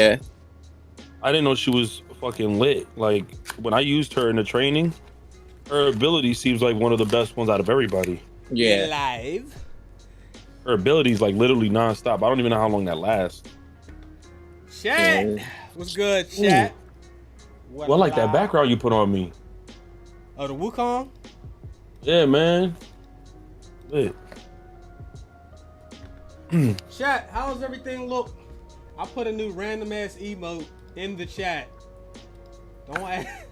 Yeah. I didn't know she was fucking lit. Like when I used her in the training, her ability seems like one of the best ones out of everybody. Yeah. Live. Her ability is like literally nonstop. I don't even know how long that lasts. Chat. Yeah. What's good, chat? Well, I like that background you put on me. Oh, the Wukong? Yeah, man. Lit. Chat, how's everything look? I put a new random ass emote in the chat. Don't ask.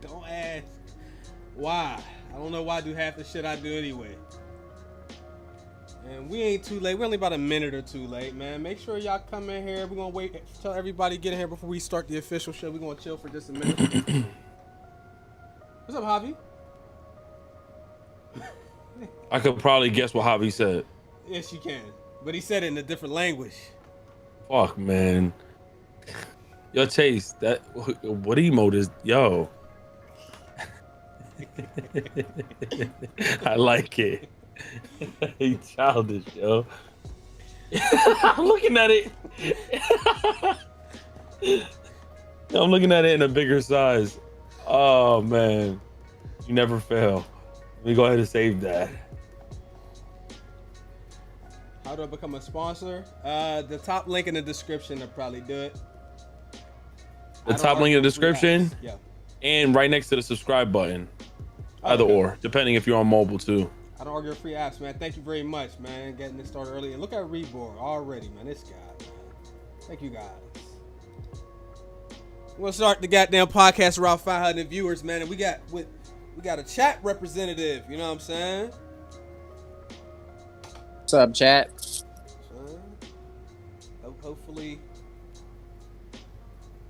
Don't ask why. I don't know why I do half the shit I do anyway. And we ain't too late. We're only about a minute or two late, man. Make sure y'all come in here. We're gonna wait. Tell everybody get in here before we start the official show. We're gonna chill for just a minute. What's up, Javi? I could probably guess what Javi said. Yes, you can. But he said it in a different language. Fuck, man. Yo, Chase, that what emote is? Yo. I like it. He childish, yo. I'm looking at it. I'm looking at it in a bigger size. Oh man, you never fail. Let me go ahead and save that. How do I become a sponsor? The top link in the description will probably do it. The top link in the description. Yeah. And right next to the subscribe button. Either or, depending if you're on mobile too. I don't argue with free apps, man. Thank you very much, man. Getting it started early. And look at Reborn already, man. This guy, man. Thank you, guys. We're gonna start the goddamn podcast around 500 viewers, man. And we got a chat representative. You know what I'm saying? What's up, chat? Hopefully.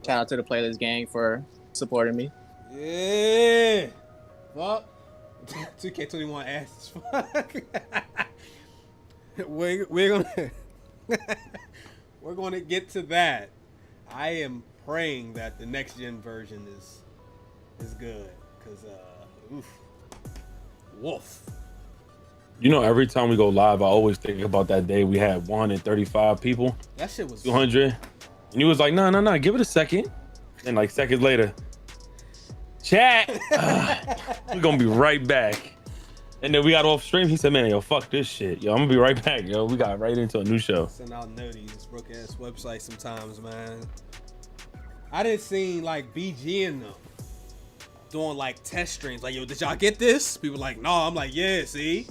Shout out to the Playlist Gang for supporting me. Yeah. Fuck. 2K21 ass as fuck. We're gonna get to that. I am praying that the next gen version is good, cause woof. You know, every time we go live, I always think about that day we had 135 people. That shit was 200. And you was like, no, give it a second. And like seconds later, chat, we're gonna be right back. And then we got off stream. He said, man, yo, fuck this shit. Yo, I'm gonna be right back, yo. We got right into a new show. Send out noties, this broke ass website sometimes, man. I didn't see like BG in them doing like test streams. Like, yo, did y'all get this? People like, no. I'm like, yeah, see?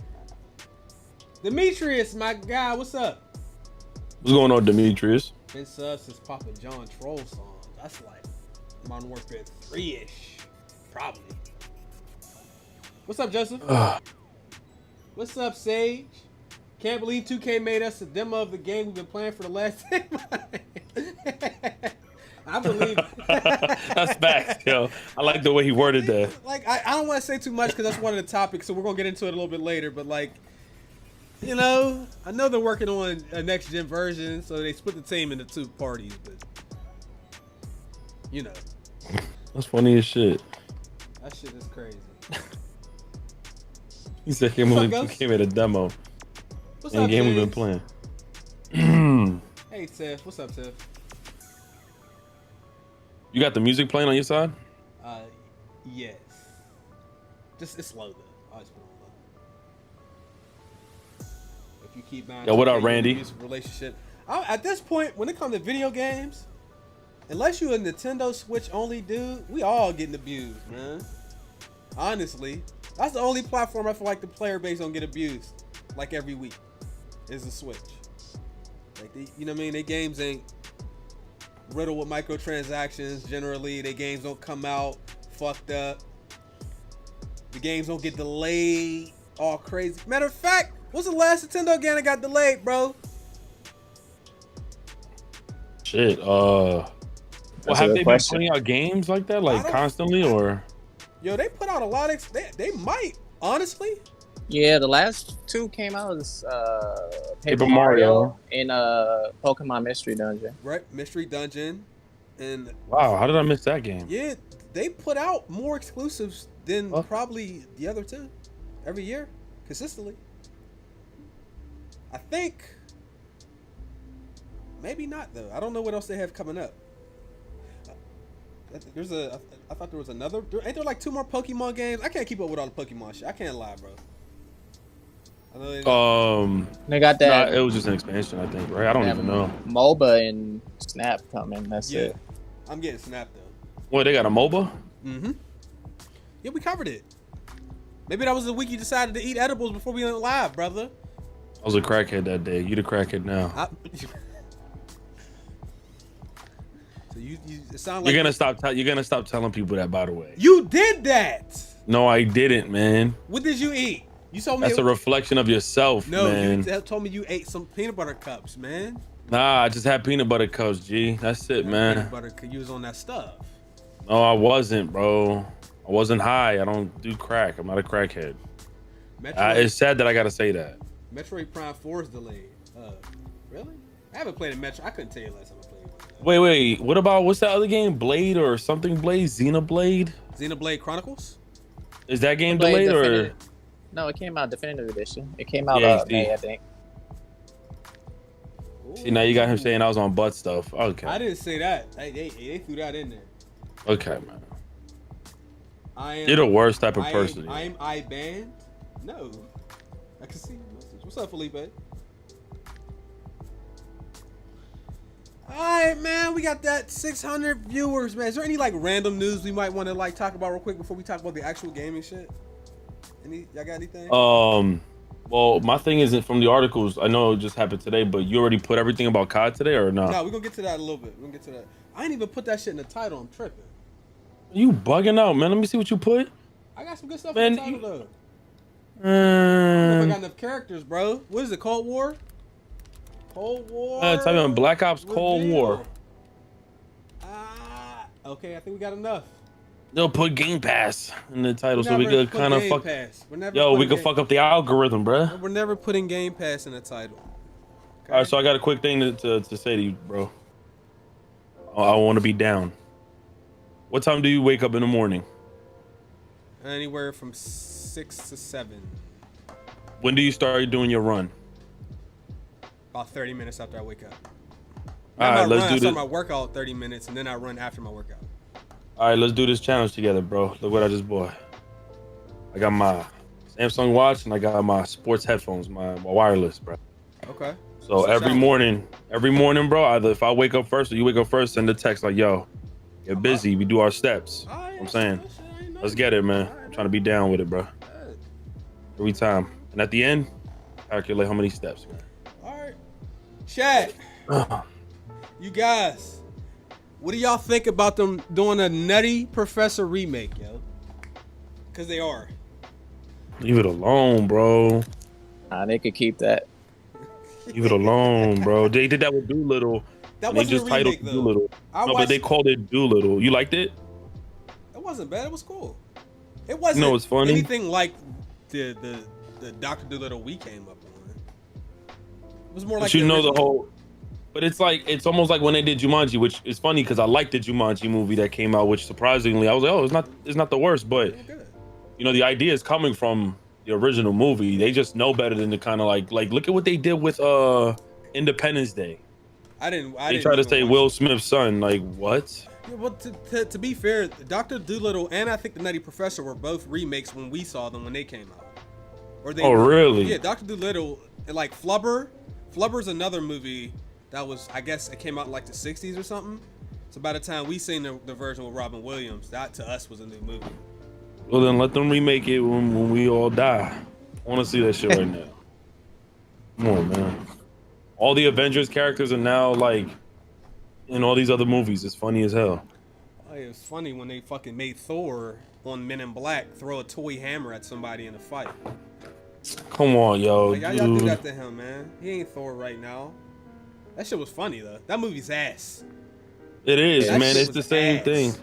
Demetrius, my guy, what's up? What's going on, Demetrius? Been subs since Papa John Troll song. That's like Modern Warfare 3-ish. Probably. What's up, Joseph? What's up, Sage? Can't believe 2K made us a demo of the game we've been playing for the last 10 months. I believe That's facts, yo. I like the way he worded that. Like, I don't want to say too much because that's one of the topics, so we're going to get into it a little bit later. But, like, you know, I know they're working on a next-gen version, so they split the team into two parties. But, you know. That's funny as shit. That shit is crazy. He said he came at a demo. What's in up, the game James? we've been playing. Hey, Tiff. What's up, Tiff? You got the music playing on your side? Yes. Just, it's low, though. I always put it on low. If you keep buying... Yo, what up, Randy? Relationship. At this point, when it comes to video games, unless you a Nintendo Switch only dude, we all getting abused, man. Honestly. That's the only platform I feel like the player base don't get abused like every week is the Switch. Like, you know what I mean? Their games ain't riddled with microtransactions. Generally, their games don't come out fucked up. The games don't get delayed all crazy. Matter of fact, what's the last Nintendo game that got delayed, bro? Shit, well, have they been putting out games like that, like constantly, or? Yo, they put out a lot of... They might, honestly. Yeah, the last two came out as Paper Mario and Pokemon Mystery Dungeon. Right, Mystery Dungeon. And wow, how did I miss that game? yeah, they put out more exclusives than probably the other two every year, consistently. I think Maybe not though. I don't know what else they have coming up. I thought there was another. Ain't there like 2 more Pokemon games? I can't keep up with all the Pokemon shit. I can't lie, bro. I know They got that. Nah, it was just an expansion, I think, right? I don't even know. MOBA and Snap coming. That's yeah, it. I'm getting snapped though. What, they got a MOBA? Mm-hmm. Yeah, we covered it. Maybe that was the week you decided to eat edibles before we went live, brother. I was a crackhead that day. You the crackhead now. So you it sound like You're gonna stop telling people that, by the way. you did that. No, I didn't, man. What did you eat? You told me That's a reflection of yourself, no. man. You told me you ate some peanut butter cups, man. Nah, I just had peanut butter cups, G. That's it, man. Peanut butter, you was on that stuff. No, I wasn't, bro. I wasn't high. I don't do crack. I'm not a crackhead. It's sad that I gotta say that. Metroid Prime 4 is delayed. Really? I haven't played a Metro. I couldn't tell you last time I played one. Wait. What about, what's that other game? Blade or something Blade? Xenoblade? Xenoblade Chronicles? Is that game Blade delayed or? Definitive. No, it came out Definitive Edition. It came out Yeah, May, I think. See, now you got him saying I was on butt stuff. Okay. I didn't say that. They threw that in there. Okay, man. You're You're the worst type of person. I'm I-banned? No. I can see your message. What's up, Felipe? Alright, man, we got that 600 viewers, man. Is there any like random news we might want to like talk about real quick before we talk about the actual gaming shit? Y'all got anything? Well, my thing isn't from the articles. I know it just happened today, but you already put everything about COD today or not? No, we're gonna get to that a little bit. We're gonna get to that. I ain't even put that shit in the title. I'm tripping. You bugging out, man. Let me see what you put. I got some good stuff Man, in the title though. I don't know if I got enough characters, bro. What is it? Cold War? Cold War. Type on Black Ops Cold War. Okay, I think we got enough. They'll put Game Pass in the title so we could kind of fuck. We could fuck up the algorithm, bruh. We're never putting Game Pass in the title. Okay? All right, so I got a quick thing to say to you, bro. I want to be down. What time do you wake up in the morning? Anywhere from 6 to 7. When do you start doing your run? About 30 minutes after I wake up. All right, let's do I this. start my workout 30 minutes and then I run after my workout. All right, let's do this challenge together, bro. Look what I just bought. I got my Samsung watch and I got my sports headphones, my wireless, bro. Okay. So every morning, bro, either if I wake up first or you wake up first, send a text like, yo, get busy. We do our steps. All right, I'm saying, let's get it, man. I'm trying to be down with it, bro. Every time. And at the end, calculate how many steps, man. All right. Chat. You guys, what do y'all think about them doing a Nutty Professor remake, yo? Because they are. Leave it alone, bro. They could keep that. Leave it alone, bro. They did that with Doolittle. That and wasn't they just a titled remake, though. Doolittle. No, but they called it Doolittle. You liked it? It wasn't bad. It was cool. It wasn't it's funny. anything like the Dr. Doolittle we came up on. It was more like But you know the whole. But it's almost like when they did Jumanji, which is funny because I liked the Jumanji movie that came out, which surprisingly I was like, oh, it's not the worst, but you know the idea is coming from the original movie. They just know better than to kind of like look at what they did with Independence Day. They try to say Will Smith's son, like what? Yeah, well, to be fair, Dr. Doolittle and I think the Nutty Professor were both remakes when we saw them when they came out. Really? Yeah, Dr. Doolittle and like Flubber. Flubber's another movie that was, I guess it came out in like the 60s or something. So by the time we seen the version with Robin Williams, that to us was a new movie. Well, then let them remake it when we all die. I want to see that shit right now. Come on, man. All the Avengers characters are now like in all these other movies. It's funny as hell. Oh, it was funny when they fucking made Thor on Men in Black throw a toy hammer at somebody in a fight. Come on, yo. Like, y'all do that to him, man. He ain't Thor right now. That shit was funny though. That movie's ass. It is, Yeah, man. It's the same thing.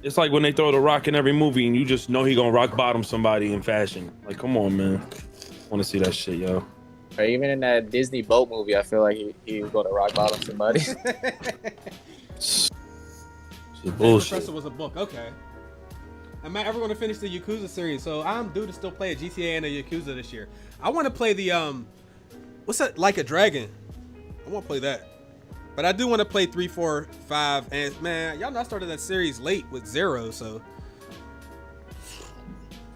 It's like when they throw the Rock in every movie and you just know he gonna rock bottom somebody in fashion. Like, come on, man. I want to see that shit, yo. Or even in that Disney boat movie, I feel like he was going to rock bottom somebody. Shit, The bullshit. Professor was a book. Okay. Am I ever going to finish the Yakuza series? So I'm due to still play a GTA and a Yakuza this year. I want to play the what's that? Like a Dragon. I want to play that. But I do want to play 3, 4, 5, and man, y'all know I started that series late with 0, so.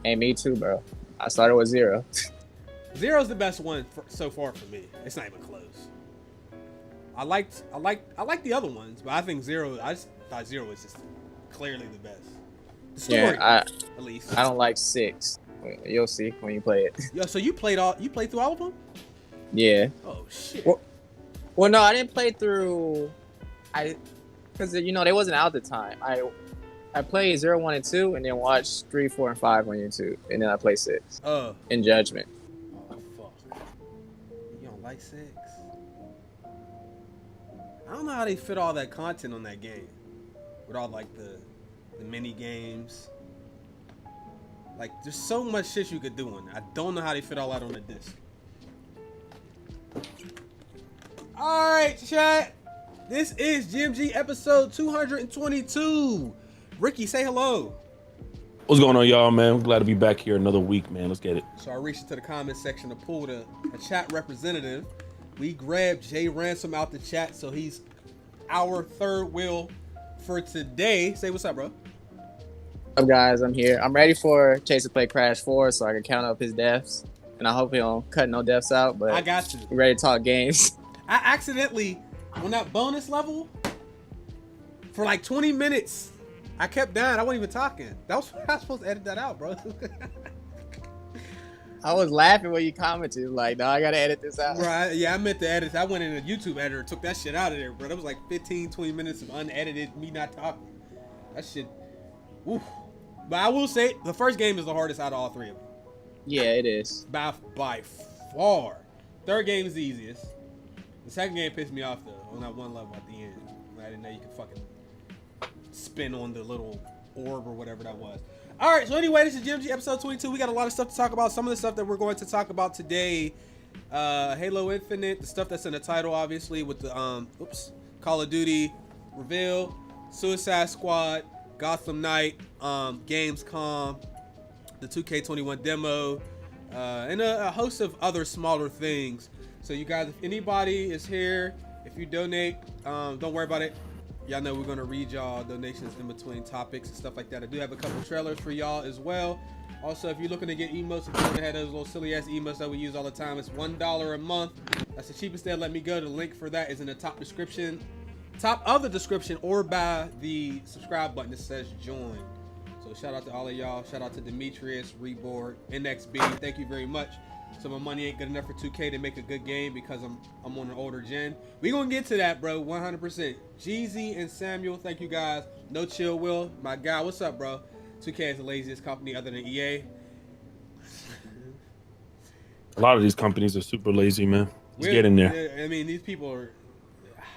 Hey, me too, bro. I started with 0. 0's the best one so far for me. It's not even close. I like the other ones, but I think 0. I just thought 0 was just clearly the best. The story, at least. I don't like 6. You'll see when you play it. Yo, so you played through all of them? Yeah. Oh shit. Well, no, I didn't play through. Because they wasn't out at the time. I played 0, 1, and 2, and then watched 3, 4, and 5 on YouTube, and then I played 6. In Judgment. Oh fuck. You don't like 6? I don't know how they fit all that content on that game, with all like the mini games. Like, there's so much shit you could do on it. I don't know how they fit all that on the disc. All right, chat. This is GMG episode 222. Ricky, say hello. What's going on, y'all, man? We're glad to be back here another week, man. Let's get it. So I reached into the comment section to pull a chat representative. We grabbed Jay Ransom out the chat, so he's our third wheel for today. Say what's up, bro. What's up, guys? I'm here. I'm ready for Chase to play Crash 4 so I can count up his deaths. And I hope he don't cut no deaths out, but I got you. We're ready to talk games. I accidentally, on that bonus level, for like 20 minutes, I kept dying. I wasn't even talking. I was supposed to edit that out, bro. I was laughing when you commented, like, no, I gotta edit this out. Right, yeah, I meant to edit. I went in a YouTube editor, took that shit out of there, bro. That was like 15, 20 minutes of unedited me not talking. That shit, oof. But I will say, the first game is the hardest out of all 3 of them. Yeah, it is. By far. Third game is the easiest. The second game pissed me off, though, on that one level at the end. I didn't know you could fucking spin on the little orb or whatever that was. All right, so anyway, this is GMG episode 22. We got a lot of stuff to talk about. Some of the stuff that we're going to talk about today, Halo Infinite, the stuff that's in the title, obviously, with the Call of Duty reveal, Suicide Squad, Gotham Knight, Gamescom, the 2K21 demo, and a host of other smaller things. So you guys, if anybody is here, if you donate, don't worry about it. Y'all know we're gonna read y'all donations in between topics and stuff like that. I do have a couple trailers for y'all as well. Also, if you're looking to get emotes, if you want to have those little silly ass emotes that we use all the time, it's $1 a month. That's the cheapest they'll let me go. The link for that is in the top of the description, or by the subscribe button that says join. So shout out to all of y'all. Shout out to Demetrius, Reborn, NXB. Thank you very much. So my money ain't good enough for 2K to make a good game because I'm on an older gen. We gonna get to that, bro, 100%. Jeezy and Samuel, thank you guys. No Chill Will, my guy, what's up, bro? 2K is the laziest company other than EA. A lot of these companies are super lazy, man. Let's get in there. I mean, these people are,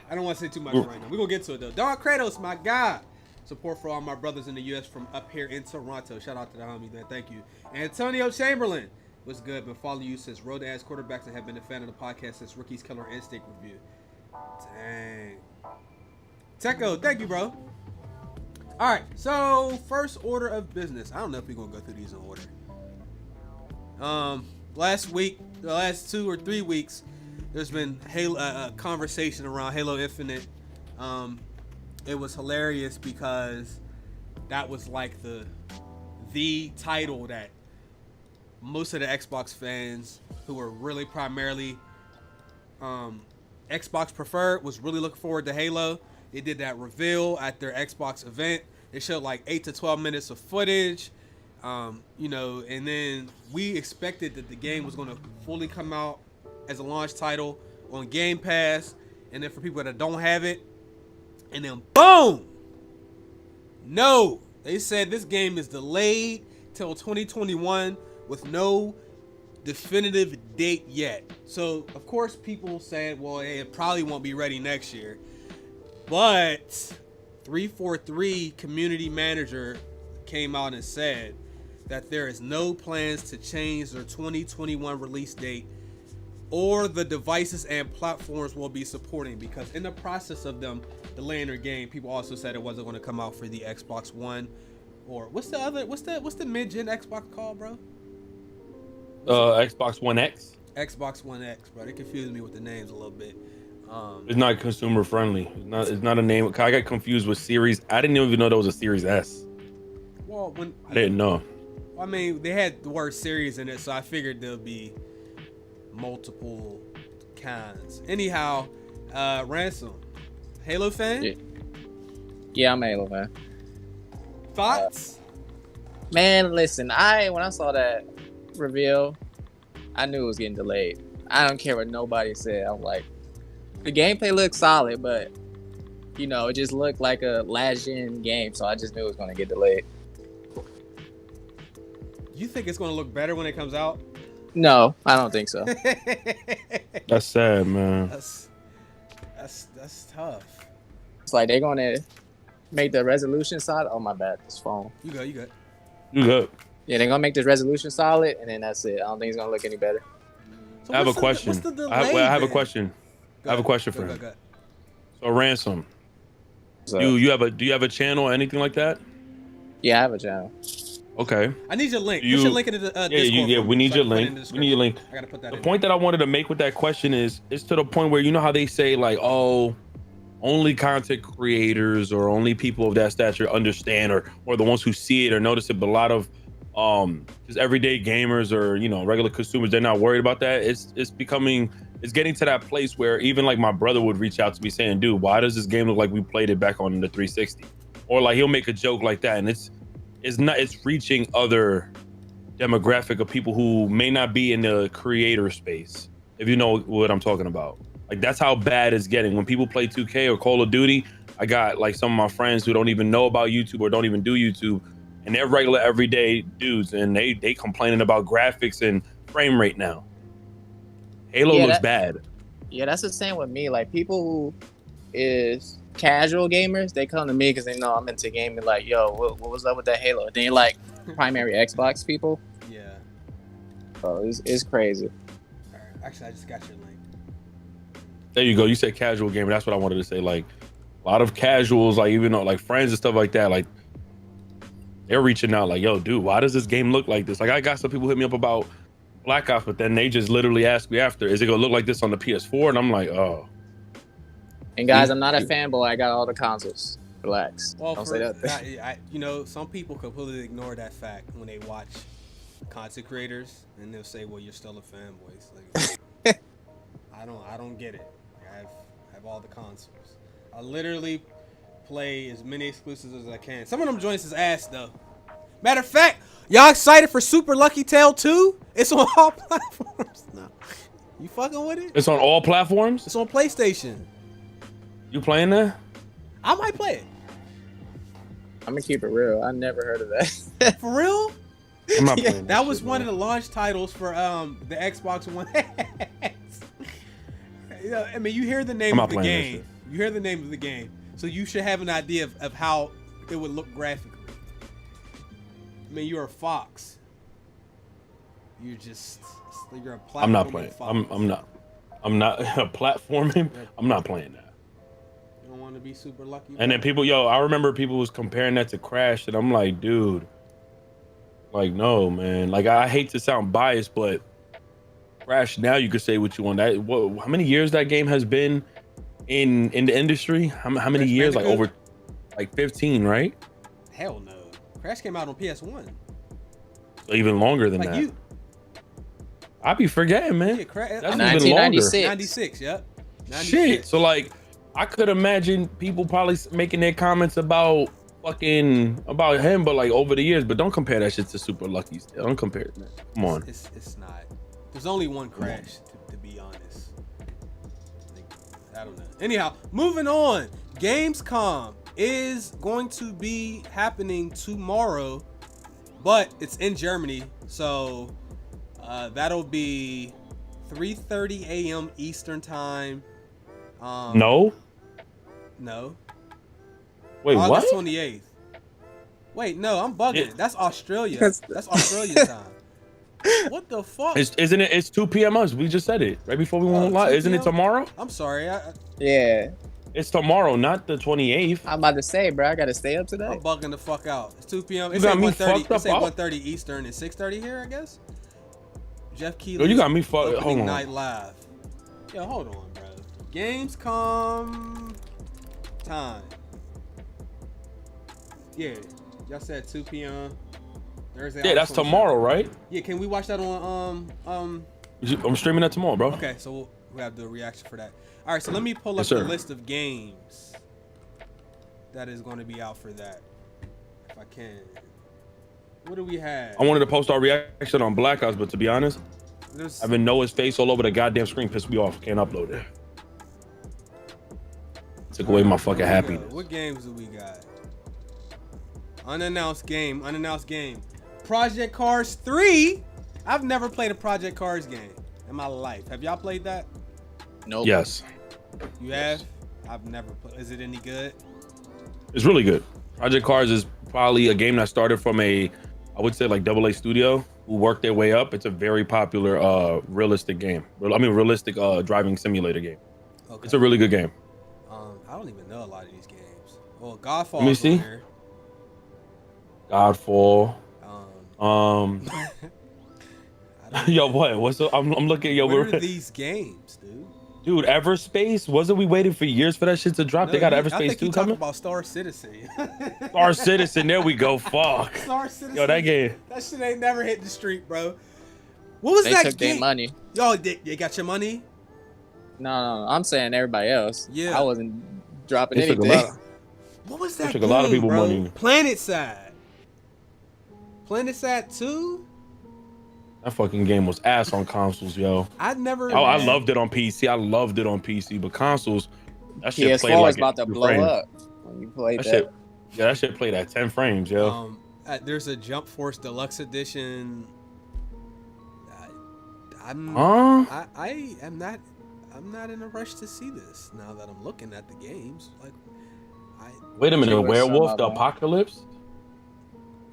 I don't want to say too much right now. We're gonna get to it though. Don Kratos, my guy. Support for all my brothers in the US from up here in Toronto. Shout out to the homies, man. Thank you. Antonio Chamberlain. What's good? Been following you since Road to Ass Quarterbacks and have been a fan of the podcast since Rookie's Killer Instinct review. Dang. Techo, thank you, bro. All right, so first order of business. I don't know if we're gonna go through these in order. Last week, the last 2 or 3 weeks, there's been a conversation around Halo Infinite. It was hilarious because that was like the title that most of the Xbox fans who were really primarily Xbox preferred was really looking forward to Halo. They did that reveal at their Xbox event. They showed like 8 to 12 minutes of footage, and then we expected that the game was going to fully come out as a launch title on Game Pass, and then for people that don't have it, and then boom! No, they said this game is delayed till 2021 with no definitive date yet. So, of course, people said, well, it probably won't be ready next year. But 343 community manager came out and said that there is no plans to change their 2021 release date or the devices and platforms will be supporting, because in the process of them delaying their game, people also said it wasn't going to come out for the Xbox One, or what's the mid-gen Xbox called, bro? Xbox One X. Xbox One X, bro. They confused me with the names a little bit. It's not consumer friendly. It's not a name. I got confused with Series. I didn't even know there was a Series S. Well, I didn't know. I mean, they had the word series in it, so I figured there'll be multiple kinds. Anyhow, Ransom, Halo fan? Yeah, I'm a Halo fan. Thoughts? Man, listen, when I saw that reveal, I knew it was getting delayed. I don't care what nobody said. I'm like, the gameplay looked solid, but you know, it just looked like a last gen game, so I just knew it was gonna get delayed. You think it's gonna look better when it comes out? No, I don't think so. That's sad, man. That's tough. It's like they're gonna make the resolution solid. Oh my bad, this phone. You good? You good? Yeah, they're gonna make this resolution solid, and then that's it. I don't think it's gonna look any better. So I have a question. What's the delay, I have a then? question. I have a question for him. Go. So Ransom, So, do you have a channel or anything like that? yeah, I have a channel. Okay. I need your link. Put your link in the Discord. Yeah, we need so your link. We need your link. I gotta put that The in. point that I wanted to make with that question is to the point where, you know how they say like, oh, only content creators or only people of that stature understand or the ones who see it or notice it, but a lot of just everyday gamers or, you know, regular consumers, they're not worried about that. It's getting to that place where even like my brother would reach out to me saying, dude, why does this game look like we played it back on the 360? Or like he'll make a joke like that, and it's reaching other demographic of people who may not be in the creator space, if you know what I'm talking about. Like, that's how bad it's getting. When people play 2K or Call of Duty, I got like some of my friends who don't even know about YouTube or don't even do YouTube, and they're regular everyday dudes, and they complaining about graphics and frame rate now. Halo looks bad. Yeah, that's the same with me. Like, people who is casual gamers, they come to me because they know I'm into gaming. Like, yo, what was up with that Halo? They like primary Xbox people. Yeah. Oh, it's crazy. All right. Actually, I just got your link. There you go. You said casual gamer. That's what I wanted to say. Like, a lot of casuals, like, even though like friends and stuff like that, like they're reaching out like, yo, dude, why does this game look like this? Like, I got some people hit me up about Black Ops, but then they just literally ask me after, is it gonna look like this on the PS4? And I'm like, oh. And guys, I'm not a fanboy. I got all the consoles. Relax. Well, Don't say that. you know, some people completely ignore that fact when they watch content creators, and they'll say, "Well, you're still a fanboy." It's like, I don't get it. I have all the consoles. I literally play as many exclusives as I can. Some of them joints is ass though. Matter of fact, y'all excited for Super Lucky Tail 2? It's on all platforms now. You fucking with it? It's on all platforms? It's on PlayStation. You playing that? I might play it. I'm gonna keep it real. I never heard of that. For real? I'm not playing That was one of the launch titles for the Xbox One X. Yeah, I mean, you hear the name of the game. You hear the name of the game, so you should have an idea of how it would look graphically. I mean, you're a fox. You're a platform. I'm not playing. I'm not platforming. I'm not playing that. You don't want to be super lucky. And then people, I remember people was comparing that to Crash, and I'm like, dude, like, no, man. Like, I hate to sound biased, but Crash, now you could say what you want. That how many years that game has been in the industry? How many years? Like over, like 15, right? Hell no. Crash came out on PS1. So even longer than that. I be forgetting, man. Yeah, that's 1996. 96, yep. 96. Shit. So like, I could imagine people probably making their comments about him, but like over the years. But don't compare that shit to Super Lucky. Don't compare it, man. Come on. It's not. There's only one Crash, to be honest. Like, I don't know. Anyhow, moving on. Gamescom is going to be happening tomorrow, but it's in Germany, so that'll be 3:30 a.m. Eastern time. No. Wait, August what? 28th. Wait, no, I'm bugging. Yeah. That's Australia. That's Australia time. What the fuck? Isn't it? It's 2 p.m. us. We just said it right before we went live. 2 Isn't it p.m.? tomorrow? I'm sorry. Yeah. It's tomorrow, not the 28th. I'm about to say, bro, I gotta stay up today. I'm bugging the fuck out. It's 2 p.m. You It's got at me 1:30. fucked up It's at out. 1:30 Eastern and 6:30 here, I guess. Jeff Keighley. Yo, you got me fucked. Hold Opening on. night live. Yo, hold on, bro. Gamescom time. Yeah, y'all said 2 p.m. Thursday. Yeah, that's tomorrow, right? Yeah, can we watch that on I'm streaming that tomorrow, bro. Okay, so we'll have to do a reaction for that. All right, so let me pull up Yes, the list of games that is going to be out for that, if I can. What do we have? I wanted to post our reaction on Black Ops, but to be honest, having Noah's face all over the goddamn screen pissed me off. Can't upload it. Took away my fucking happiness. What games do we got? Unannounced game. Project Cars 3. I've never played a Project Cars game in my life. Have y'all played that? Nope. Yes. You have? I've never played. Is it any good? It's really good. Project Cars is probably a game that started from I would say like AA studio who worked their way up. It's a very popular realistic game. Realistic driving simulator game. Okay. It's a really good game. I don't even know a lot of these games. Well, Godfall. Let me see. Godfall. Yo, what? What's up? I'm looking. Yo, what are these games, dude? Dude, Everspace. Wasn't we waiting for years for that shit to drop? No, they got Everspace 2 coming. About Star Citizen. Star Citizen. There we go. Fuck. Star Citizen. Yo, that game. That shit ain't never hit the street, bro. What was that game? They took their money. Yo, they got your money? No. I'm saying everybody else. Yeah. I wasn't dropping anything. What was that game, a lot of people bro? Money. PlanetSide 2? That fucking game was ass on consoles, yo. I loved it on PC. But consoles, that shit played like was about to blow up when you played that. Shit, yeah, that shit played at 10 frames, yo. There's a Jump Force Deluxe Edition. I'm not in a rush to see this now that I'm looking at the games. Wait a minute, Werewolf the Apocalypse?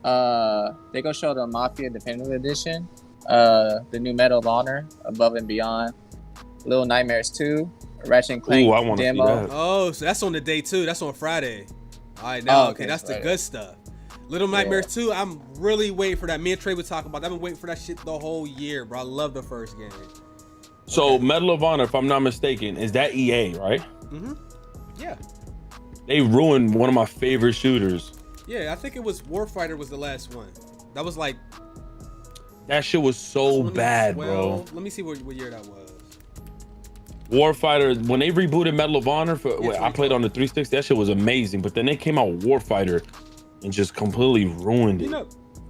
They gonna show the Mafia Definitive Edition, the new Medal of Honor, Above and Beyond, Little Nightmares 2, Ratchet and Clank demo. See that. Oh, so that's on the day 2. That's on Friday. All right, now okay, that's Friday. The good stuff. Little Nightmares 2, I'm really waiting for that. Me and Trey were talking about that. I've been waiting for that shit the whole year, bro. I love the first game. So Medal of Honor, if I'm not mistaken, is that EA, right? Mm-hmm. Yeah. They ruined one of my favorite shooters. Yeah, I think it was Warfighter was the last one. That was like... That shit was so bad, bro. Let me see what year that was. Warfighter, when they rebooted Medal of Honor, I played on the 360, that shit was amazing. But then they came out with Warfighter and just completely ruined it.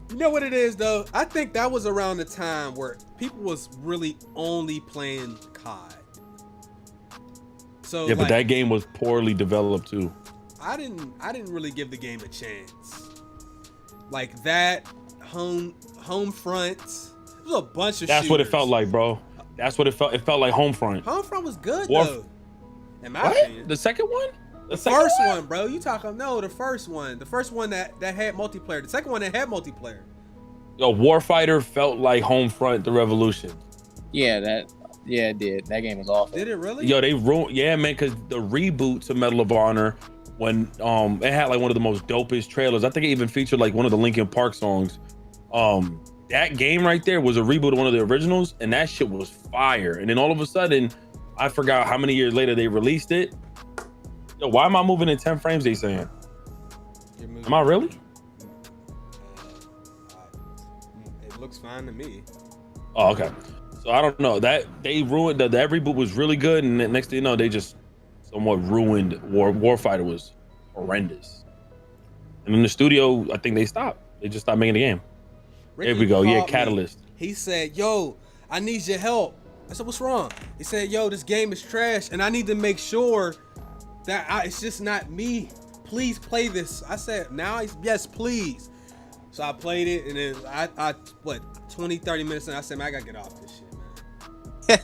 You know what it is, though? I think that was around the time where people was really only playing COD. So yeah, but that game was poorly developed, too. I didn't really give the game a chance. Like that home front. There was a bunch of That's shooters. what it felt like, bro. That's what it felt. It felt like Homefront. Homefront was good though. In my opinion. The second one? The first one, bro. You talking? No, the first one. The first one that had multiplayer. The second one that had multiplayer. Yo, Warfighter felt like Homefront: The Revolution. Yeah, it did. That game was awful. Did it really? Yo, they ruined. Yeah, man, because the reboot to Medal of Honor, when it had like one of the most dopest trailers. I think it even featured like one of the Linkin Park songs. That game right there was a reboot of one of the originals, and that shit was fire. And then all of a sudden, I forgot how many years later they released it. Yo, why am I moving in 10 frames? They saying? Am I really? It looks fine to me. Oh, okay. So I don't know. That they ruined that reboot was really good, and then next thing you know, they just somewhat ruined Warfighter was horrendous. And in the studio, I think they stopped. They just stopped making the game. There we go. Yeah, Catalyst. He said, "Yo, I need your help." I said, "What's wrong?" He said, "Yo, this game is trash, and I need to make sure that it's just not me. Please play this." I said, yes, please. So I played it, and then I 20-30 minutes in, I said, "Man, I gotta get off this shit,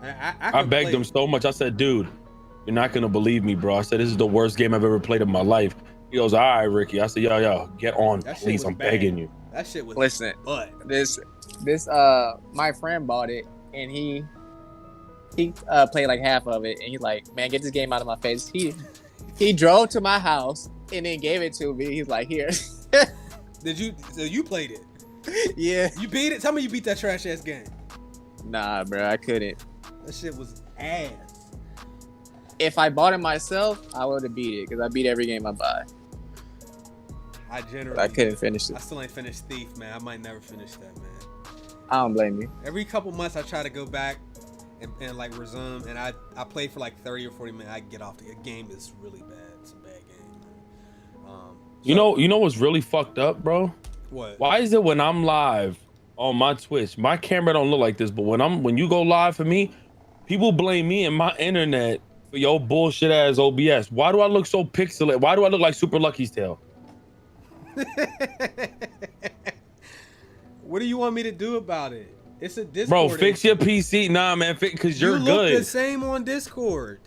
man." I begged him so much. I said, "Dude, you're not gonna believe me, bro." I said, "This is the worst game I've ever played in my life." He goes, "All right, Ricky." I said, yo, get on, please. I'm begging you. That shit was. Listen, this my friend bought it, and he played like half of it, and he's like, "Man, get this game out of my face." He drove to my house and then gave it to me. He's like, "Here." Did you? So you played it? Yeah. You beat it? Tell me you beat that trash ass game. Nah, bro, I couldn't. That shit was ass. if I bought it myself, I would have beat it because I beat every game I buy. I couldn't finish it. I still ain't finished Thief, man. I might never finish that, man. I don't blame you. Every couple months, I try to go back and like resume, and I play for like 30 or 40 minutes. I get off. The game is really bad. It's a bad game, man. You know what's really fucked up, bro? What? Why is it when I'm live on my Twitch, my camera don't look like this, but when you go live for me, people blame me and my internet for your bullshit ass OBS. Why do I look so pixelated? Why do I look like Super Lucky's tail? What do you want me to do about it? It's a Discord. Bro, fix your PC. Nah, man, because you're good. You look the same on Discord.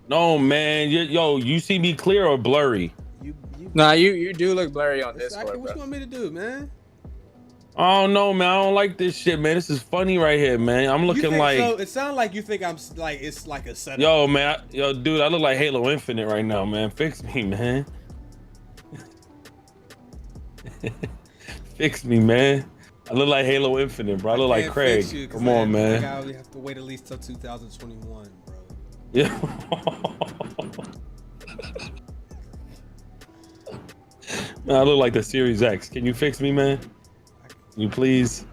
No, man. You see me clear or blurry? Nah, you do look blurry on Discord, What you want me to do, man? I don't know, man. I don't like this shit, man. This is funny right here, man. I'm looking like... So it sounds like you think I'm like, it's like a setup. Yo, man. Dude, I look like Halo Infinite right now, man. Fix me, man. Fix me, man. I look like Halo Infinite, bro. I look like Craig. Come on, man. I have to wait at least till 2021, bro. Yeah. Man, I look like the Series X. Can you fix me, man? Can you please?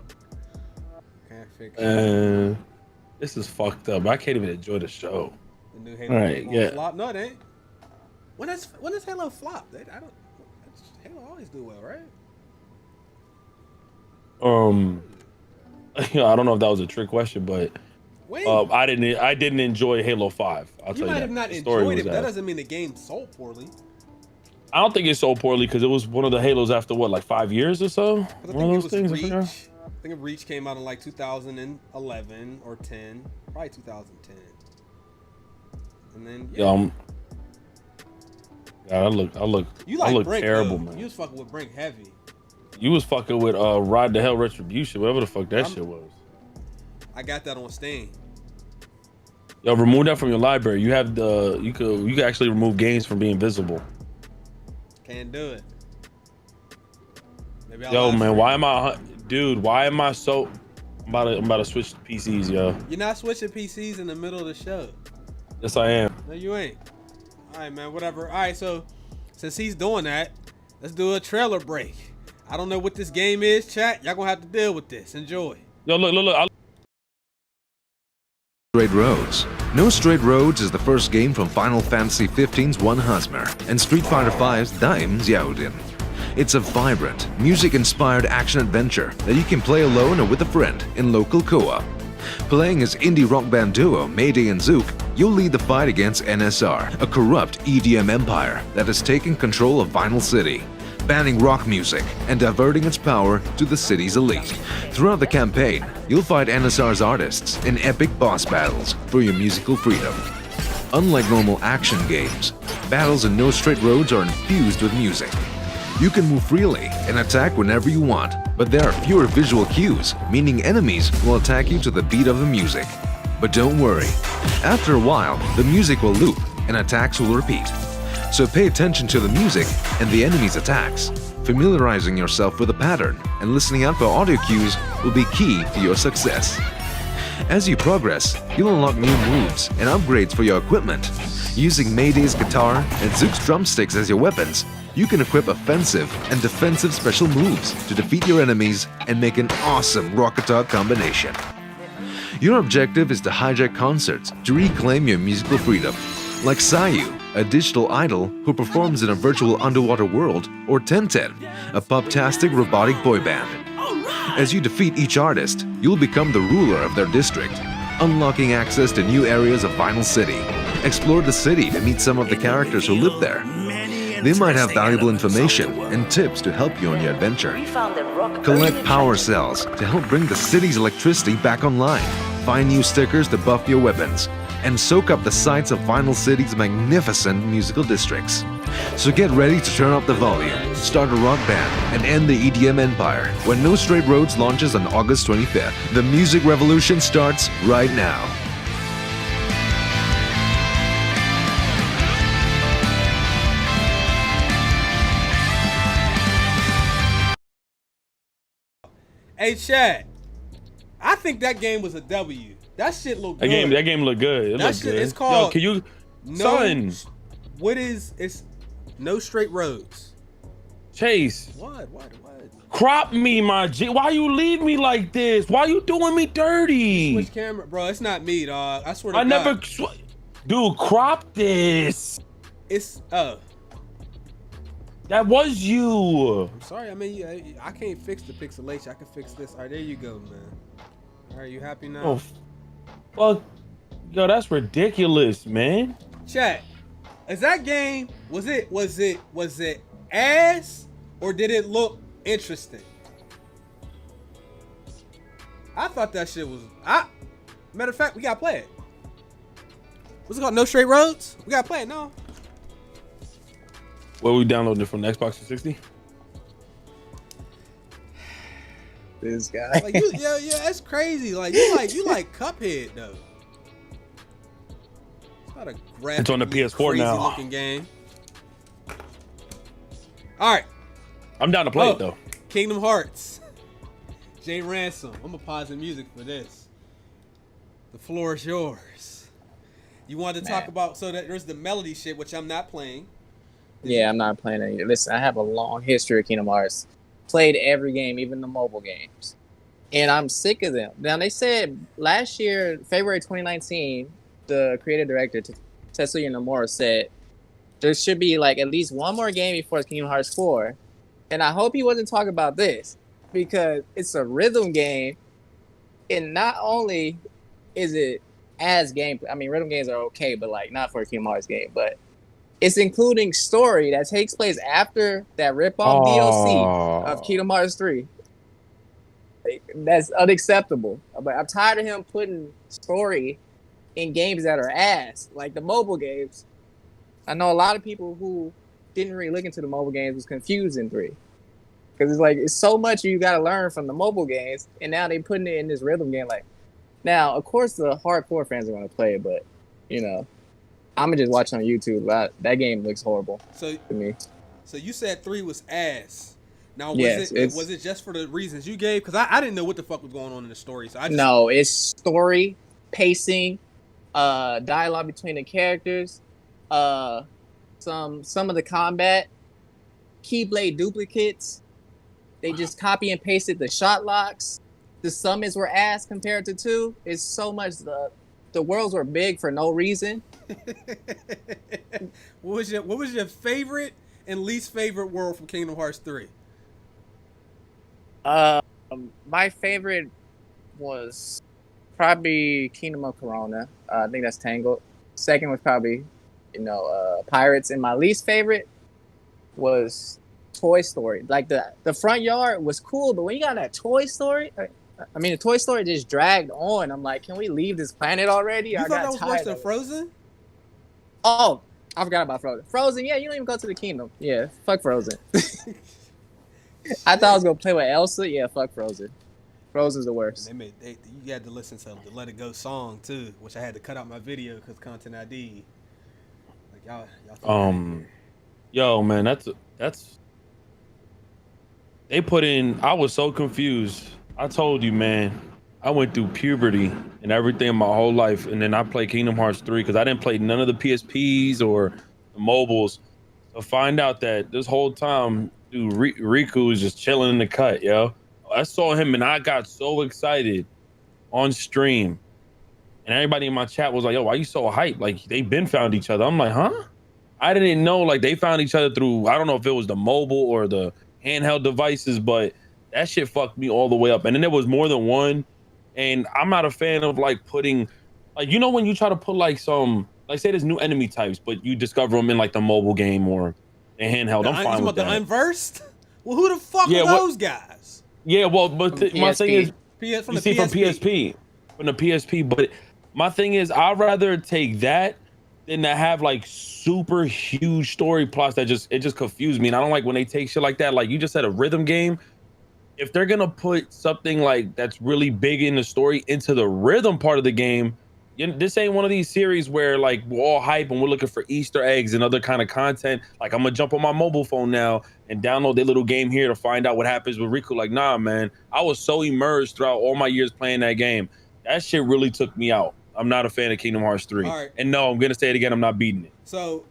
Can't fix it. This is fucked up. I can't even enjoy the show. The new Halo. All right, yeah. Flop? No, it ain't. When does Halo flop? Halo always do well, right? I don't know if that was a trick question, but I didn't enjoy Halo 5. I'll tell you that. You might have not enjoyed it, but that doesn't mean the game sold poorly. I don't think it sold poorly because it was one of the Halos after what, like 5 years or so? One of those things. I think Reach came out in like 2011 or 10, probably 2010. And then I look Brink, terrible, though. man. You was fucking with Brink heavy. You was fucking with Ride to Hell Retribution, whatever the fuck that shit was. I got that on Steam. Yo, remove that from your library. You have you could actually remove games from being visible. Can't do it. Maybe yo, man, why am I so? I'm about to switch to PCs, yo. You're not switching PCs in the middle of the show. Yes, I am. No, you ain't. All right, man, whatever. All right, so since he's doing that, let's do a trailer break. I don't know what this game is, chat. Y'all gonna have to deal with this. Enjoy. Yo, look. Straight Roads. No Straight Roads is the first game from Final Fantasy XV's One Husmer and Street Fighter V's Daim Xiaodin. It's a vibrant, music-inspired action-adventure that you can play alone or with a friend in local co-op. Playing as indie rock band duo Mayday and Zook, you'll lead the fight against NSR, a corrupt EDM empire that has taken control of Vinyl City, banning rock music and diverting its power to the city's elite. Throughout the campaign, you'll fight NSR's artists in epic boss battles for your musical freedom. Unlike normal action games, battles in No Straight Roads are infused with music. You can move freely and attack whenever you want, but there are fewer visual cues, meaning enemies will attack you to the beat of the music. But don't worry, after a while, the music will loop and attacks will repeat. So pay attention to the music and the enemy's attacks. Familiarizing yourself with the pattern and listening out for audio cues will be key to your success. As you progress, you'll unlock new moves and upgrades for your equipment. Using Mayday's guitar and Zook's drumsticks as your weapons, you can equip offensive and defensive special moves to defeat your enemies and make an awesome rock guitar combination. Your objective is to hijack concerts to reclaim your musical freedom, like Sayu, a digital idol who performs in a virtual underwater world, or Tenten, a pop-tastic robotic boy band. As you defeat each artist, you'll become the ruler of their district, unlocking access to new areas of Vinyl City. Explore the city to meet some of the characters who live there. They might have valuable information and tips to help you on your adventure. Collect power cells to help bring the city's electricity back online. Find new stickers to buff your weapons, and soak up the sights of Vinyl City's magnificent musical districts. So get ready to turn up the volume, start a rock band, and end the EDM empire when No Straight Roads launches on August 25th. The music revolution starts right now. Hey, Chad, I think that game was a W. That shit looked good. That game looked good. It looked good. It's called. Yo, Son. What is it's no straight roads? Chase. What? Crop me, my G. Why you leave me like this? Why you doing me dirty? Switch camera, bro. It's not me, dog. I swear to I God. never. Dude, crop this. It's That was you. I'm sorry. I mean, I can't fix the pixelation. I can fix this. All right, there you go, man. All right, you happy now? Oh, fuck. Yo, that's ridiculous, man. Chat. Is that game? Was it ass or did it look interesting? I thought that shit was. Matter of fact, we gotta play it. What's it called? No Straight Roads? We gotta play it, no? Where we downloading it from the Xbox 360? This guy. Like yeah, that's crazy. Like you like Cuphead though. It's not a graphic. It's on the PS4 crazy now. Looking game. All right. I'm down to play it though. Kingdom Hearts. Jay Ransom. I'm gonna pause the music for this. The floor is yours. You wanted to talk about so that there's the melody shit, which I'm not playing. Yeah, I'm not playing it. Listen, I have a long history of Kingdom Hearts. Played every game, even the mobile games. And I'm sick of them. Now, they said last year, February 2019, the creative director, Tetsuya Nomura, said there should be like at least one more game before Kingdom Hearts 4. And I hope he wasn't talking about this because it's a rhythm game. And not only is it as gameplay, I mean, rhythm games are okay, but like not for a Kingdom Hearts game, but it's including story that takes place after that rip-off DLC of Kingdom Hearts 3. Like, that's unacceptable. But I'm tired of him putting story in games that are ass, like the mobile games. I know a lot of people who didn't really look into the mobile games was confused in 3. Because it's like, it's so much you got to learn from the mobile games, and now they putting it in this rhythm game. Like, now, of course, the hardcore fans are going to play it, but, you know, I'm gonna just watch on YouTube. That game looks horrible to me. So you said 3 was ass. Now was it just for the reasons you gave? Because I didn't know what the fuck was going on in the story. So no, it's story, pacing, dialogue between the characters, some of the combat, Keyblade duplicates. They just copy and pasted the shot locks. The summons were ass compared to 2. It's so much the worlds were big for no reason. What was your favorite and least favorite world from Kingdom Hearts 3? My favorite was probably Kingdom of Corona. I think that's Tangled. Second was probably, Pirates. And my least favorite was Toy Story. Like the front yard was cool, but when you got that Toy Story, the Toy Story just dragged on. I'm like, can we leave this planet already? You thought that was worse than Frozen? Oh, I forgot about Frozen. Frozen, yeah, you don't even go to the kingdom. Yeah, fuck Frozen. I thought I was gonna play with Elsa. Yeah, fuck Frozen. Frozen's the worst. You had to listen to the Let It Go song too, which I had to cut out my video because content ID. Like y'all. Yo, man, that's. They put in. I was so confused. I told you, man. I went through puberty and everything my whole life, and then I played Kingdom Hearts 3 because I didn't play none of the PSPs or the mobiles. So find out that this whole time, dude, Riku was just chilling in the cut, yo. I saw him and I got so excited on stream, and everybody in my chat was like, "Yo, why you so hyped? Like they been found each other." I'm like, "Huh?" I didn't know like they found each other through. I don't know if it was the mobile or the handheld devices, but that shit fucked me all the way up. And then there was more than one. And I'm not a fan of like putting, like, when you try to put like some, like say there's new enemy types, but you discover them in like the mobile game or the handheld. I'm fine with that. The Unversed? Well, who the fuck are those guys? Yeah, well, but my thing is, from the PSP. From the PSP. But my thing is, I'd rather take that than to have like super huge story plots that just confuse me. And I don't like when they take shit like that. Like you just said, a rhythm game. If they're gonna put something like that's really big in the story into the rhythm part of the game, this ain't one of these series where like we're all hype and we're looking for Easter eggs and other kind of content. Like I'm gonna jump on my mobile phone now and download their little game here to find out what happens with Riku. Like, nah, man, I was so immersed throughout all my years playing that game. That shit really took me out. I'm not a fan of Kingdom Hearts 3. All right. And no, I'm gonna say it again. I'm not beating it. So,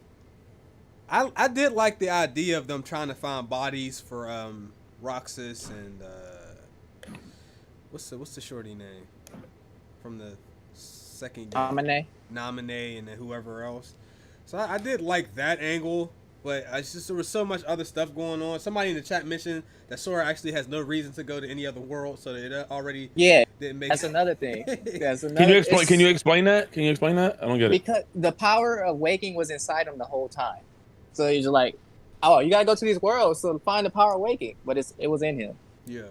I did like the idea of them trying to find bodies for Roxas and what's the shorty name from the second game? Nominee and then whoever else. So I did like that angle, but there was so much other stuff going on. Somebody in the chat mentioned that Sora actually has no reason to go to any other world, so it already didn't make that's sense. Another thing. That's another, Can you explain? Can you explain that? Can you explain that? I don't get it. Because the power of waking was inside him the whole time, so he's just like, oh, you gotta go to these worlds to find the power of waking, but it was in him. Yeah.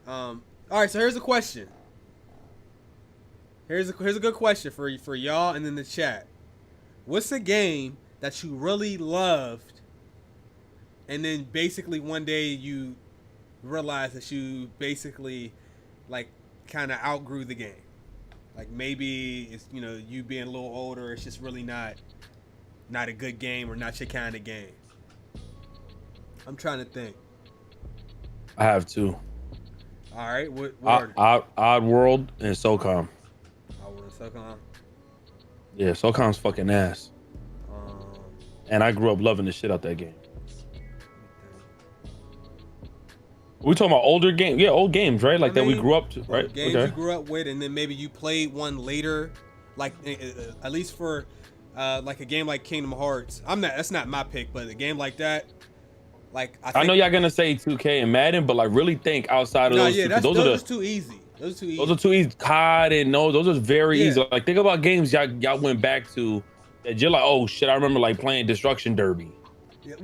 All right. So here's a question. Here's a good question for y'all and in the chat. What's a game that you really loved, and then basically one day you realize that you basically like kind of outgrew the game? Like maybe it's you being a little older. It's just really not a good game or not your kind of game. I'm trying to think. I have two. All right. What Odd World and SOCOM. SOCOM. Yeah, SOCOM's fucking ass. And I grew up loving the shit out that game. We talking about older games? Yeah, old games, right? Like that we grew up to, right? Games you grew up with, and then maybe you played one later, like at least for like a game like Kingdom Hearts. That's not my pick, but a game like that, like I know y'all gonna say 2K and Madden, but like really think outside of those. Yeah, those are too easy. Those are too easy. COD and those are very easy. Like think about games y'all went back to that you're like, oh shit, I remember like playing Destruction Derby.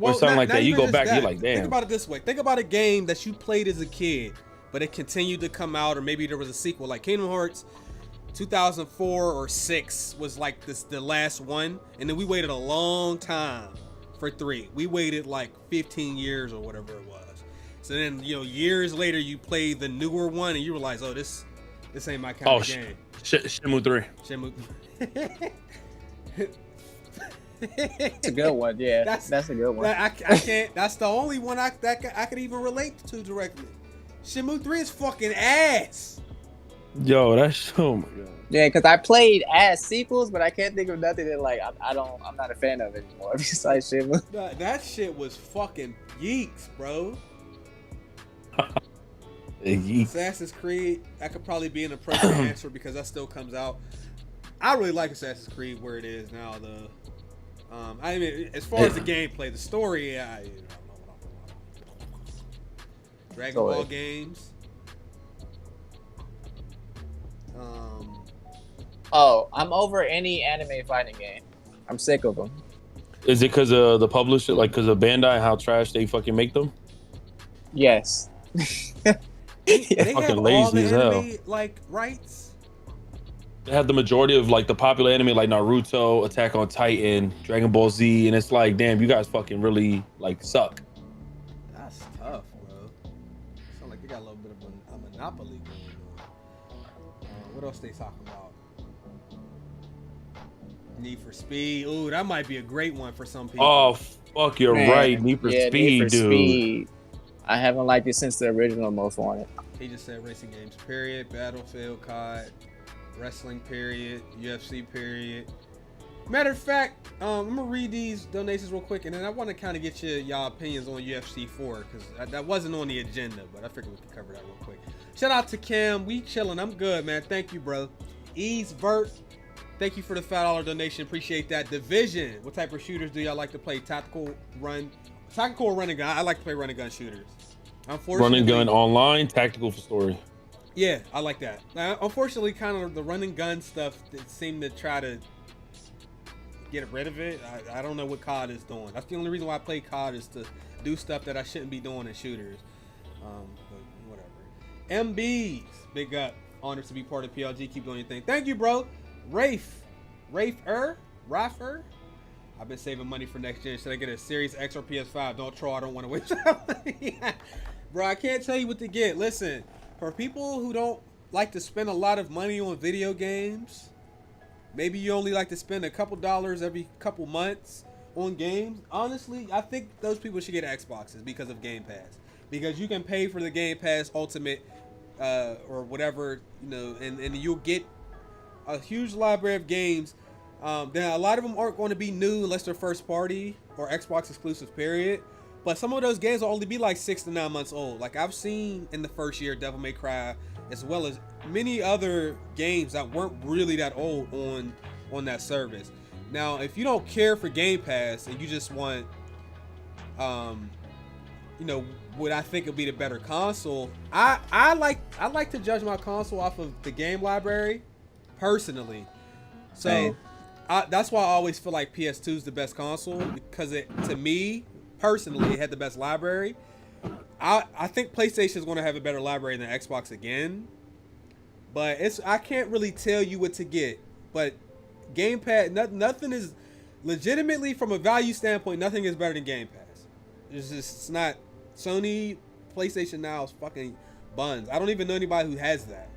Or something like that. You go back, you're like, damn. Think about it this way. Think about a game that you played as a kid, but it continued to come out, or maybe there was a sequel. Like Kingdom Hearts 2004 or 6 was like the last one, and then we waited a long time for 3. We waited like 15 years or whatever it was. So then, years later, you play the newer one, and you realize, oh, this ain't my kind of game. Shenmue 3. Shenmue. That's a good one. Yeah, that's a good one. I can't. That's the only one I could even relate to directly. Shenmue 3 is fucking ass. Yo, that's oh my god. Yeah, because I played ass sequels, but I can't think of nothing that like I'm not a fan of anymore. Besides Shenmue. That shit was fucking geeks, bro. Assassin's Creed, that could probably be an appropriate answer because that still comes out. I really like Assassin's Creed where it is now. I mean, as far as the gameplay, the story, Dragon Ball games. I'm over any anime fighting game. I'm sick of them. Is it because of the publisher, like because of Bandai, how trash they fucking make them? Yes. They fucking have lazy all the as hell. anime, like rights. They have the majority of like the popular anime like Naruto, Attack on Titan, Dragon Ball Z, and it's like, damn, you guys fucking really like suck. That's tough, bro. Sound like they got a little bit of a monopoly going on. What else they talking about? Need for Speed. Ooh, that might be a great one for some people. Oh fuck, you're right. Need for Speed, Need for dude. Speed. I haven't liked it since the original Most Wanted. He just said racing games, period. Battlefield, COD. Wrestling, period. UFC, period. Matter of fact, I'm gonna read these donations real quick, and then I want to kind of get y'all opinions on UFC 4 because that wasn't on the agenda, but I figured we could cover that real quick. Shout out to Cam, we chilling. I'm good, man. Thank you, bro. Ease Vert, thank you for the $5 donation. Appreciate that. Division, what type of shooters do y'all like to play? Tactical or run and gun? I like to play run and gun shooters. Unfortunately, Run and gun online, tactical for story. Yeah, I like that. Unfortunately, kind of the run and gun stuff that seem to try to get rid of it. I don't know what COD is doing. That's the only reason why I play COD is to do stuff that I shouldn't be doing in shooters. But whatever. MBs, big up. Honored to be part of PLG. Keep doing your thing. Thank you, bro. Rafer. I've been saving money for next gen. Should I get a Series X or PS5? Don't troll. I don't want to waste money. Bro, I can't tell you what to get. Listen. For people who don't like to spend a lot of money on video games, maybe you only like to spend a couple dollars every couple months on games. Honestly, I think those people should get Xboxes because of Game Pass. Because you can pay for the Game Pass Ultimate or whatever, and you'll get a huge library of games. Then a lot of them aren't going to be new unless they're first party or Xbox exclusive, period. But some of those games will only be like 6 to 9 months old. Like I've seen in the first year Devil May Cry, as well as many other games that weren't really that old on that service. Now, if you don't care for Game Pass and you just want, what I think would be the better console, I like to judge my console off of the game library, personally. So that's why I always feel like PS2 is the best console, because to me personally, it had the best library. I think PlayStation is going to have a better library than Xbox again, but I can't really tell you what to get. But Game Pass, nothing is legitimately, from a value standpoint, nothing is better than Game Pass. It's not. Sony PlayStation Now is fucking buns. I don't even know anybody who has that.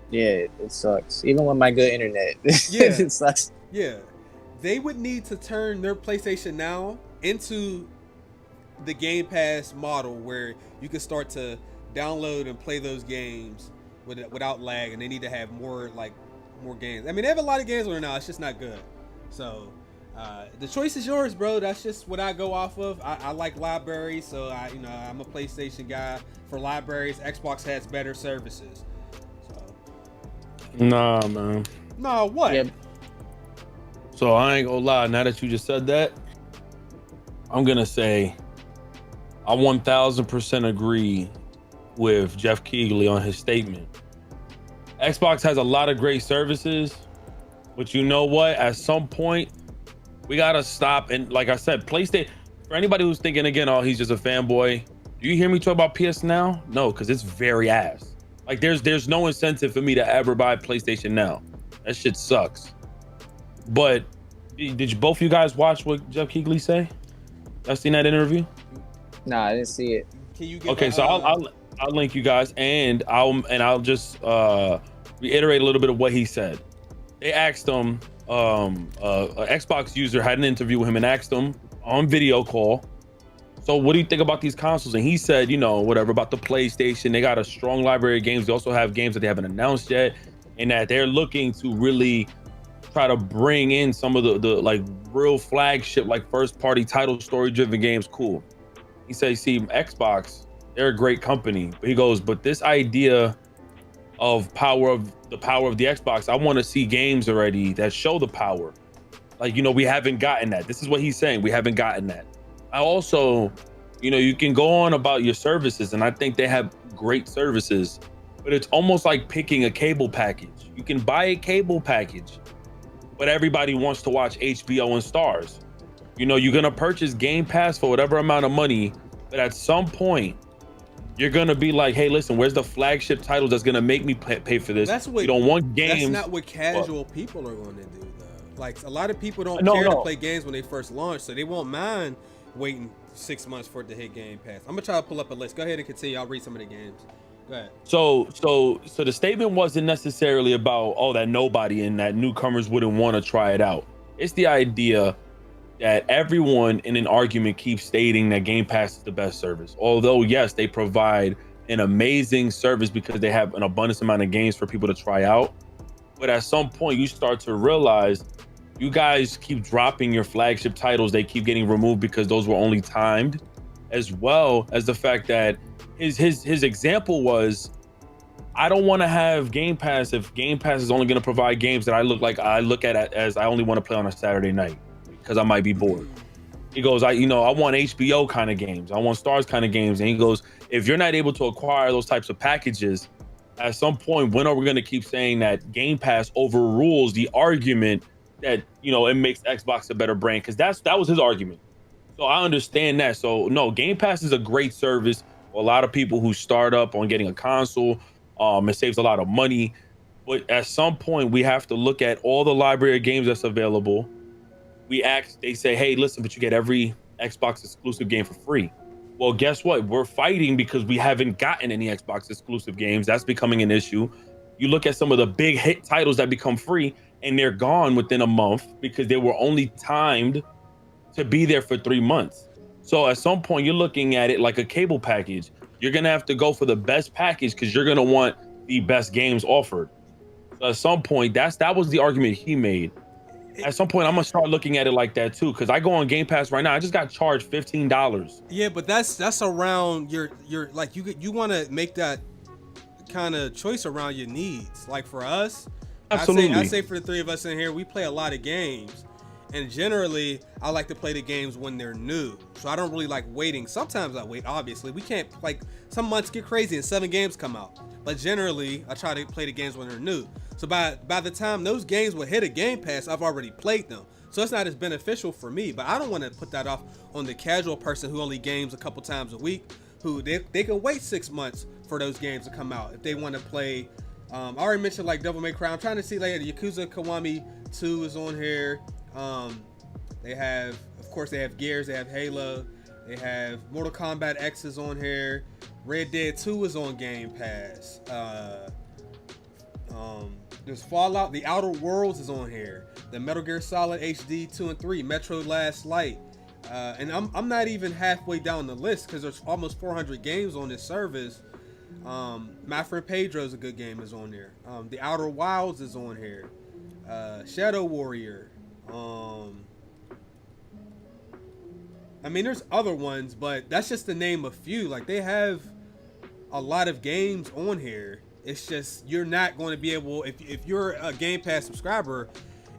Yeah, it sucks. Even with my good internet, Yeah, it sucks. Yeah, they would need to turn their PlayStation Now into the Game Pass model, where you can start to download and play those games without lag, and they need to have more games. I mean, they have a lot of games on it now. It's just not good. So the choice is yours, bro. That's just what I go off of. I like libraries, so I'm a PlayStation guy for libraries. Xbox has better services. So Nah, man. Nah, what? Yeah. So I ain't gonna lie. Now that you just said that, I'm gonna say I 1000% agree with Jeff Keighley on his statement. Xbox has a lot of great services, but you know what? At some point, we gotta stop. And like I said, PlayStation, for anybody who's thinking again, oh, he's just a fanboy. Do you hear me talk about PS Now? No, because it's very ass. Like there's no incentive for me to ever buy PlayStation Now. That shit sucks. But did both of you guys watch what Jeff Keighley say? Y'all seen that interview? Nah, I didn't see it. Can you give Okay, so I'll link you guys, and I'll just reiterate a little bit of what he said. They asked him, an Xbox user had an interview with him and asked him on video call, so what do you think about these consoles? And he said, whatever about the PlayStation. They got a strong library of games. They also have games that they haven't announced yet, and that they're looking to really try to bring in some of the like real flagship, like first party title story driven games. Cool. He says, see, Xbox, they're a great company, but he goes, but this idea of the power of the Xbox, I want to see games already that show the power. Like, we haven't gotten that. This is what he's saying. We haven't gotten that. I also, you can go on about your services, and I think they have great services, but it's almost like picking a cable package. You can buy a cable package, but everybody wants to watch HBO and Stars. You're gonna purchase Game Pass for whatever amount of money, but at some point, you're gonna be like, hey, listen, where's the flagship titles that's gonna make me pay for this? You don't want games. That's not what casual people are going to do, though. Like, a lot of people don't care to play games when they first launch, so they won't mind waiting 6 months for it to hit Game Pass. I'm gonna try to pull up a list. Go ahead and continue. I'll read some of the games. Go ahead. So the statement wasn't necessarily about that nobody and that newcomers wouldn't want to try it out. It's the idea that everyone in an argument keeps stating that Game Pass is the best service. Although, yes, they provide an amazing service because they have an abundance amount of games for people to try out. But at some point, you start to realize you guys keep dropping your flagship titles. They keep getting removed because those were only timed, as well as the fact that his example was, I don't want to have Game Pass if Game Pass is only going to provide games that I look at it as I only want to play on a Saturday night, because I might be bored. He goes, I want HBO kind of games. I want Stars kind of games. And he goes, if you're not able to acquire those types of packages, at some point, when are we going to keep saying that Game Pass overrules the argument that, it makes Xbox a better brand? Because that was his argument. So I understand that. So no, Game Pass is a great service for a lot of people who start up on getting a console. It saves a lot of money. But at some point, we have to look at all the library of games that's available. They say, hey, listen, but you get every Xbox exclusive game for free. Well, guess what? We're fighting because we haven't gotten any Xbox exclusive games. That's becoming an issue. You look at some of the big hit titles that become free and they're gone within a month because they were only timed to be there for 3 months. So at some point, you're looking at it like a cable package. You're going to have to go for the best package because you're going to want the best games offered. At some point, that was the argument he made. At some point, I'm gonna start looking at it like that too, because I go on Game Pass right now. I just got charged $15. Yeah, but that's around your like you want to make that kind of choice around your needs. Like for us, absolutely. I say for the three of us in here, we play a lot of games, and generally I like to play the games when they're new. So I don't really like waiting. Sometimes I wait. Obviously, we can't, like, some months get crazy and 7 games come out. But generally, I try to play the games when they're new. So by the time those games will hit a Game Pass, I've already played them. So it's not as beneficial for me. But I don't want to put that off on the casual person who only games a couple times a week, who they can wait 6 months for those games to come out if they want to play. I already mentioned like Devil May Cry. I'm trying to see later. Yakuza Kiwami 2 is on here. They have, of course, they have Gears. They have Halo. They have Mortal Kombat X is on here. Red Dead 2 is on Game Pass. There's Fallout. The Outer Worlds is on here. The Metal Gear Solid HD 2 and 3. Metro Last Light. And I'm not even halfway down the list because there's almost 400 games on this service. My Friend Pedro is a good game, is on there. The Outer Wilds is on here. Shadow Warrior. I mean, there's other ones, but that's just to name a few. Like, they have a lot of games on here. It's just you're not going to be able, if you're a Game Pass subscriber,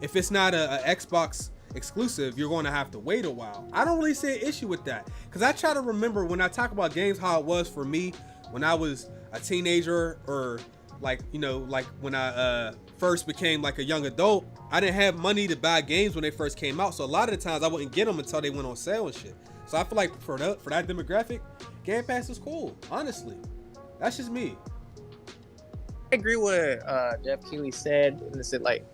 if it's not a Xbox exclusive, you're going to have to wait a while. I don't really see an issue with that, because I try to remember when I talk about games how it was for me when I was a teenager, or like, you know, like when I first became like a young adult. I didn't have money to buy games when they first came out, so a lot of the times I wouldn't get them until they went on sale and shit. So I feel like for that demographic, Game Pass is cool. Honestly, that's just me. I agree with what Jeff Keighley said. And said, like,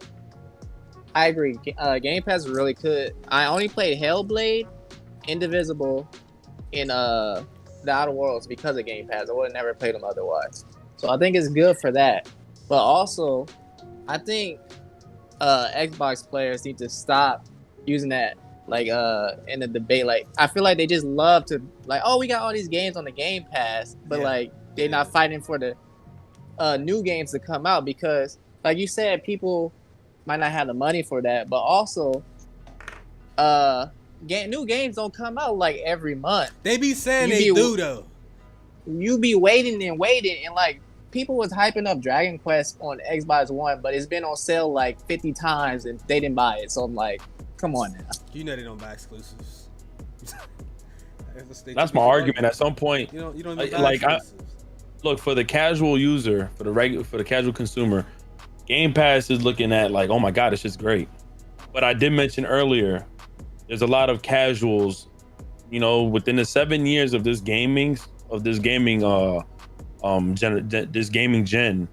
I agree. Game Pass is really good. I only played Hellblade, Indivisible, in the Outer Worlds because of Game Pass. I would have never played them otherwise. So I think it's good for that. But also, I think Xbox players need to stop using that, like, in the debate. Like, I feel like they just love to, like, oh, we got all these games on the Game Pass, but like they're not fighting for the new games to come out, because, like you said, people might not have the money for that. But also, new games don't come out like every month. They be saying they do though. You be waiting, and like, people was hyping up Dragon Quest on Xbox One, but it's been on sale like 50 times and they didn't buy it. So I'm like, come on now. You know they don't buy exclusives. That's my argument. At some point, you don't like, look, for the casual user, for the casual consumer, Game Pass is looking at like, oh my God, it's just great. But I did mention earlier, there's a lot of casuals, you know, within the 7 years of this gaming gen,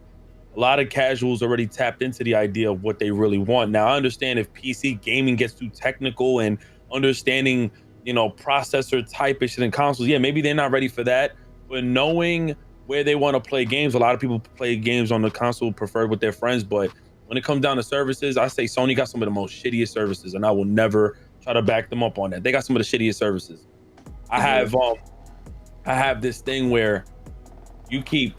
a lot of casuals already tapped into the idea of what they really want. Now, I understand if PC gaming gets too technical and understanding, you know, processor type and shit in consoles, yeah, maybe they're not ready for that. But knowing where they want to play games, a lot of people play games on the console preferred with their friends. But when it comes down to services, I say Sony got some of the most shittiest services, and I will never try to back them up on that. They got some of the shittiest services. I have this thing where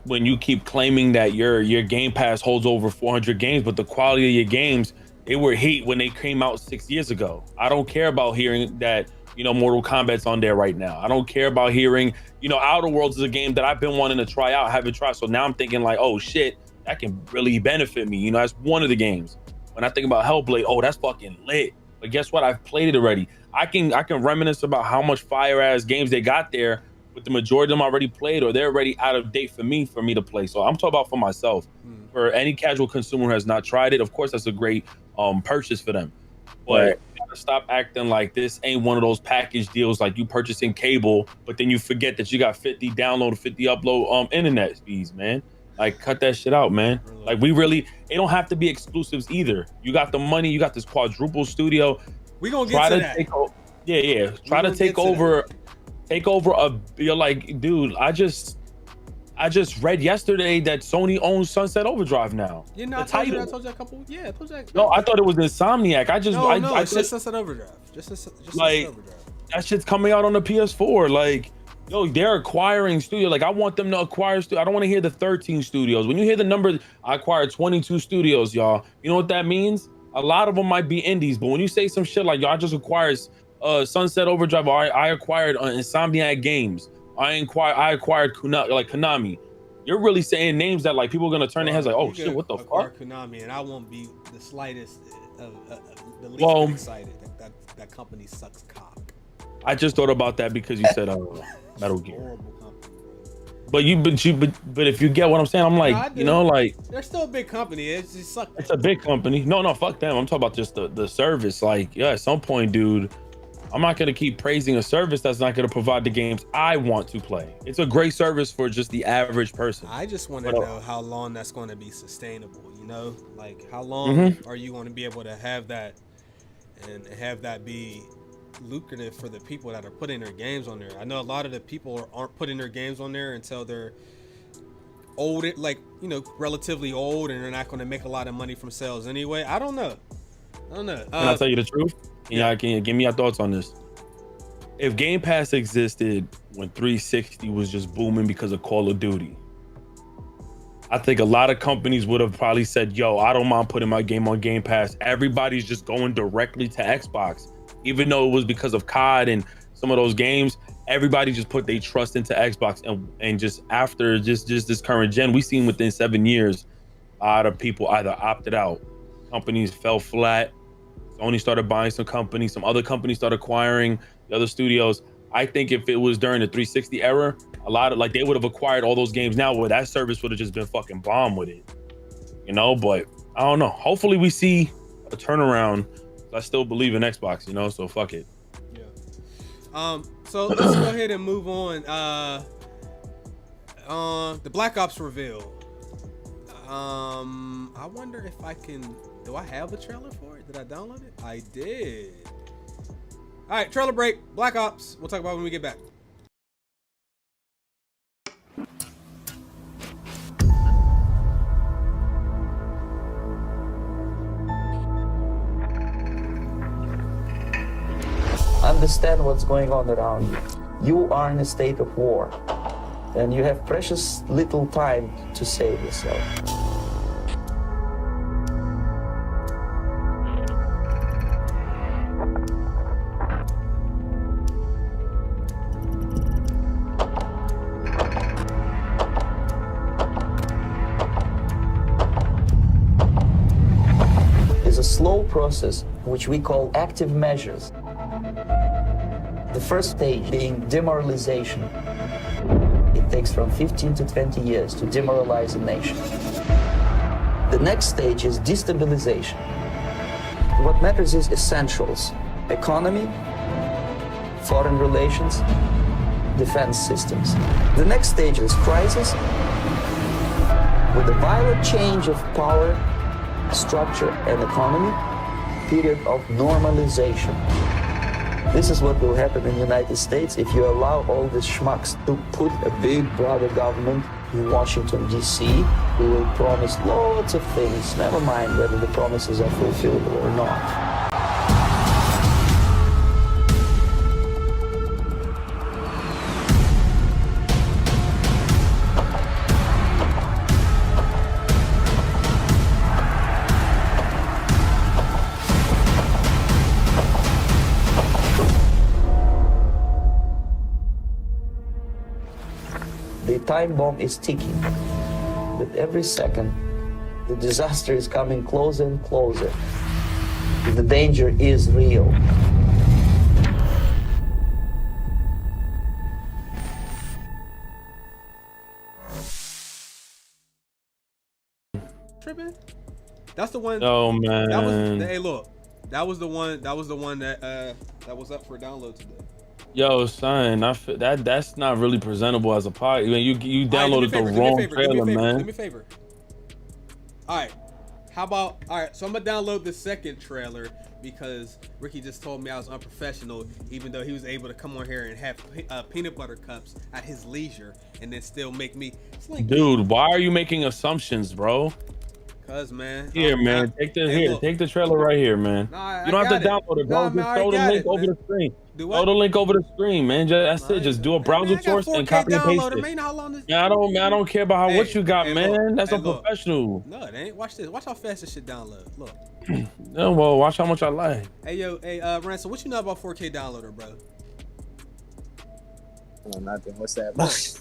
when you keep claiming that your Game Pass holds over 400 games, but the quality of your games, they were heat when they came out 6 years ago. I don't care about hearing that, you know, Mortal Kombat's on there right now. I don't care about hearing, you know, Outer Worlds is a game that I've been wanting to try out, haven't tried. So now I'm thinking like, oh shit, that can really benefit me. You know, that's one of the games. When I think about Hellblade, oh, that's fucking lit. But guess what? I've played it already. I can reminisce about how much fire ass games they got there, but the majority of them already played, or they're already out of date for me to play. So I'm talking about for myself. For any casual consumer who has not tried it, of course that's a great purchase for them. But you gotta stop acting like this ain't one of those package deals like you purchasing cable, but then you forget that you got 50 download, 50 upload internet speeds, man. Like, cut that shit out, man. Like, it don't have to be exclusives either. You got the money, you got this quadruple studio. We gonna get to that. Try to take over you're like, dude, I just read yesterday that Sony owns Sunset Overdrive now. Yeah, no, I told you that a couple. Yeah, I told you that. No, I thought it was Insomniac. It's just Sunset Overdrive. Just like, Overdrive. That shit's coming out on the PS4. Like, Yo, they're acquiring studios. Like I want them to acquire I don't want to hear the 13 studios. When you hear the number, I acquired 22 studios, y'all. You know what that means? A lot of them might be indies, but when you say some shit like, yo, I just acquired Sunset Overdrive, or I acquired Insomniac Games, I acquired Konami. You're really saying names that like people are gonna turn their heads like, oh shit, what the fuck? Konami, and I won't be the slightest, the least bit excited that company sucks cock. I just thought about that because you said Metal Gear. Horrible company. But if you get what I'm saying, I'm like, you know, like they're still a big company. It's just suck. It's a big company. No, fuck them. I'm talking about just the service. Like, yeah, at some point, dude, I'm not gonna keep praising a service that's not gonna provide the games I want to play. It's a great service for just the average person. I just want to know how long that's going to be sustainable. You know, like how long are you going to be able to have that and have that be lucrative for the people that are putting their games on there? I know a lot of the people aren't putting their games on there until they're old, like, you know, relatively old, and they're not going to make a lot of money from sales anyway. I don't know. Can I tell you the truth? Yeah, can you give me your thoughts on this? If Game Pass existed when 360 was just booming because of Call of Duty, I think a lot of companies would have probably said, yo, I don't mind putting my game on Game Pass. Everybody's just going directly to Xbox. Even though it was because of COD and some of those games, everybody just put their trust into Xbox. And just after just this current gen, we seen within 7 years, a lot of people either opted out, companies fell flat, Sony started buying some companies, some other companies started acquiring the other studios. I think if it was during the 360 era, a lot of, like, they would have acquired all those games now, where that service would have just been fucking bomb with it, you know? But I don't know. Hopefully we see a turnaround. I still believe in Xbox, you know, so fuck it. Yeah. So let's go ahead and move on. The Black Ops reveal. I wonder if I can. Do I have the trailer for it? Did I download it? I did. All right, trailer break. Black Ops. We'll talk about it when we get back. Understand what's going on around you. You are in a state of war, and you have precious little time to save yourself. It's a slow process which we call active measures. The first stage being demoralization. It takes from 15 to 20 years to demoralize a nation. The next stage is destabilization. What matters is essentials: economy, foreign relations, defense systems. The next stage is crisis, with a violent change of power, structure, and economy, period of normalization. This is what will happen in the United States if you allow all these schmucks to put a big brother government in Washington, D.C., who will promise lots of things, never mind whether the promises are fulfillable or not. The time bomb is ticking. With every second, the disaster is coming closer and closer. The danger is real. Tripping? That's the one. Oh man. That was, hey, look. That was the one. That was the one that was up for download today. Yo, son, that's not really presentable as a pod. I mean, you downloaded the wrong trailer, man. Do me a favor. All right. How about, all right, so I'm gonna download the second trailer because Ricky just told me I was unprofessional, even though he was able to come on here and have peanut butter cups at his leisure and then still make me. It's like, dude, why are you making assumptions, bro? Cause man, Here, man, take the trailer right here, man. Nah, you don't have to download it, bro. Nah, just throw the link over the screen. Throw the link over the screen, man. That's it. Just do a browser source and copy and paste it. Man, how long this... I don't care about what you got, man. That's a professional. No, it ain't. Watch this. Watch how fast this shit download. Look. No, well, watch how much I like. Hey, Ransom, what you know about 4K downloader, bro? Oh, nothing. What's that about?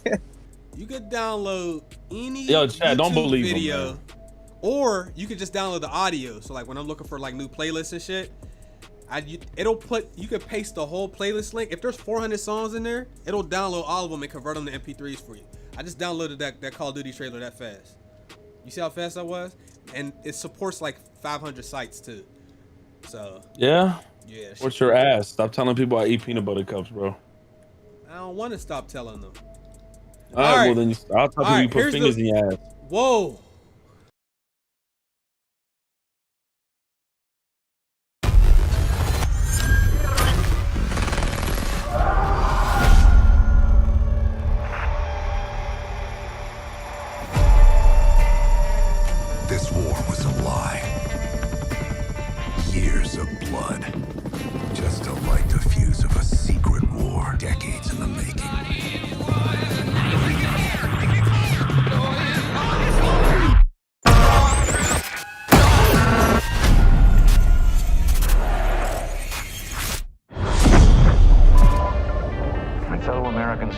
You could download any Chad, don't believe video, him, or you could just download the audio. So like when I'm looking for like new playlists and shit, you could paste the whole playlist link. If there's 400 songs in there, it'll download all of them and convert them to MP3s for you. I just downloaded that Call of Duty trailer that fast. You see how fast that was? And it supports like 500 sites too. So yeah. What's your ass? Stop telling people I eat peanut butter cups, bro. I don't want to stop telling them. All right, well then I'll tell people you put fingers in your ass. Whoa. This war was a lie. Years of blood. Just to light the fuse of a secret war, decades in the making. My fellow Americans,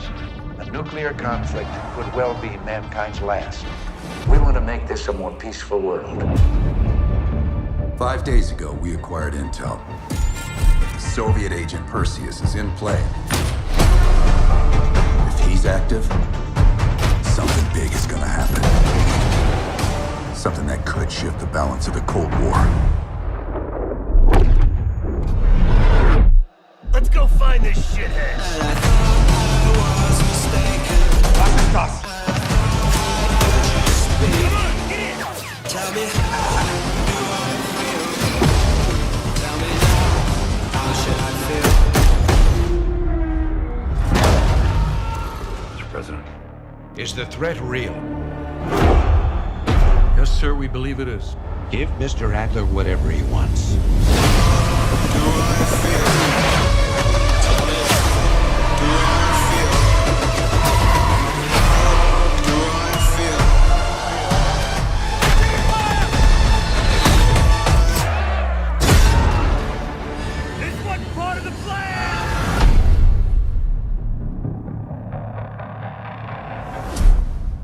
a nuclear conflict could well be mankind's last. We want to make this a more peaceful world. 5 days ago, we acquired intel. The Soviet agent Perseus is in play. If he's active, something big is gonna happen. Something that could shift the balance of the Cold War. Let's go find this shithead. Tell me how should I feel? Mr. President, is the threat real? Yes, sir, we believe it is. Give Mr. Adler whatever he wants.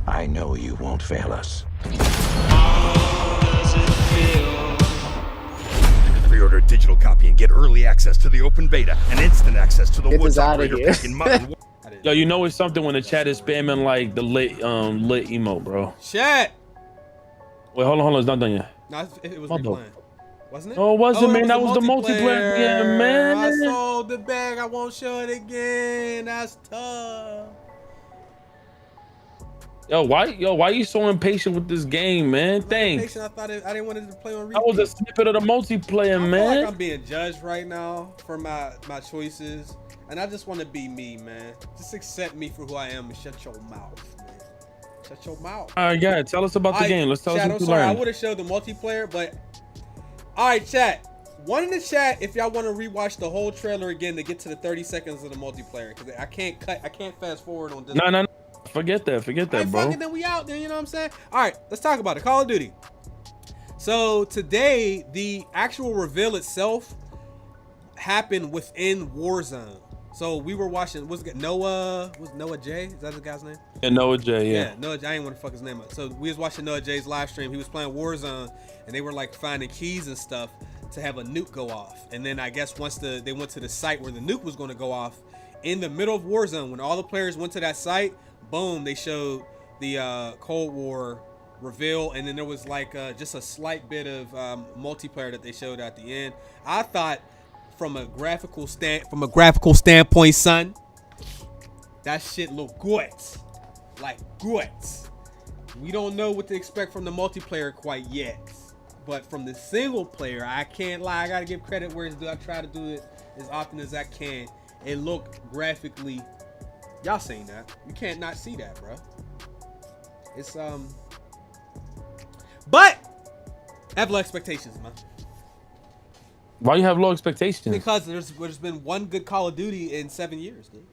I know you won't fail us. Pre-order a digital copy and get early access to the open beta and instant access to the Woods operator pack in modern. Yo, you know it's something when the chat is spamming like the lit emote, bro. Chat. Wait, hold on, it's not done yet. No, it was replaying. Wasn't it? Oh, it wasn't, man. That was the multiplayer game, man. I sold the bag. I won't show it again. That's tough. Yo, why you so impatient with this game, man? Thanks. I thought I didn't want it to play on repeat. That was a snippet of the multiplayer, I man. feel like I'm being judged right now for my choices, and I just want to be me, man. Just accept me for who I am and shut your mouth, man. Shut your mouth. All right, yeah. Tell us about the game. Let's tell us what you I learned. would have showed the multiplayer, but all right, chat. One in the chat if y'all want to rewatch the whole trailer again to get to the 30 seconds of the multiplayer, because I can't fast forward on this. No. Forget that, bro. Fucking then we out there, you know what I'm saying? All right, let's talk about it. Call of Duty. So today, the actual reveal itself happened within Warzone. So we were watching, was Noah J? Is that the guy's name? Yeah, Noah J, yeah. Noah J, I ain't want to fuck his name up. So we was watching Noah J's live stream. He was playing Warzone, and they were like finding keys and stuff to have a nuke go off. And then I guess once they went to the site where the nuke was going to go off, in the middle of Warzone, when all the players went to that site, boom, they showed the Cold War reveal, and then there was like just a slight bit of multiplayer that they showed at the end. I thought from a graphical standpoint, son, that shit looked good. Like good. We don't know what to expect from the multiplayer quite yet, but from the single player, I can't lie. I gotta give credit where it's due. I try to do it as often as I can. It looked graphically. Y'all seen that? You can't not see that, bro. It's but I have low expectations, man. Why you have low expectations? Because there's been one good Call of Duty in 7 years, dude.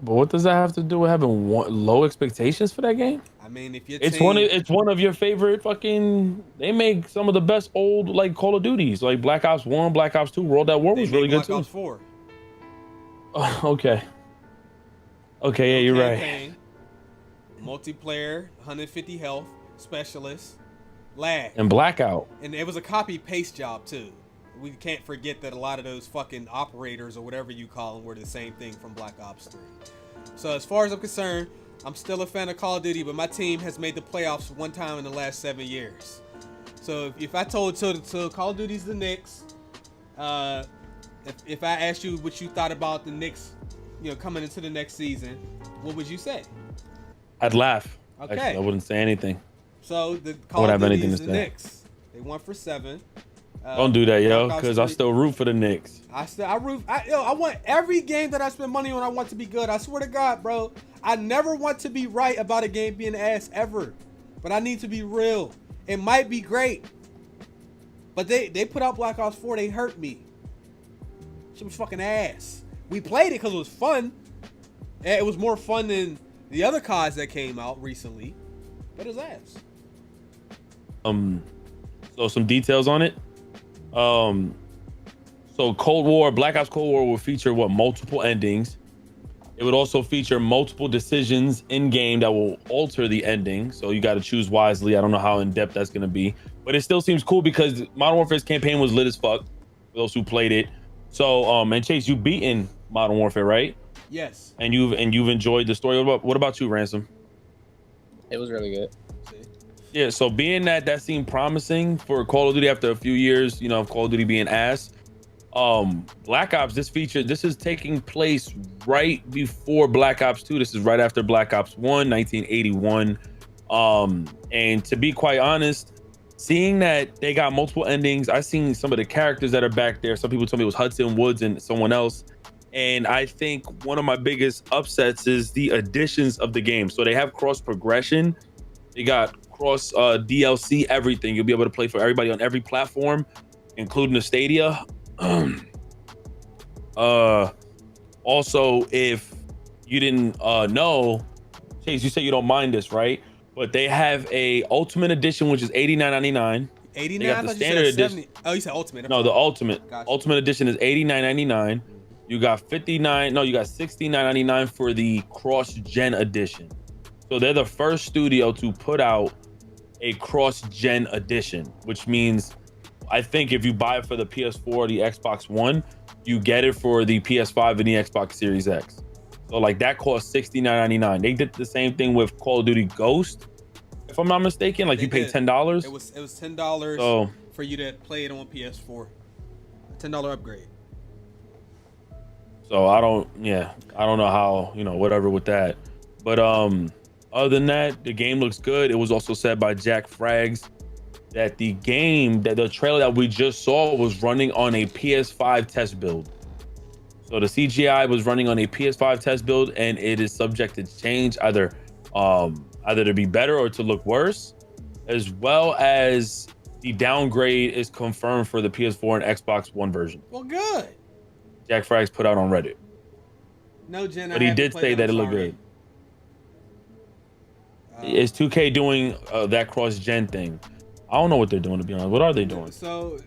But what does that have to do with having low expectations for that game? I mean, if your It's team, it's one of your favorite fucking. They make some of the best old like Call of Duties, like Black Ops 1, Black Ops 2. World at War was really good Black too. Ops 4. Oh, okay. Okay, yeah, you're Campaign, multiplayer, 150 health, specialist, lag. And Blackout. And it was a copy paste job too. We can't forget that a lot of those fucking operators or whatever you call them were the same thing from Black Ops 3. So as far as I'm concerned, I'm still a fan of Call of Duty, but my team has made the playoffs one time in the last 7 years. So if I told so Call of Duty's the Knicks, if I asked you what you thought about the Knicks, you know, coming into the next season, what would you say? I'd laugh. Okay. Actually, I wouldn't say anything. So the Call of Duty is the Knicks. They won for 7. Don't do that, yo, because I still root for the Knicks. I want every game that I spend money on, I want to be good. I swear to God, bro. I never want to be right about a game being ass ever. But I need to be real. It might be great. But they put out Black Ops 4, they hurt me. Shit was fucking ass. We played it because it was fun. It was more fun than the other CODs that came out recently. But it was ass. So some details on it. So Cold War, Black Ops Cold War will feature multiple endings. It would also feature multiple decisions in game that will alter the ending. So you got to choose wisely. I don't know how in depth that's going to be, but it still seems cool because Modern Warfare's campaign was lit as fuck for those who played it. So, and Chase, you've beaten Modern Warfare, right? Yes. And you've enjoyed the story. What about you, Ransom? It was really good. Yeah, so being that seemed promising for Call of Duty after a few years, you know, of Call of Duty being ass. Black Ops, this is taking place right before Black Ops 2. This is right after Black Ops 1, 1981. And to be quite honest, seeing that they got multiple endings, I've seen some of the characters that are back there. Some people told me it was Hudson Woods and someone else. And I think one of my biggest upsets is the additions of the game. So they have cross progression. They got cross DLC, everything. You'll be able to play for everybody on every platform, including the Stadia. Also, if you didn't know, Chase, you said you don't mind this, right? But they have a Ultimate Edition, which is $89.99. 89. They got the standard edition. Oh, you said Ultimate. No, the Ultimate. Gotcha. Ultimate Edition is $89.99. You got $69.99 for the cross-gen edition. So they're the first studio to put out a cross-gen edition, which means I think if you buy it for the PS4 or the Xbox One, you get it for the PS5 and the Xbox Series X. So like that costs $69.99. They did the same thing with Call of Duty Ghost, if I'm not mistaken. Like you paid $10. It was $10 for you to play it on PS4. $10 upgrade. So I don't know how, whatever with that. But other than that, the game looks good. It was also said by Jack Frags that the trailer that we just saw was running on a PS5 test build. So the CGI was running on a PS5 test build, and it is subject to change either to be better or to look worse, as well as the downgrade is confirmed for the PS4 and Xbox One version. Well, good. Jack Frags put out on Reddit. No, Jen, but he did say that it looked good. Is 2K doing that cross-gen thing? I don't know what they're doing, to be honest. What are they doing? So,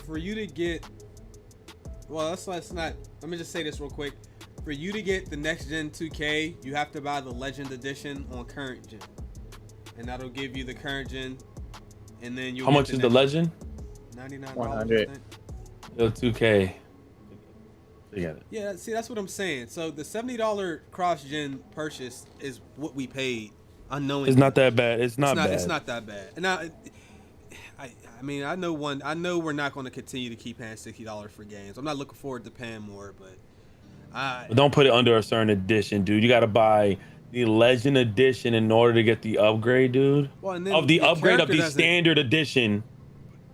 for you to get... Well, let me just say this real quick. For you to get the next-gen 2K, you have to buy the Legend Edition on current gen. And that'll give you the current gen. And then you. How much is the Legend? $99. $100. 2K. Yeah, see, that's what I'm saying. So the $70 cross-gen purchase is what we paid unknowingly. It's not that bad. It's not bad. It's not that bad. Now, I mean, I know we're not going to continue to keep paying $60 for games. I'm not looking forward to paying more, but don't put it under a certain edition, dude. You got to buy the Legend Edition in order to get the upgrade, dude. Well, and then of the upgrade of the standard edition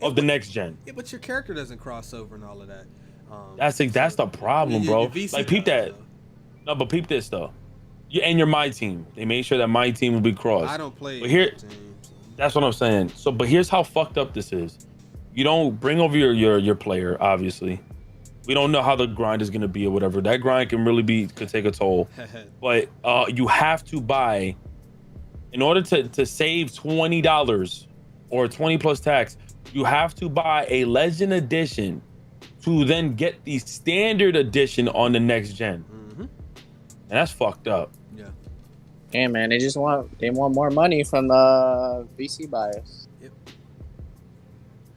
of the next gen. Yeah, but your character doesn't cross over and all of that. That's the problem, bro. Like, peep that. No, but peep this though. And your My Team. They made sure that My Team will be crossed. I don't play but here, team, so. That's what I'm saying. So, but here's how fucked up this is. You don't bring over your player, obviously. We don't know how the grind is gonna be or whatever. That grind could take a toll. But you have to buy, in order to save $20 or 20 plus tax, you have to buy a Legend Edition to then get the standard edition on the next gen. And that's fucked up. Yeah. Yeah, man, they want more money from the VC buyers. Yep.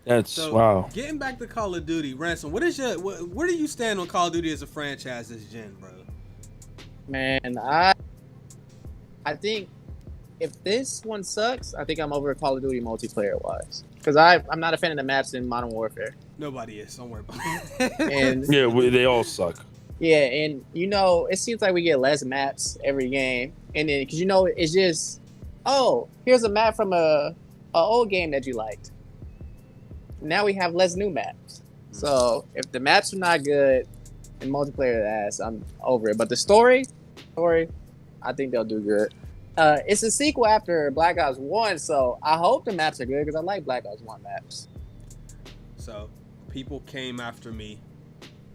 That's So, wow. Getting back to Call of Duty, Ransom, where do you stand on Call of Duty as a franchise this gen, bro? Man, I think if this one sucks, I think I'm over Call of Duty multiplayer wise. Because I'm not a fan of the maps in Modern Warfare. Nobody is. Don't worry about it. And Yeah, they all suck. yeah, and it seems like we get less maps every game. And then, because it's just, oh, here's a map from a old game that you liked. Now we have less new maps. So if the maps are not good and multiplayer ass, I'm over it. But the story, I think they'll do good. It's a sequel after Black Ops 1, so I hope the maps are good because I like Black Ops 1 maps. So people came after me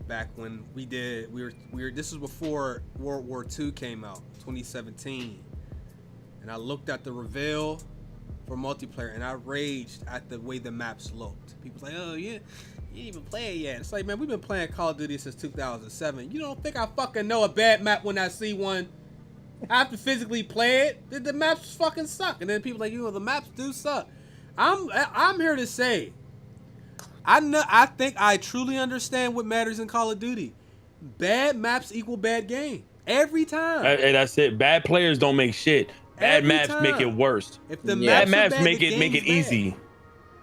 back when we were this was before World War II came out, 2017. And I looked at the reveal for multiplayer and I raged at the way the maps looked. People like, oh yeah, you didn't even play it yet. It's like, man, we've been playing Call of Duty since 2007. You don't think I fucking know a bad map when I see one? I have to physically play it. The maps fucking suck. And then people like, the maps do suck. I'm here to say, I think I truly understand what matters in Call of Duty. Bad maps equal bad game every time. And that's it. Bad players don't make shit. Bad maps make it worse. If the bad maps maps make it easy.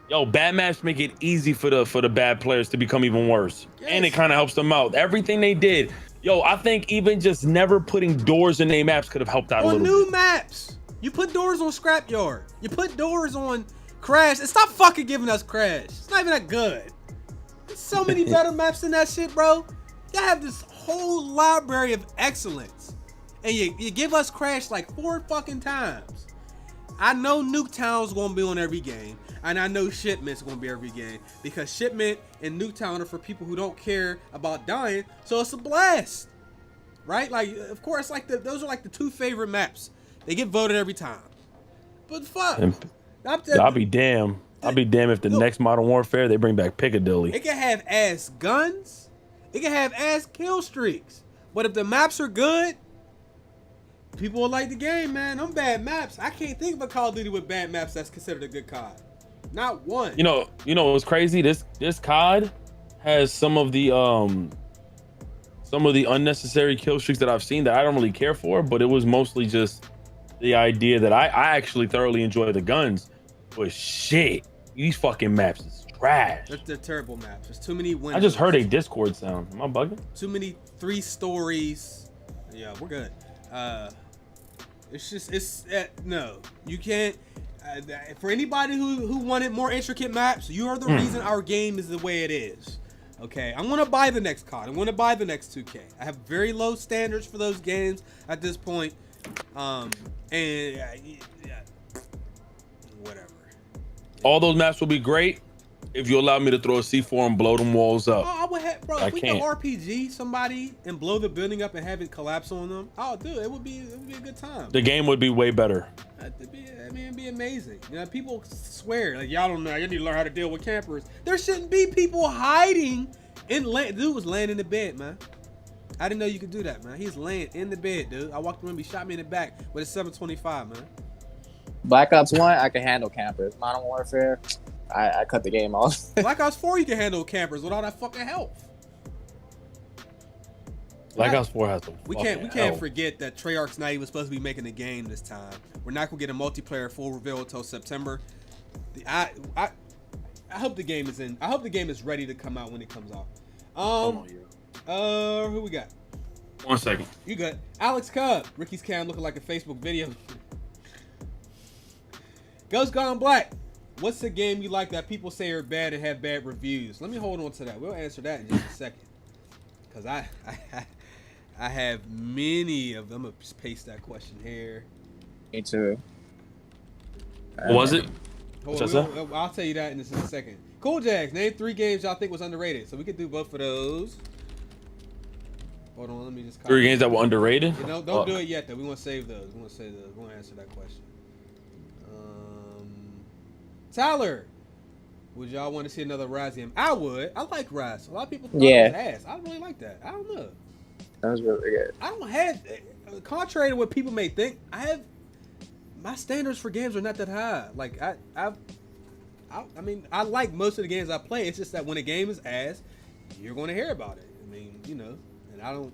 Yo, bad maps make it easy for the bad players to become even worse. Yes. And it kind of helps them out. Everything they did. Yo, I think even just never putting doors in their maps could have helped out a little bit. On new maps. You put doors on Scrapyard. You put doors on Crash. And stop fucking giving us Crash. It's not even that good. There's so many better maps than that shit, bro. Y'all have this whole library of excellence. And you give us Crash like 4 fucking times. I know Nuketown's gonna be on every game. And I know Shipment's gonna be every game. Because Shipment and Nuketown are for people who don't care about dying. So it's a blast. Right? Like, of course, like those are like the 2 favorite maps. They get voted every time. But fuck. I'll be damned. I'll be damned if the next Modern Warfare they bring back Piccadilly. It can have ass guns. It can have ass kill streaks. But if the maps are good, people will like the game, man. Them bad maps. I can't think of a Call of Duty with bad maps that's considered a good COD. Not one. You know what's crazy? This COD has some of the unnecessary kill streaks that I've seen that I don't really care for, but it was mostly just the idea that I actually thoroughly enjoy the guns. But shit, these fucking maps is trash. They're terrible maps. There's too many windows. I just heard a Discord sound. Am I bugging? Too many 3 stories. Yeah, we're good. No, you can't. For anybody who wanted more intricate maps, you are the reason our game is the way it is. Okay, I'm gonna buy the next COD. I'm gonna buy the next 2K. I have very low standards for those games at this point. Whatever. All those maps will be great if you allow me to throw a C4 and blow them walls up. Oh, I would have, bro. If we can RPG somebody and blow the building up and have it collapse on them, oh, dude, it would be a good time. The game would be way better. It'd be amazing. You know, people swear like y'all don't know. You need to learn how to deal with campers. There shouldn't be people hiding in land. Dude was laying in the bed, man. I didn't know you could do that, man. He's laying in the bed, dude. I walked around, he shot me in the back with a 725, man. Black Ops 1, I can handle campers. Modern Warfare, I cut the game off. Black Ops 4, you can handle campers with all that fucking health. Black Ops 4 has some. We can't forget that Treyarch's not even supposed to be making a game this time. We're not gonna get a multiplayer full reveal until September. I hope the game is in. I hope the game is ready to come out when it comes out. Who we got? 1 second. You good? Alex Cub. Ricky's cam looking like a Facebook video. Ghost Gone Black. What's the game you like that people say are bad and have bad reviews? Let me hold on to that. We'll answer that in just a second. Cause I have many of them. I'm gonna just paste that question here. Me too. What was it? I'll tell you that in a second. Cool Jags, name 3 games y'all think was underrated. So we could do both of those. Hold on, let me just. 3 games that were underrated? You know, don't do it yet though. We want to save those. We want to answer that question. Tyler, would y'all want to see another Rise game? I would. I like Rise. A lot of people thought it was ass. I really like that. I don't know. That was really good. I don't have, contrary to what people may think, my standards for games are not that high. Like I mean, I like most of the games I play. It's just that when a game is ass, you're going to hear about it. I mean, you know, and I don't,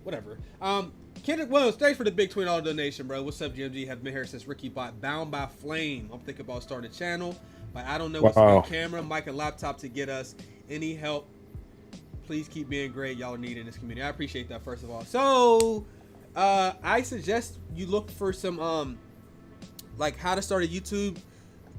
whatever. Kendrick Williams, thanks for the big $20 donation, bro. What's up, GMG? Have been here since Ricky bought Bound by Flame. I'm thinking about starting a channel, but I don't know what's on camera, mic, and laptop to get us any help. Please keep being great. Y'all are needed in this community. I appreciate that, first of all. So, I suggest you look for some, like how to start a YouTube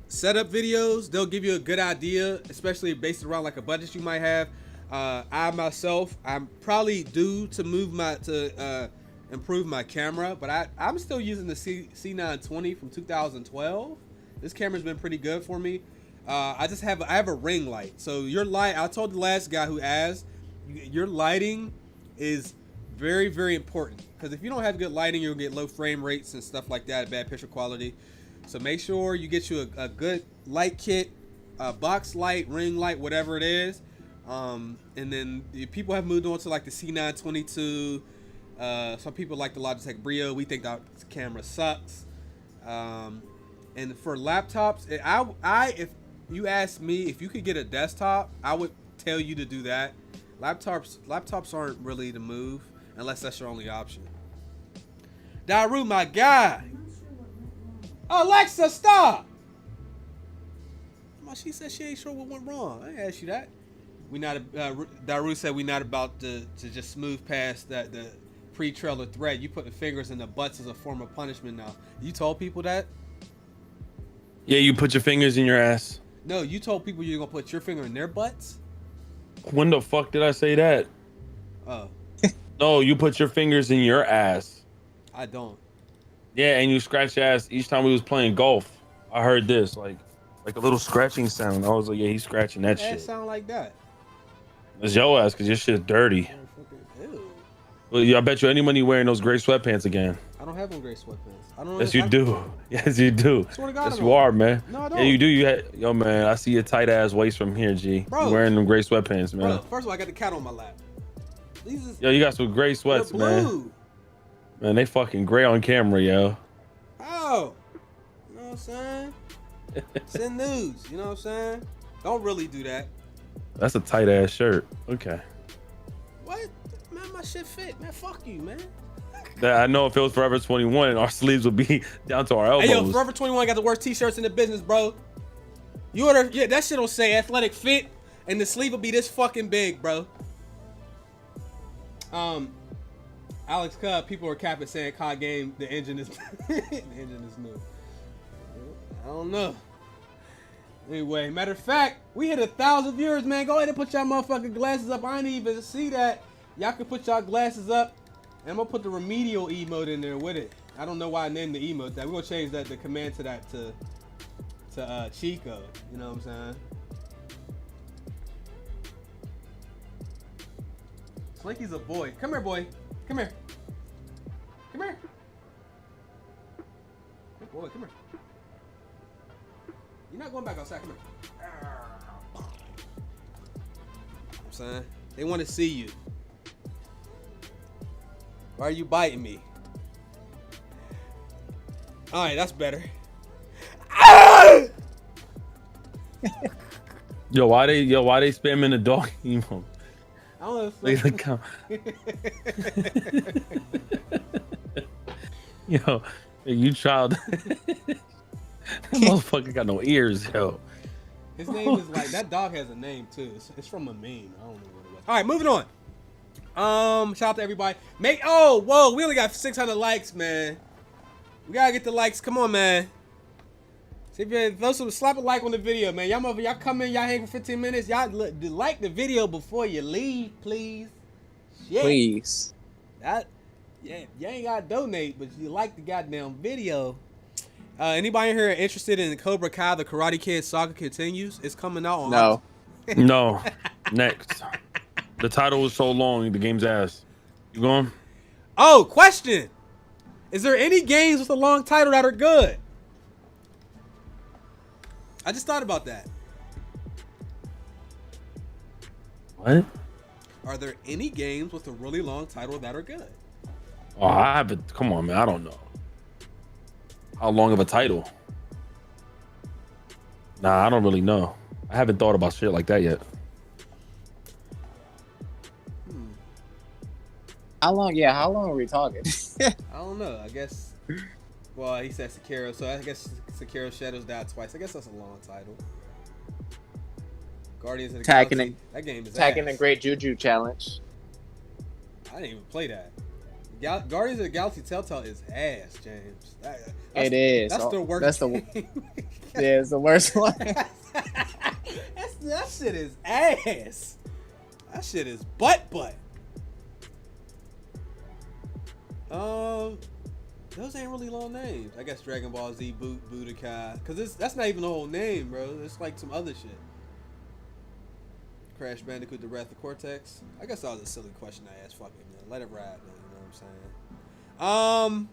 setup videos. They'll give you a good idea, especially based around like a budget you might have. I'm probably due to improve my camera, but I'm still using the C920 from 2012. This camera's been pretty good for me. I have a ring light. So your light, I told the last guy who asked, your lighting is very, very important, because if you don't have good lighting, you'll get low frame rates and stuff like that, bad picture quality. So make sure you get you a good light kit, a box light, ring light, whatever it is. And then people have moved on to like the C922. Some people like the Logitech Brio. We think that camera sucks. And for laptops, if you ask me if you could get a desktop, I would tell you to do that. Laptops aren't really the move unless that's your only option. Daru, my guy. Alexa, stop. She said she ain't sure what went wrong. I didn't ask you that. Daru said we not about to just smooth past the pre-trailer threat. You putting fingers in the butts as a form of punishment now. You told people that? Yeah, you put your fingers in your ass. No, you told people you're gonna put your finger in their butts? When the fuck did I say that? Oh. No, you put your fingers in your ass. I don't. Yeah, and you scratch your ass each time we was playing golf. I heard this, like a little scratching sound. I was like, yeah, he's scratching that shit. It sound like that. It's your ass, because your shit's dirty. Ew. Well, yeah, I bet you any money wearing those gray sweatpants again. I don't have on gray sweatpants. I don't know. Yes, you do. Yes, you do. Swear to God, yes, you are, man. No, I don't. Yeah, you do. Yo, man, I see your tight ass waist from here, G. Bro, you wearing them gray sweatpants, man. Bro, first of all, I got the cat on my lap. Yo, you got some gray sweats, man. Man, they fucking gray on camera, yo. Oh, you know what I'm saying? Send nudes, you know what I'm saying? Don't really do that. That's a tight ass shirt. Okay. What? Man, my shit fit. Man, fuck you, man. I know if it was Forever 21, our sleeves would be down to our elbows. Hey, yo, Forever 21 got the worst t-shirts in the business, bro. You order, yeah, that shit will say athletic fit, and the sleeve will be this fucking big, bro. Alex Cub, people are capping saying COD game, the engine is the engine is new. I don't know. Anyway, matter of fact, we hit 1,000 viewers, man. Go ahead and put y'all motherfucking glasses up. I didn't even see that. Y'all can put y'all glasses up. And I'm gonna put the remedial emote in there with it. I don't know why I named the emote that. We're gonna change that, the command to that to Chico. You know what I'm saying? Slinky's a boy. Come here, boy. Come here. Come here. Good boy, come here. You're not going back outside. Come here. You know what I'm saying? They want to see you. Why are you biting me? All right, that's better. Yo, why they spamming the dog emote? I don't know. Yo, you child. That motherfucker got no ears, yo. His name is like, that dog has a name too. It's from a meme. I don't know what it was. All right, moving on. Shout out to everybody. Whoa, we only got 600 likes, man. We gotta get the likes. Come on, man. See if you slap a like on the video, man. Y'all come in, y'all hang for 15 minutes. Y'all like the video before you leave, please. Shit. Please. Yeah, you ain't gotta donate, but you like the goddamn video. Anybody in here interested in Cobra Kai? The Karate Kid saga continues. It's coming out on. No. No. Next. The title was so long. The game's ass. You going? Oh, question. Is there any games with a long title that are good? I just thought about that. What? Are there any games with a really long title that are good? Oh, I haven't. Come on, man. I don't know. How long of a title? Nah, I don't really know. I haven't thought about shit like that yet. How long? Yeah, how long are we talking? I don't know. I guess. Well, he said Sekiro, so I guess Sekiro Shadows Die Twice. I guess that's a long title. Guardians of the Galaxy. That game is attacking ass. the Great Juju Challenge. I didn't even play that. Guardians of the Galaxy Telltale is ass, James. It is. That's the worst. That's game. Yeah, it's the worst one. that shit is ass. That shit is butt. Those ain't really long names. I guess Dragon Ball Z, Budokai, because that's not even the whole name, bro. It's like some other shit. Crash Bandicoot: The Wrath of Cortex. I guess that was a silly question I asked. Fuck it, man. Let it ride, man. You know what I'm saying?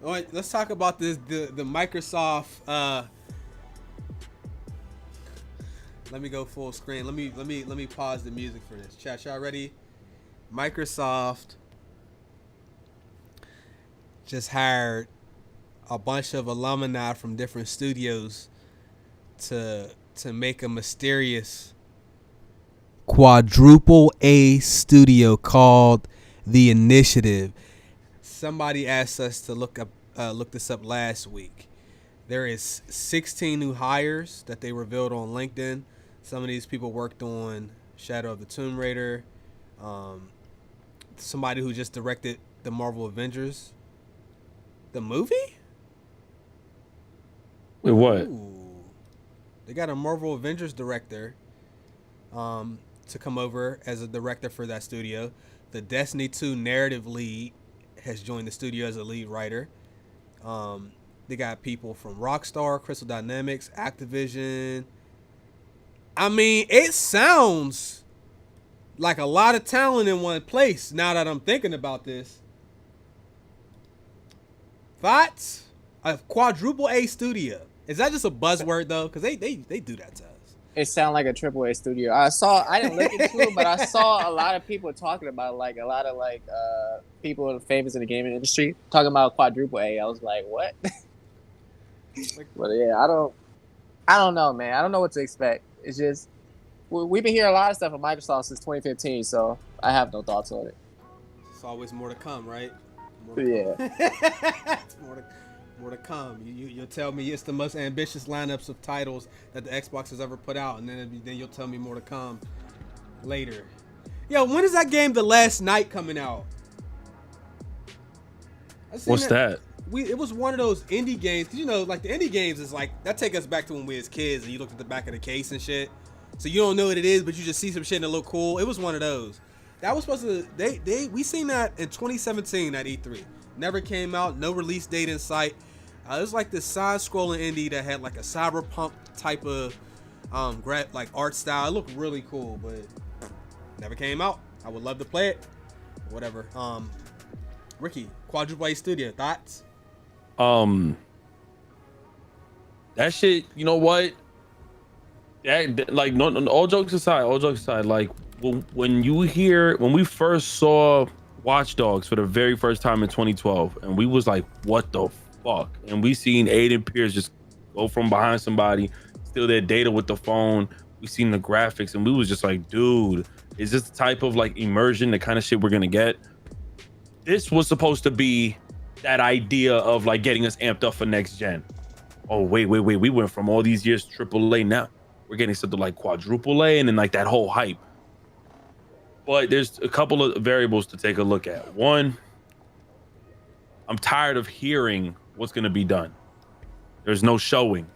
All right, let's talk about this. The Microsoft. Let me go full screen. Let me pause the music for this. Chat, y'all ready? Microsoft just hired a bunch of alumni from different studios to make a mysterious quadruple A studio called The Initiative. Somebody asked us to look this up last week. There is 16 new hires that they revealed on LinkedIn. Some of these people worked on Shadow of the Tomb Raider. Somebody who just directed the Marvel Avengers. The movie? Wait, what? Ooh. They got a Marvel Avengers director to come over as a director for that studio. The Destiny 2 narrative lead has joined the studio as a lead writer. They got people from Rockstar, Crystal Dynamics, Activision. I mean, it sounds like a lot of talent in one place now that I'm thinking about this. Thoughts? A quadruple A studio. Is that just a buzzword though? Because they do that to us. It sounds like a AAA studio. I didn't look into it, but I saw a lot of people talking about like a lot of people famous in the gaming industry talking about quadruple A. I was like, what? But yeah, I don't know, man. I don't know what to expect. It's just we've been hearing a lot of stuff from Microsoft since 2015, so I have no thoughts on it. It's always more to come, right? Yeah. It's more to come. You'll tell me it's the most ambitious lineups of titles that the Xbox has ever put out, and then you'll tell me more to come later. Yo, when is that game The Last Night coming out? What's that? It was one of those indie games, cause like the indie games is like that take us back to when we was kids and you looked at the back of the case and shit. So you don't know what it is, but you just see some shit and it look cool. It was one of those. That was supposed to we seen that in 2017 at E3. Never came out, no release date in sight. It was like this side-scrolling indie that had like a cyberpunk type of like art style. It looked really cool, but never came out. I would love to play it. Whatever. Ricky, Quadruple A Studio, thoughts? That shit, you know what? That, like, no, all jokes aside, like when we first saw Watch Dogs for the very first time in 2012, and we was like, what the fuck? And we seen Aiden Pierce just go from behind somebody, steal their data with the phone. We seen the graphics, and we was just like, dude, is this the type of like immersion, the kind of shit we're gonna get? This was supposed to be that idea of like getting us amped up for next gen. Oh, wait. We went from all these years AAA, now we're getting something like quadruple A, and then like that whole hype. But there's a couple of variables to take a look at. One, I'm tired of hearing what's going to be done. There's no showing.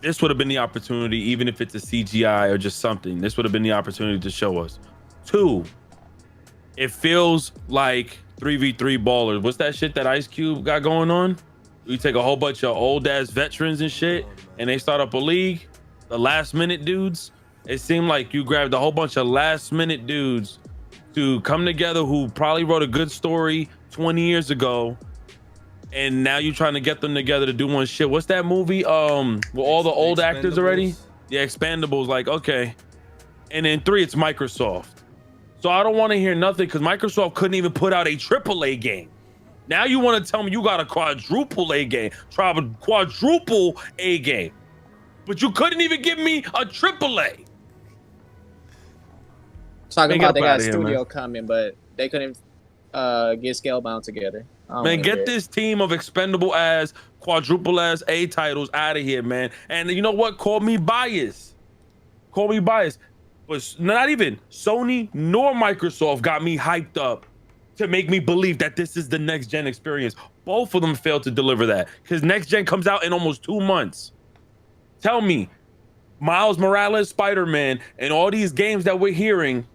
This would have been the opportunity, even if it's a CGI or just something. This would have been the opportunity to show us. Two, it feels like 3v3 ballers. What's that shit that Ice Cube got going on? You take a whole bunch of old ass veterans and shit, and they start up a league. The last minute dudes. It seemed like you grabbed a whole bunch of last minute dudes to come together who probably wrote a good story 20 years ago, and now you're trying to get them together to do one shit. What's that movie? With all the old actors already? The Expendables. Like, okay. And then 3, it's Microsoft. So I don't want to hear nothing because Microsoft couldn't even put out a AAA game. Now you want to tell me you got a quadruple A game, quadruple A game, but you couldn't even give me a AAA. Talking about they got a studio coming, but they couldn't get Scalebound together. Man, get this team of expendable ass, quadruple ass A titles out of here, man. And you know what? Call me biased. Call me biased. But not even Sony nor Microsoft got me hyped up to make me believe that this is the next gen experience. Both of them failed to deliver that because next gen comes out in almost 2 months. Tell me, Miles Morales, Spider-Man, and all these games that we're hearing,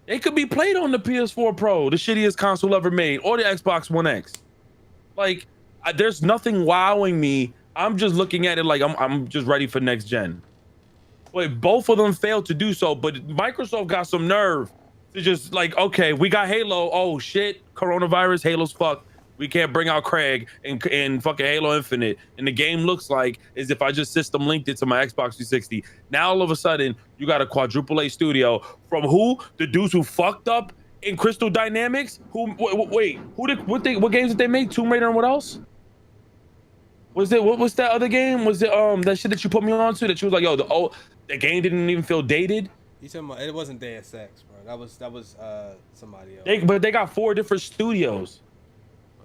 they could be played on the PS4 Pro, the shittiest console ever made, or the Xbox One X. Like, there's nothing wowing me. I'm just looking at it like I'm just ready for next gen. But both of them failed to do so. But Microsoft got some nerve to just like, okay, we got Halo. Oh shit, coronavirus, Halo's fucked. We can't bring out Craig and fucking Halo Infinite. And the game looks like as if I just system linked it to my Xbox 360. Now all of a sudden you got a quadruple A studio from who? The dudes who fucked up in Crystal Dynamics? Wait, what games did they make? Tomb Raider and what else? What was that other game? Was it that shit that you put me on to that you was like, yo, the game didn't even feel dated? You talking about, it wasn't Deus Ex, bro. That was somebody else. But they got 4 different studios.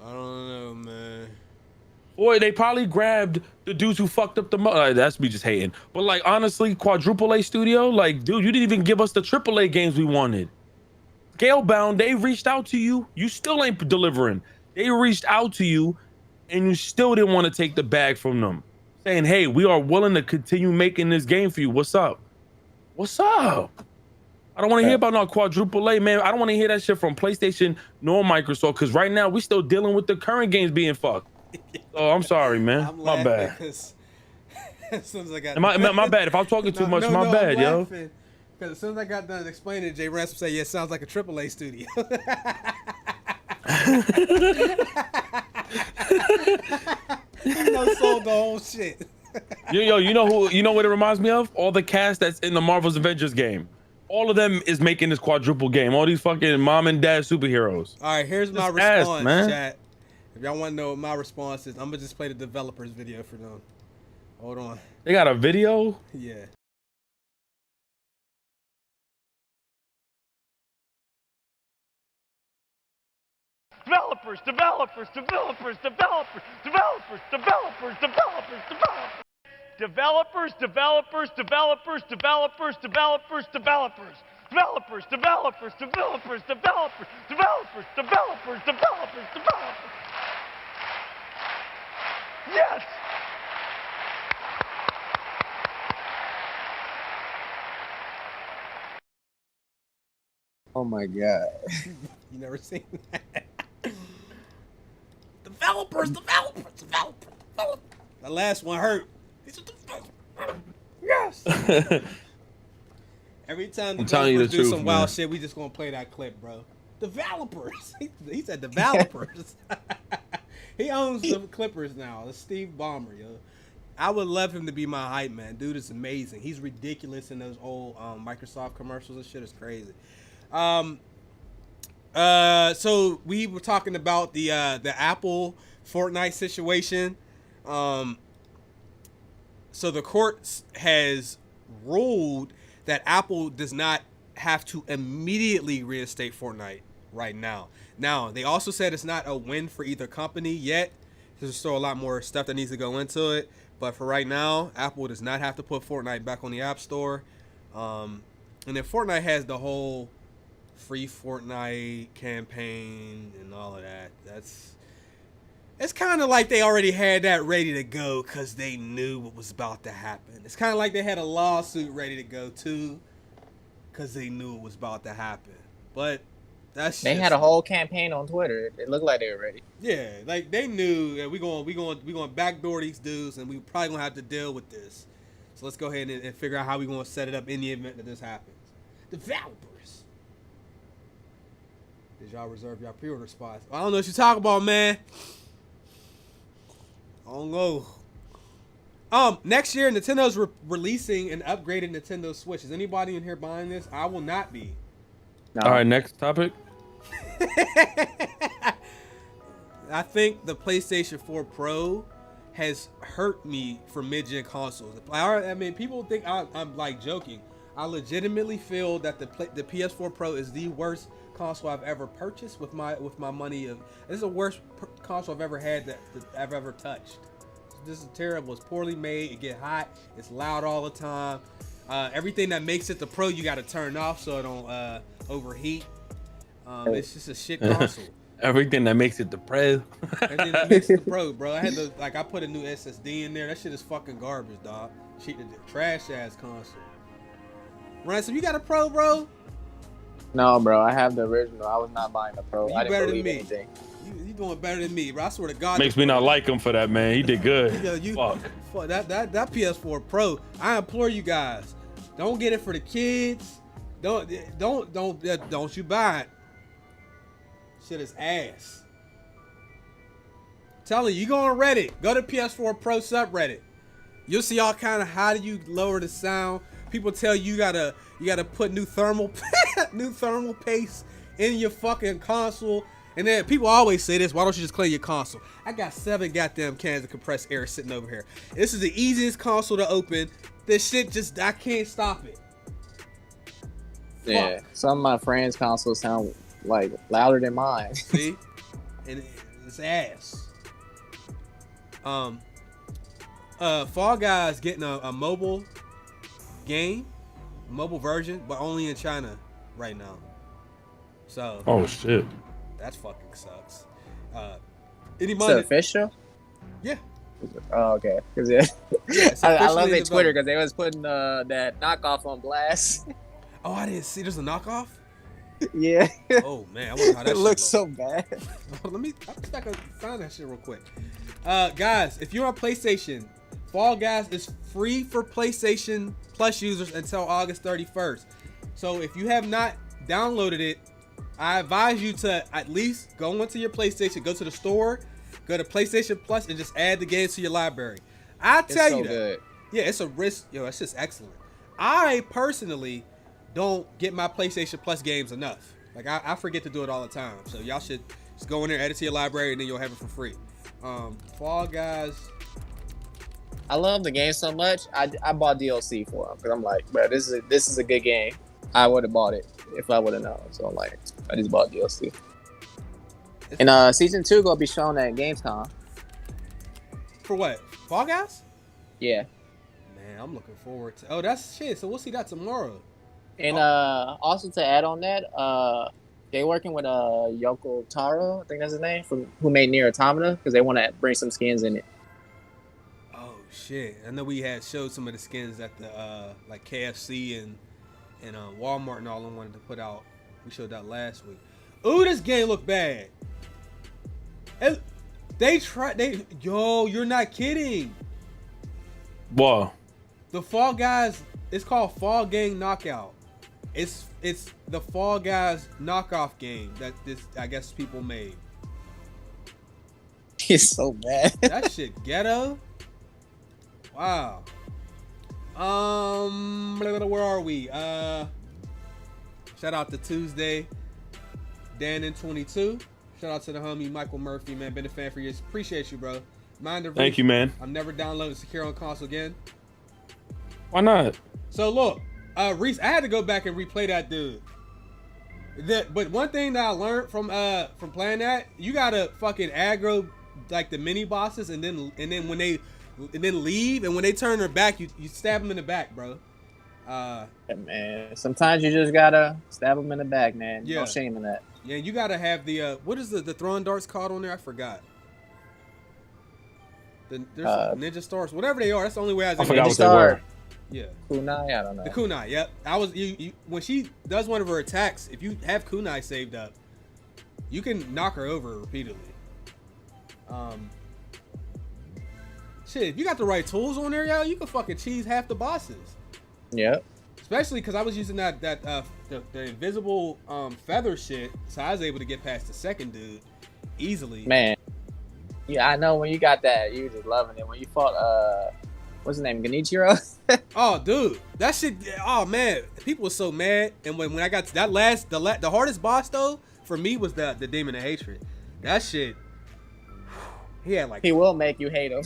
I don't know, man. Boy, they probably grabbed the dudes who fucked up the that's me just hating. But like honestly, quadruple A studio, like dude, you didn't even give us the AAA games we wanted. Scalebound, they reached out to you. You still ain't delivering. They reached out to you and you still didn't want to take the bag from them. Saying, hey, we are willing to continue making this game for you. What's up? What's up? I don't want to hear about no quadruple A, man. I don't want to hear that shit from PlayStation nor Microsoft because right now we still dealing with the current games being fucked. Oh, I'm sorry, man. My bad. As soon as I got my bad. If I'm talking too much, my bad, yo. Because as soon as I got done explaining, Jay Ransom said, "Yeah, it sounds like a AAA studio." He sold the whole shit. Yo, you know who? You know what it reminds me of? All the cast that's in the Marvel's Avengers game. All of them is making this quadruple game. All these fucking mom and dad superheroes. All right, here's my response, chat. If y'all want to know what my response is, I'm gonna just play the developers video for them. Hold on. They got a video? Yeah. Developers. Yes! Oh my god. You never seen that? Developers. The last one hurt. Yes! Every time the developers do some wild shit, we just gonna play that clip, bro. Developers. He said developers. He owns the Clippers now. It's Steve Ballmer, yo. I would love him to be my hype man. Dude is amazing. He's ridiculous in those old Microsoft commercials and shit. Is crazy. So we were talking about the Apple Fortnite situation. So the court has ruled that Apple does not have to immediately reinstate Fortnite right now. Now, they also said it's not a win for either company yet. There's still a lot more stuff that needs to go into it. But for right now, Apple does not have to put Fortnite back on the App Store. And then Fortnite has the whole free Fortnite campaign and all of that. It's kind of like they already had that ready to go because they knew what was about to happen. It's kind of like they had a lawsuit ready to go too because they knew it was about to happen. But They had a whole campaign on Twitter. It looked like they were ready. Yeah, like they knew that we going backdoor these dudes, and we probably gonna have to deal with this. So let's go ahead and figure out how we gonna set it up in the event that this happens. Developers, did y'all reserve y'all pre-order spots? I don't know what you talking about, man. I don't know. Next year Nintendo's releasing an upgraded Nintendo Switch. Is anybody in here buying this? I will not be. No. All right, next topic. I think the PlayStation 4 Pro has hurt me for mid-gen consoles. I mean, people think I'm like joking. I legitimately feel that the PS4 Pro is the worst console I've ever purchased with my money. This is the worst console I've ever had that I've ever touched. This is terrible. It's poorly made. It get hot. It's loud all the time. Everything that makes it the Pro, you got to turn off so it don't overheat. It's just a shit console. Everything that makes it the Pro. Everything that makes it the Pro, bro. I put a new SSD in there. That shit is fucking garbage, dog. Shit, trash ass console. Ransom, you got a Pro, bro? No, bro. I have the original. I was not buying the Pro. You I didn't better believe than me. anything. You doing better than me, bro. I swear to God. Makes me not like him for that, man. He did good. Fuck that PS4 Pro. I implore you guys, don't get it for the kids. Don't you buy it. Shit is ass. I'm telling you, go on Reddit. Go to PS4 Pro subreddit. You'll see all kind of how do you lower the sound. People tell you gotta put new thermal paste in your fucking console. And then people always say this, why don't you just clean your console? I got 7 goddamn cans of compressed air sitting over here. This is the easiest console to open. This shit I can't stop it. Yeah, some of my friends' consoles sound like louder than mine. See? And it's ass. Fall Guys getting a mobile game, mobile version, but only in China right now. So. Oh shit. That fucking sucks. Is it official? Yeah. Oh, okay. Cause I love their Twitter because they was putting that knockoff on blast. Oh, I didn't see. There's a knockoff. Yeah. Oh man, I wonder how that it looks so bad. Let me. I think I can find that shit real quick. Guys, if you're on PlayStation, Fall Guys is free for PlayStation Plus users until August 31st. So if you have not downloaded it, I advise you to at least go into your PlayStation, go to the store, go to PlayStation Plus, and just add the game to your library. I tell you that. Good. Yeah, it's a risk. Yo, it's just excellent. I personally don't get my PlayStation Plus games enough. Like I forget to do it all the time. So y'all should just go in there, add it to your library, and then you'll have it for free. Fall Guys. I love the game so much. I bought DLC for them because I'm like, bro, this is a good game. I would have bought it if I would have known. So I'm like, I just bought DLC. And season 2 gonna be shown at Gamescom. For what? Fall Guys? Yeah. Man, I'm looking forward to. Oh, that's shit. So we'll see that tomorrow. And also to add on that, they working with Yoko Taro, I think that's his name, who made Nier Automata, because they want to bring some skins in it. Oh shit! I know we had showed some of the skins at the like KFC and Walmart and all them wanted to put out. We showed that last week. Ooh, this game look bad. Yo, you're not kidding. Whoa. The Fall Guys, it's called Fall Gang Knockout. It's the Fall Guys knockoff game that I guess people made. It's so bad. That shit ghetto. Wow. Where are we? Shout out to Tuesday, Dan in 22. Shout out to the homie Michael Murphy, man. Been a fan for years. Appreciate you, bro. Thank you, man. I'm never downloading Secure on console again. Why not? So look, Reese, I had to go back and replay that dude. But one thing that I learned from playing that, you gotta fucking aggro like the mini bosses, and then when they leave, and when they turn their back, you stab them in the back, bro. Yeah, man, sometimes you just gotta stab them in the back, man. Yeah. No shame in that. Yeah, you gotta have the what is the throwing darts called on there? I forgot. There's ninja stars, whatever they are. That's the only way I forgot what they were. Yeah. Kunai, I don't know. The kunai, yep. When she does one of her attacks, if you have kunai saved up, You can knock her over repeatedly. Shit, if you got the right tools on there, yo, you can fucking cheese half the bosses. Yep. Especially because I was using the invisible feather shit, so I was able to get past the second dude easily. Man. Yeah, I know when you got that, you were just loving it. When you fought, what's his name, Genichiro? Oh, dude, that shit. Oh man, people were so mad. And when I got to that the hardest boss though for me was the Demon of Hatred. That shit. He had like. He will make you hate him.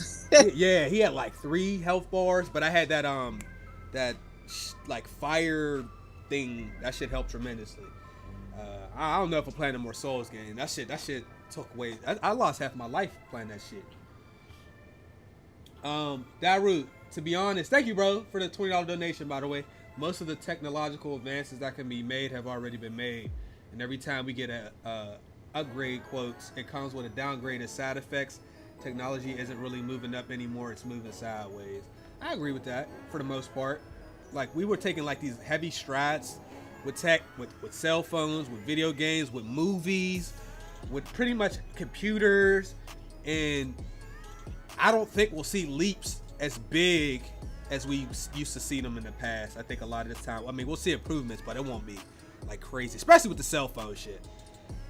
Yeah, he had like 3 health bars, but I had that like fire thing. That shit helped tremendously. I don't know if I'm playing a more Souls game. That shit took way. I lost half my life playing that shit. Daru, to be honest, thank you, bro, for the $20 donation. By the way, most of the technological advances that can be made have already been made, and every time we get a upgrade quotes, it comes with a downgrade of side effects. Technology isn't really moving up anymore; it's moving sideways. I agree with that for the most part. Like we were taking like these heavy strides with tech, with cell phones, with video games, with movies, with pretty much computers, and I don't think we'll see leaps as big as we used to see them in the past. I think a lot of this time, I mean, we'll see improvements, but it won't be like crazy, especially with the cell phone shit.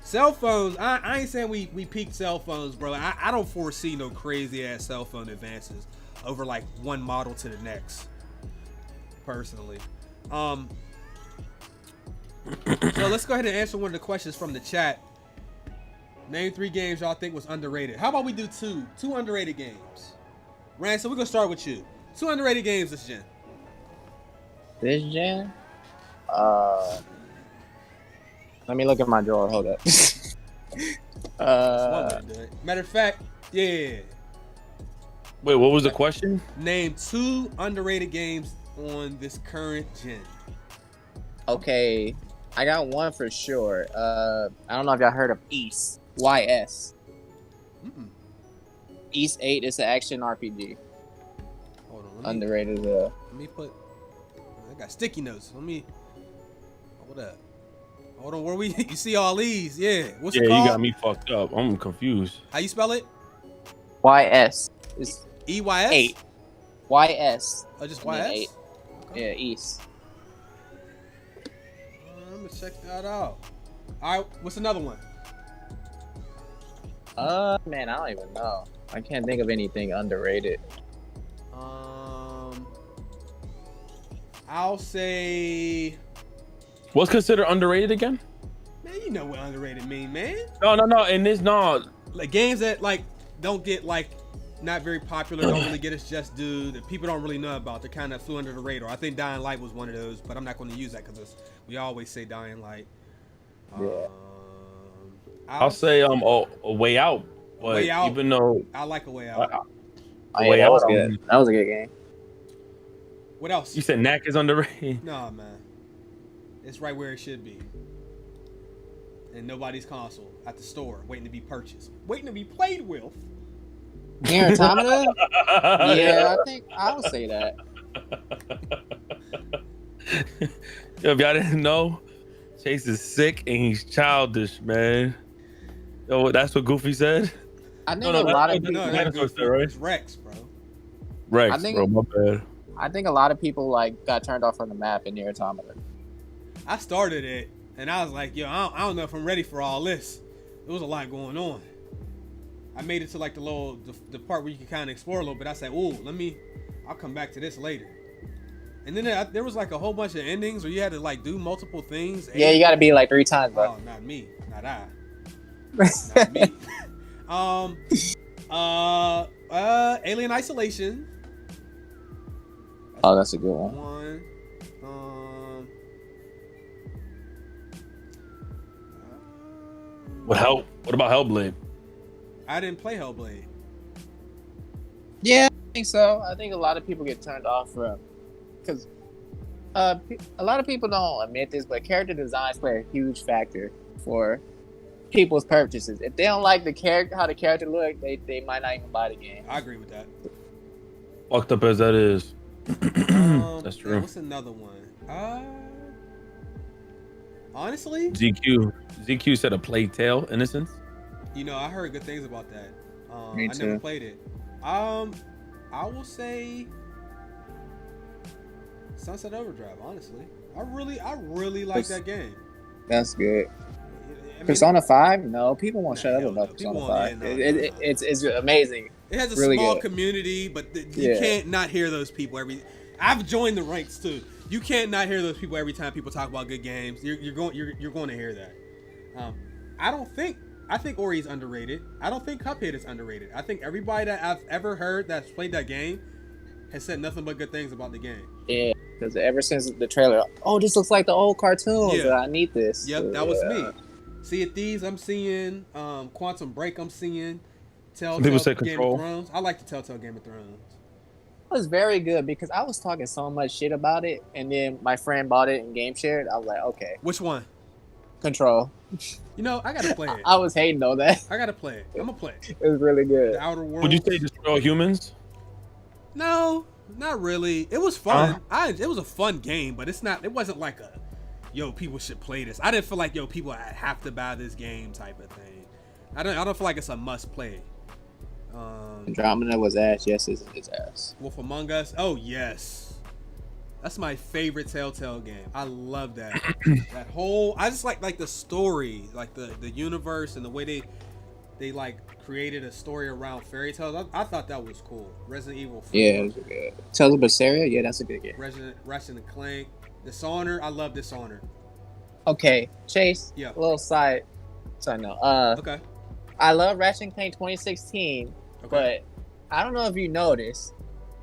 Cell phones, I ain't saying we peaked cell phones, bro. I don't foresee no crazy ass cell phone advances over like one model to the next, personally. So let's go ahead and answer one of the questions from the chat. Name 3 games y'all think was underrated. How about we do 2 underrated games? Ransom, we're gonna start with you. 2 underrated games this gen. This gen? Let me look at my drawer. Hold up. Matter of fact, yeah. Wait, what was the question? Name 2 underrated games on this current gen. Okay, I got one for sure. I don't know if y'all heard of East. YS. East 8 is an action RPG. Hold on. Underrated. Let me put. I got sticky notes. Hold up. Hold on. Where we? You see all these? Yeah. What's it called? You got me fucked up. I'm confused. How you spell it? YS. It's EYS? 8. YS. Oh, just YS? 8. Okay. Yeah, East. I'm gonna check that out. All right. What's another one? Man, I don't even know. I can't think of anything underrated. I'll say. What's considered underrated again? Man, you know what underrated mean, man. No. And this not like games that like don't get like not very popular, don't really get its just due, that people don't really know about. They kind of flew under the radar. I think Dying Light was one of those, but I'm not going to use that because we always say Dying Light. Yeah. I'll say a Way Out. But Way Out. Even though I like A Way Out. That was good. That was a good game. What else? You said Knack is underrated? Nah, man. It's right where it should be. And nobody's console at the store, waiting to be purchased, waiting to be played with. Nier Automata? Yeah, I think I would say that. Yo, if y'all didn't know, Chase is sick and he's childish, man. Yo, that's what Goofy said? I think a lot of people. No, it's Rex, bro. Rex, bro, my bad. I think a lot of people like got turned off from the map in Nier Automata. I started it and I was like, yo, I don't know if I'm ready for all this. There was a lot going on. I made it to like the part where you can kind of explore a little bit. I said, ooh, I'll come back to this later. And then there was like a whole bunch of endings where you had to like do multiple things. Yeah, you got to be like 3 times, bro. Oh, not me, not I. Not me. Alien Isolation. Oh, that's a good one. What about Hellblade? I didn't play Hellblade. Yeah, I think so. I think a lot of people get turned off from because a lot of people don't admit this, but character designs play a huge factor for people's purchases. If they don't like the character, how the character look, they might not even buy the game. I agree with that. Fucked up as that is. That's true. What's another one? Honestly, ZQ said a Plague Tale Innocence. you know, I heard good things about that. Me I never too. played it. I will say Sunset Overdrive. Honestly, I really like that game. That's good. I mean, Persona 5? No, people won't shut up hell about no. Persona People 5. won't- yeah, no. It's amazing. It has a really small good. community, but you can't not hear those people every. I've joined the ranks too. You can't not hear those people every time people talk about good games. You're going to hear that. I think Ori's underrated. I don't think Cuphead is underrated. I think everybody that I've ever heard that's played that game has said nothing but good things about the game. Yeah, because ever since the trailer, oh, this looks like the old cartoons. Yeah. I need this. Yep, that was me. Sea of Thieves, I'm seeing. Quantum Break, I'm seeing. People say Game Control. of Thrones. I like the Telltale Game of Thrones. It was very good because I was talking so much shit about it, and then my friend bought it and game shared. I was like, okay. Which one? Control. You know, I gotta play it. I was hating on that. I gotta play it. I'm gonna play it. It was really good. The Outer Worlds. Would you say Destroy All Humans? No, not really. It was fun. It was a fun game, but it wasn't like a, yo, people should play this. I didn't feel like, yo, people have to buy this game type of thing. I don't feel like it's a must play. Andromeda was ass. Yes, it's ass. Wolf Among Us. Oh yes, that's my favorite Telltale game. I love that. That whole. I just like the story, like the universe and the way they like created a story around fairy tales. I thought that was cool. Resident Evil 4. Yeah, it was good. Tales of Berseria. Yeah, that's a good game. Ratchet and Clank. Dishonored. I love Dishonored. Okay, Chase. Yeah. A little side note. Okay. I love Ratchet and Clank 2016. Okay. But I don't know if you noticed,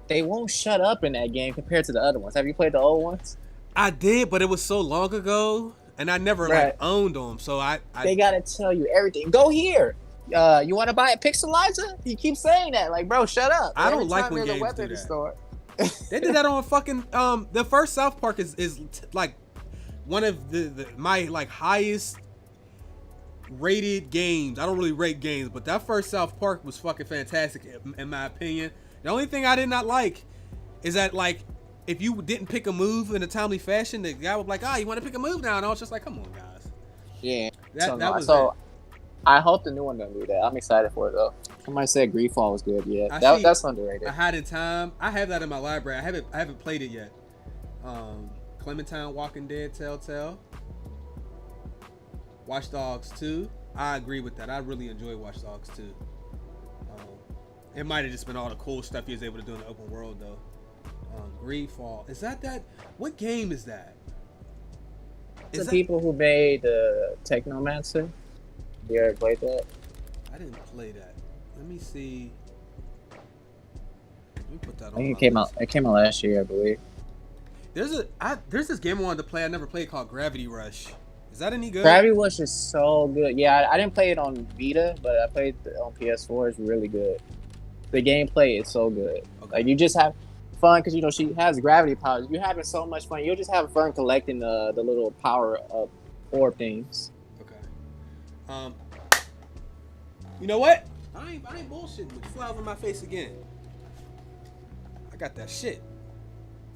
they won't shut up in that game compared to the other ones. Have you played the old ones? I did, but it was so long ago, and I never like owned them. So they gotta tell you everything. Go here. You want to buy a pixelizer? He keeps saying that. Like, bro, shut up. I don't like when games do that. Store. They did that on fucking the first South Park is like one of the my like highest rated games. I don't really rate games, but that first South Park was fucking fantastic in my opinion. The only thing I did not like is that, like, if you didn't pick a move in a timely fashion, the guy would be like, you want to pick a move now? And I was just like, come on, guys. Yeah. That was I hope the new one doesn't do that. I'm excited for it though. Somebody said Greedfall was good. Yeah, that's underrated. I had in time. I have that in my library. I haven't played it yet. Clementine, Walking Dead, Telltale. Watch Dogs 2. I agree with that. I really enjoy Watch Dogs 2. It might have just been all the cool stuff he was able to do in the open world, though. Greedfall. Is that? What game is that? The people who made Technomancer. You ever played that? I didn't play that. Let me see. Let me put that on. I think it came out last year, I believe. There's this game I wanted to play. I never played called Gravity Rush. Is that any good? Gravity Rush is so good. Yeah, I didn't play it on Vita, but I played it on PS4. It's really good. The gameplay is so good. Okay. Like, you just have fun because, you know, she has gravity powers. You're having so much fun. You'll just have fun collecting the little power up orb things. Okay. You know what? I ain't bullshitting with you. Fly over my face again. I got that shit.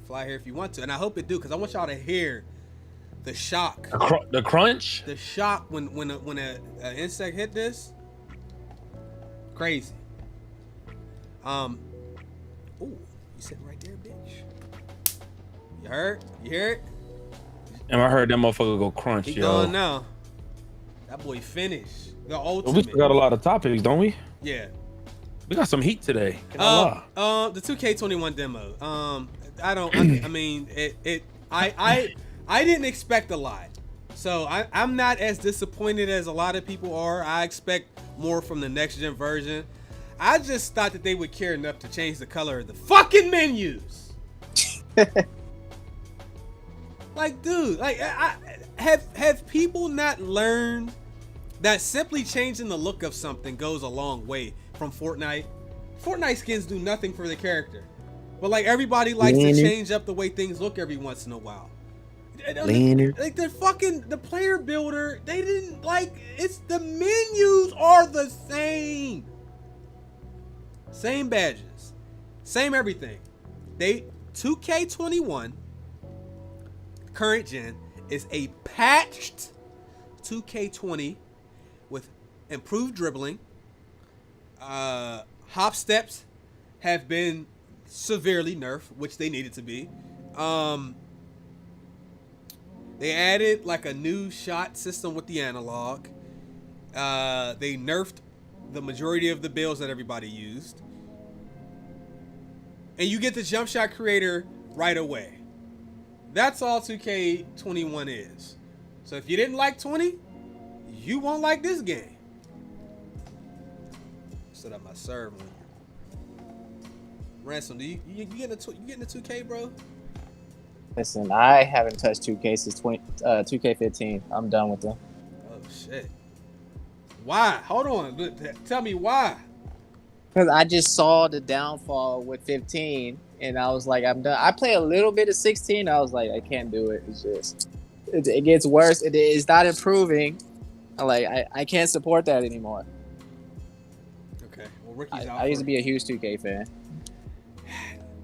Fly here if you want to, and I hope it do, because I want y'all to hear the shock, the crunch, the shock when a insect hit this. Crazy. Ooh, you sitting right there, bitch. You heard? You hear it? And I heard that motherfucker go crunch, He yo. going now. That boy finished. The ultimate. We still got a lot of topics, don't we? Yeah. We got some heat today. Can I lie? The 2K21 demo. I mean, I didn't expect a lot. So I'm not as disappointed as a lot of people are. I expect more from the next gen version. I just thought that they would care enough to change the color of the fucking menus. Like, dude, like, have people not learned that simply changing the look of something goes a long way from Fortnite? Fortnite skins do nothing for the character, but like everybody likes to change up the way things look every once in a while. Like the player builder, they didn't like it's the menus are the same. Same badges, same everything. 2K21 current gen is a patched 2K20 with improved dribbling. Hop steps have been severely nerfed, which they needed to be. They added like a new shot system with the analog. They nerfed the majority of the builds that everybody used. And you get the jump shot creator right away. That's all 2K21 is. So if you didn't like 20, you won't like this game. Set up my serve one. Ransom, you getting the 2K, bro? Listen, I haven't touched 2K since 2K15. I'm done with them. Oh shit. Why? Hold on. Tell me why. Because I just saw the downfall with 15, and I was like, I'm done. I play a little bit of 16. I was like, I can't do it. It's just, it gets worse. It's not improving. I can't support that anymore. Okay. Well, Ricky's out. I used to be a huge 2K fan.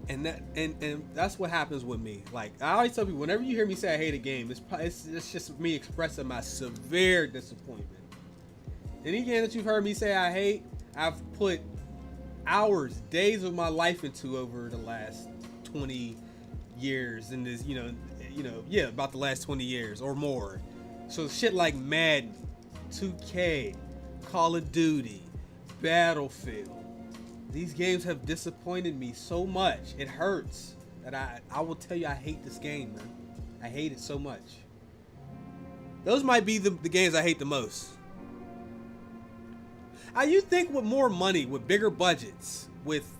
And that's what happens with me. Like, I always tell people, whenever you hear me say I hate a game, it's just me expressing my severe disappointment. Any game that you've heard me say I hate, I've put hours, days of my life into over the last 20 years in this, about the last 20 years or more. So shit like Madden, 2K, Call of Duty, Battlefield. These games have disappointed me so much. It hurts that I will tell you I hate this game, man. I hate it so much. Those might be the games I hate the most. You think with more money, with bigger budgets, with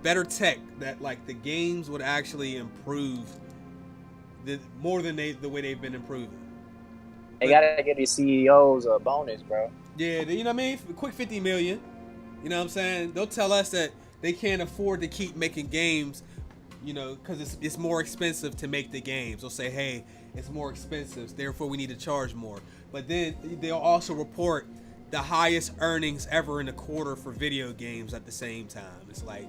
better tech, that like the games would actually improve more than the way they've been improving. They gotta give these CEOs a bonus, bro. Yeah, you know what I mean? Quick 50 million. You know what I'm saying? They'll tell us that they can't afford to keep making games, because it's more expensive to make the games. They'll say, hey, it's more expensive, therefore we need to charge more. But then they'll also report the highest earnings ever in a quarter for video games at the same time. It's like,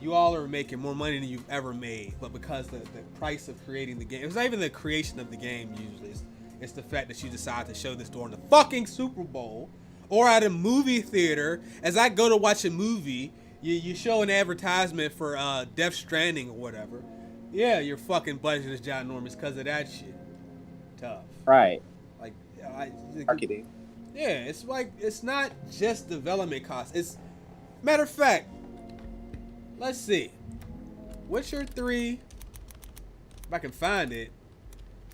you all are making more money than you've ever made, but because the price of creating the game, it's not even the creation of the game usually. It's the fact that you decide to show this during the fucking Super Bowl or at a movie theater. As I go to watch a movie, you show an advertisement for Death Stranding or whatever. Yeah, your fucking budget is ginormous because of that shit. Tough. Right. Like, marketing. Yeah, it's like, it's not just development costs. It's, matter of fact, let's see. Witcher 3, if I can find it,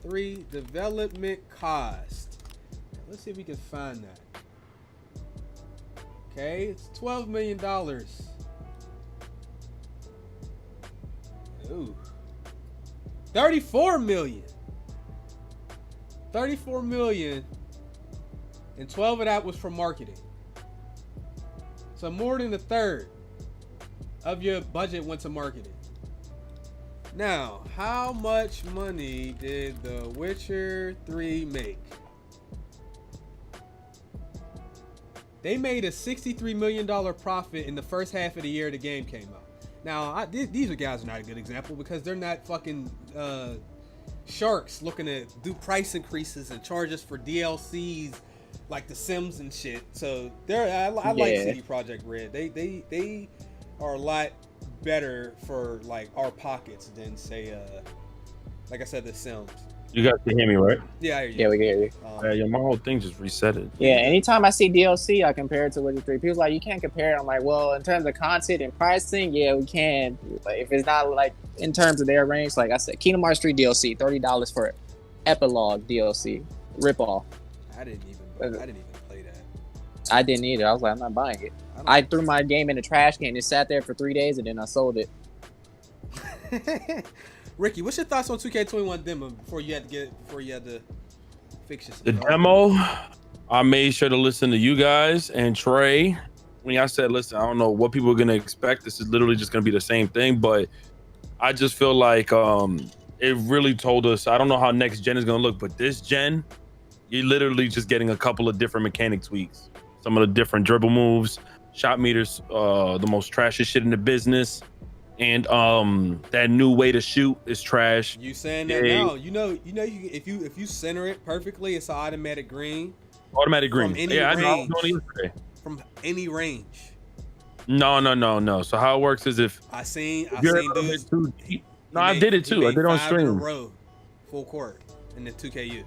3 development cost. Let's see if we can find that. Okay, it's $12 million. Ooh. 34 million. 34 million. And 12 of that was for marketing. So more than a third of your budget went to marketing. Now, how much money did The Witcher 3 make? They made a $63 million profit in the first half of the year the game came out. Now, these guys are not a good example because they're not fucking sharks looking to do price increases and charges for DLCs like The Sims and shit. So I like CD Projekt Red. They are a lot better for like our pockets than say like I said, The Sims. You guys can hear me, right? Yeah, I hear you. Yeah, we can hear you. Yeah, my whole thing just reset it. Yeah, anytime I see DLC, I compare it to Witcher 3. People's like, you can't compare it. I'm like, well, in terms of content and pricing, yeah, we can. Like, if it's not like in terms of their range, like I said, Kingdom Hearts 3 DLC, $30 for Epilogue DLC, ripoff. I didn't even play that. I didn't either. I was like, I'm not buying it. I threw my game in the trash can. It sat there for 3 days, and then I sold it. Ricky, what's your thoughts on 2K21 demo before you had to fix yourself? The demo, I made sure to listen to you guys and Trey. When I said, listen, I don't know what people are going to expect. This is literally just going to be the same thing. But I just feel like it really told us, I don't know how next gen is going to look, but this gen, you're literally just getting a couple of different mechanic tweaks. Some of the different dribble moves, shot meters, the most trashy shit in the business. and that new way to shoot is trash. You saying that now? You know, if you center it perfectly, it's an automatic green. Automatic green. From any Yeah, range. I was doing it yesterday. From any range. No. So how it works is if I seen dudes. No, I did it too. I did it on 5 in a stream. row, full court, in the 2KU.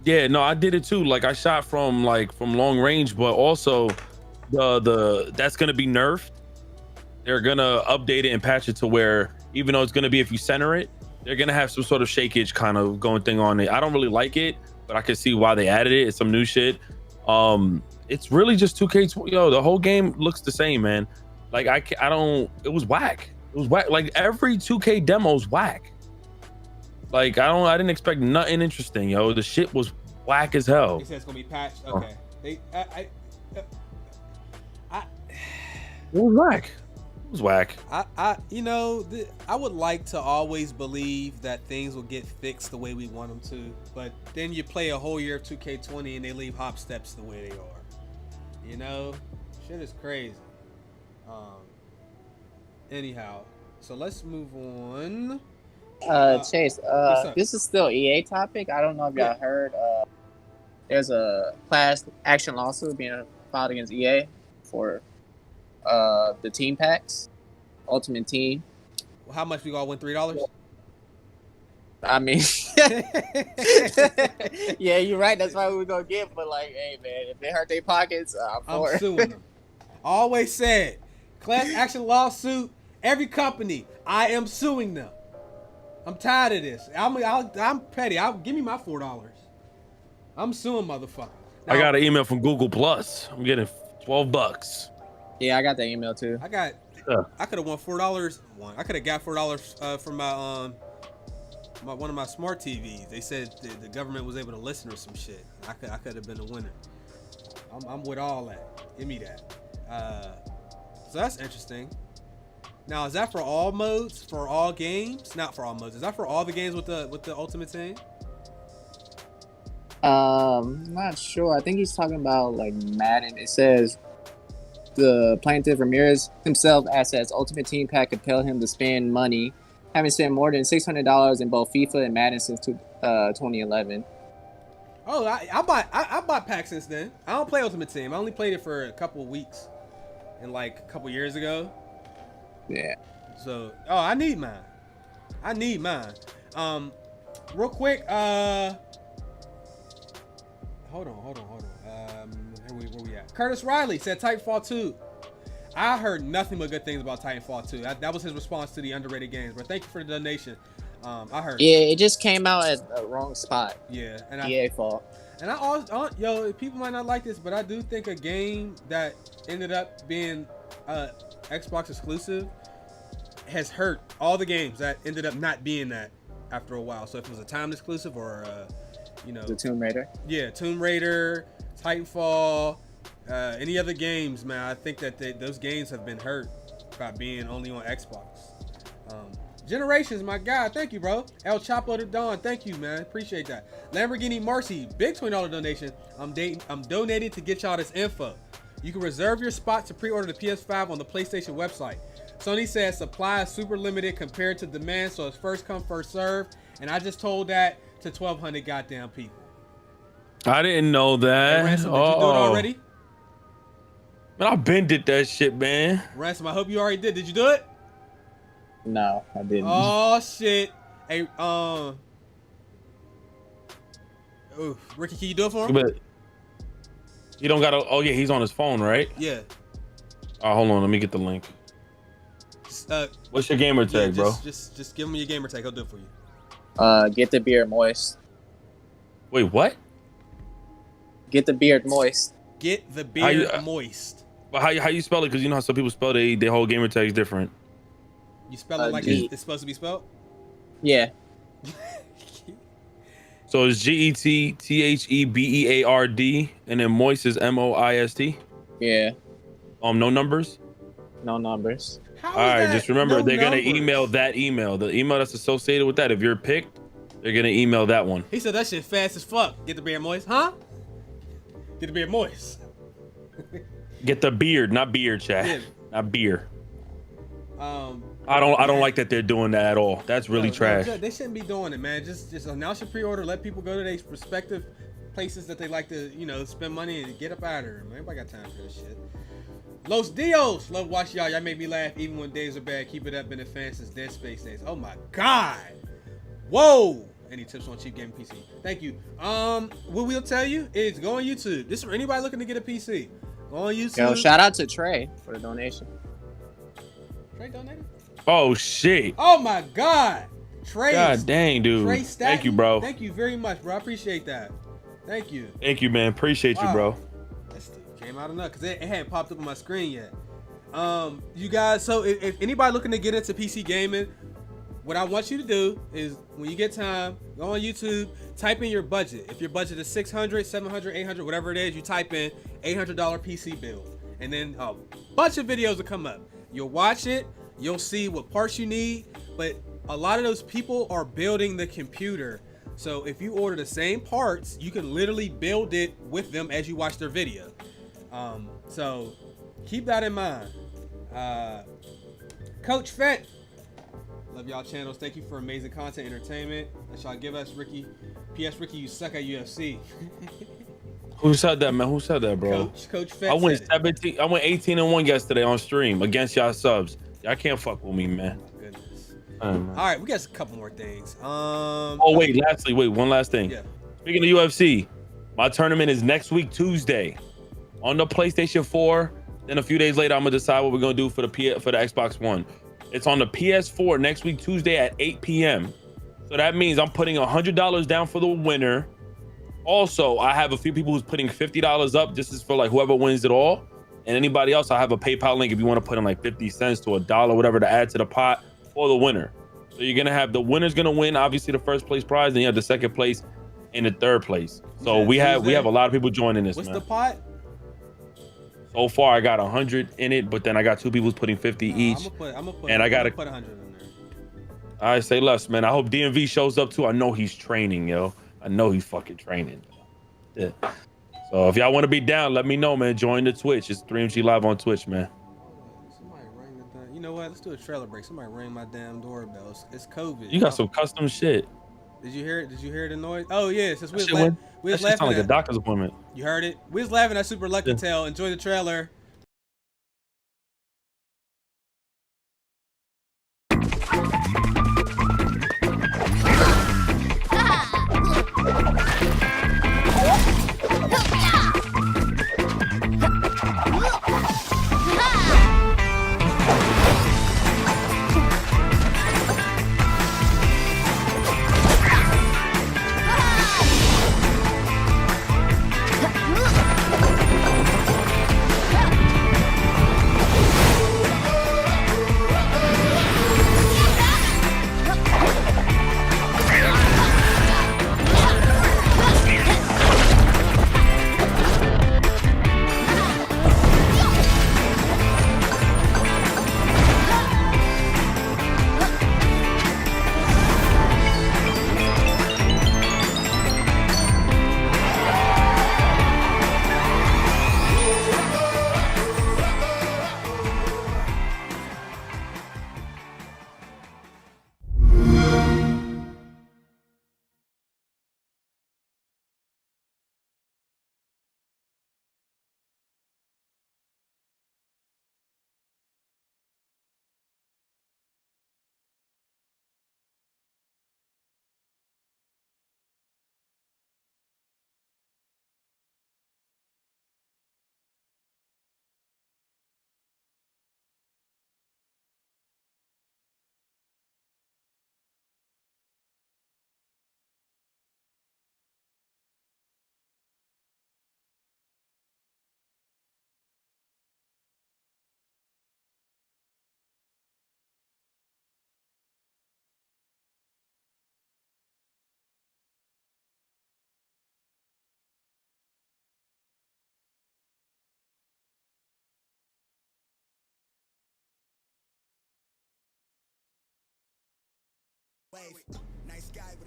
Yeah, no, I did it too. Like I shot from long range, but also the that's gonna be nerfed. They're gonna update it and patch it to where even though it's gonna be if you center it, they're gonna have some sort of shakeage kind of going thing on it. I don't really like it, but I can see why they added it. It's some new shit. It's really just 2K. Yo, the whole game looks the same, man. Like I don't. It was whack. It was whack. Like every 2K demo's whack. Like I didn't expect nothing interesting, yo. The shit was whack as hell. He said it's gonna be patched. Okay. It was whack. It was whack. I would like to always believe that things will get fixed the way we want them to, but then you play a whole year of 2K20 and they leave hop steps the way they are. You know, shit is crazy. Anyhow, so let's move on. Chase, this is still EA topic. I don't know if y'all heard. There's a class action lawsuit being filed against EA for the team packs, Ultimate Team. Well, how much we all win? $3? I mean, yeah, you're right. That's why we're gonna get. But like, hey man, if they hurt their pockets, I'm suing them. Always said, class action lawsuit. Every company, I am suing them. I'm tired of this. I'm petty. Give me my $4. I'm suing motherfucker. Now, I got an email from Google Plus. I'm getting $12. Yeah, I got the email too. I could have won $4. I could have got $4 from my one of my smart TVs. They said the government was able to listen or some shit. I could have been a winner. I'm with all that. Give me that. So that's interesting. Now, is that for all modes? For all games? Not for all modes. Is that for all the games with the Ultimate Team? Not sure. I think he's talking about like Madden. It says the plaintiff Ramirez himself asked that his Ultimate Team pack compelled him to spend money, having spent more than $600 in both FIFA and Madden since 2011. Oh, I bought packs since then. I don't play Ultimate Team. I only played it for a couple of weeks, and like a couple years ago. Yeah. So, I need mine. Real quick, hold on. Where we at? Curtis Riley said Titanfall 2. I heard nothing but good things about Titanfall 2. That was his response to the underrated games. But thank you for the donation. I heard. Yeah, it just came out at the wrong spot. Yeah, and EA fault. And people might not like this, but I do think a game that ended up being Xbox exclusive has hurt all the games that ended up not being that after a while. So if it was a timed exclusive or the Tomb Raider. Yeah, Tomb Raider, Titanfall, any other games, man, I think that those games have been hurt by being only on Xbox. Generations, my God, thank you, bro. El Chapo to Dawn, thank you, man, appreciate that. Lamborghini Marcy, big $20 donation. I'm donating to get y'all this info. You can reserve your spot to pre-order the PS5 on the PlayStation website. Sony says supply is super limited compared to demand, so it's first come, first serve. And I just told that to 1,200 goddamn people. I didn't know that. Hey, Ransom, did you do it already? Man, I been did that shit, man. Ransom, I hope you already did. Did you do it? No, I didn't. Oh shit. Hey, Ricky, can you do it for him? But you don't gotta. Oh yeah, he's on his phone, right? Yeah. Oh, hold on. Let me get the link. What's your gamer tag, bro? Just give him your gamer tag. He'll do it for you. Get the beard moist. Wait, what? Get the beard moist. Get the beard moist. But how you spell it? Because you know how some people spell their whole gamer tag is different. You spell it like it's supposed to be spelled? Yeah. So it's GETTHEBEARD, and then moist is MOIST. Yeah. No numbers. No numbers. All right, just remember they're gonna email that email. The email that's associated with that. If you're picked, they're gonna email that one. He said that shit fast as fuck. Get the beard moist, huh? Get the beard moist. Get the beard, not beard, chat. Yeah. Not beer. I don't like that they're doing that at all. That's really trash. They shouldn't be doing it, man. Just announce your pre-order. Let people go to their respective places that they like to, spend money and get up out of there. Man, everybody got time for this shit. Los Dios, love watch y'all. Y'all make me laugh even when days are bad. Keep it up, been a fan since Dead Space days. Oh my god. Whoa. Any tips on cheap gaming PC? Thank you. What we'll tell you is go on YouTube. This is for anybody looking to get a PC. Go on YouTube. Yo, shout out to Trey for the donation. Trey donated? Oh shit. Oh my god. Trey. God dang, dude. Trey Thank you, bro. Thank you very much, bro. I appreciate that. Thank you. Thank you, man. Appreciate you, bro. This came out enough because it hadn't popped up on my screen yet. You guys, so if anybody looking to get into PC gaming, what I want you to do is when you get time, go on YouTube, type in your budget. If your budget is $600, $700, $800, whatever it is, you type in $800 PC build. And then a bunch of videos will come up. You'll watch it, you'll see what parts you need, but a lot of those people are building the computer. So if you order the same parts, you can literally build it with them as you watch their video. So keep that in mind. Coach Fett, love y'all channels. Thank you for amazing content, entertainment that y'all give us. Ricky, P.S. Ricky, you suck at UFC. Who said that, man? Who said that, bro? Coach Fett. I went 17. I went 18-1 yesterday on stream against y'all subs. Y'all can't fuck with me, man. All right, we got a couple more things. Oh wait, one last thing. Yeah. Speaking of UFC, my tournament is next week Tuesday on the PlayStation 4. Then a few days later, I'm gonna decide what we're gonna do for the Xbox One. It's on the PS4 next week Tuesday at 8 p.m. So that means I'm putting $100 down for the winner. Also, I have a few people who's putting $50 up. This is for like whoever wins it all, and anybody else. I have a PayPal link if you want to put in like 50 cents to $1, whatever, to add to the pot. For the winner. So you're gonna have the winner's gonna win obviously the first place prize, then you have the second place and the third place. So we have a lot of people joining this. What's man. the pot? So far I got 100 in it, but then I got two people putting 50 each. I'm gonna put 100 in there. I say less, man. I hope DMV shows up too. I know he's training, yo. I know he's fucking training. Yeah. So if y'all want to be down, let me know, man. Join the Twitch. It's 3MG Live on Twitch, man. You know what? Let's do a trailer break. Somebody rang my damn doorbell. It's COVID. You got some custom shit. Did you hear it? Did you hear the noise? Oh yeah, since we was laughing. Sound like a doctor's appointment. You heard it? We was laughing at Super Lucky Tail. Enjoy the trailer.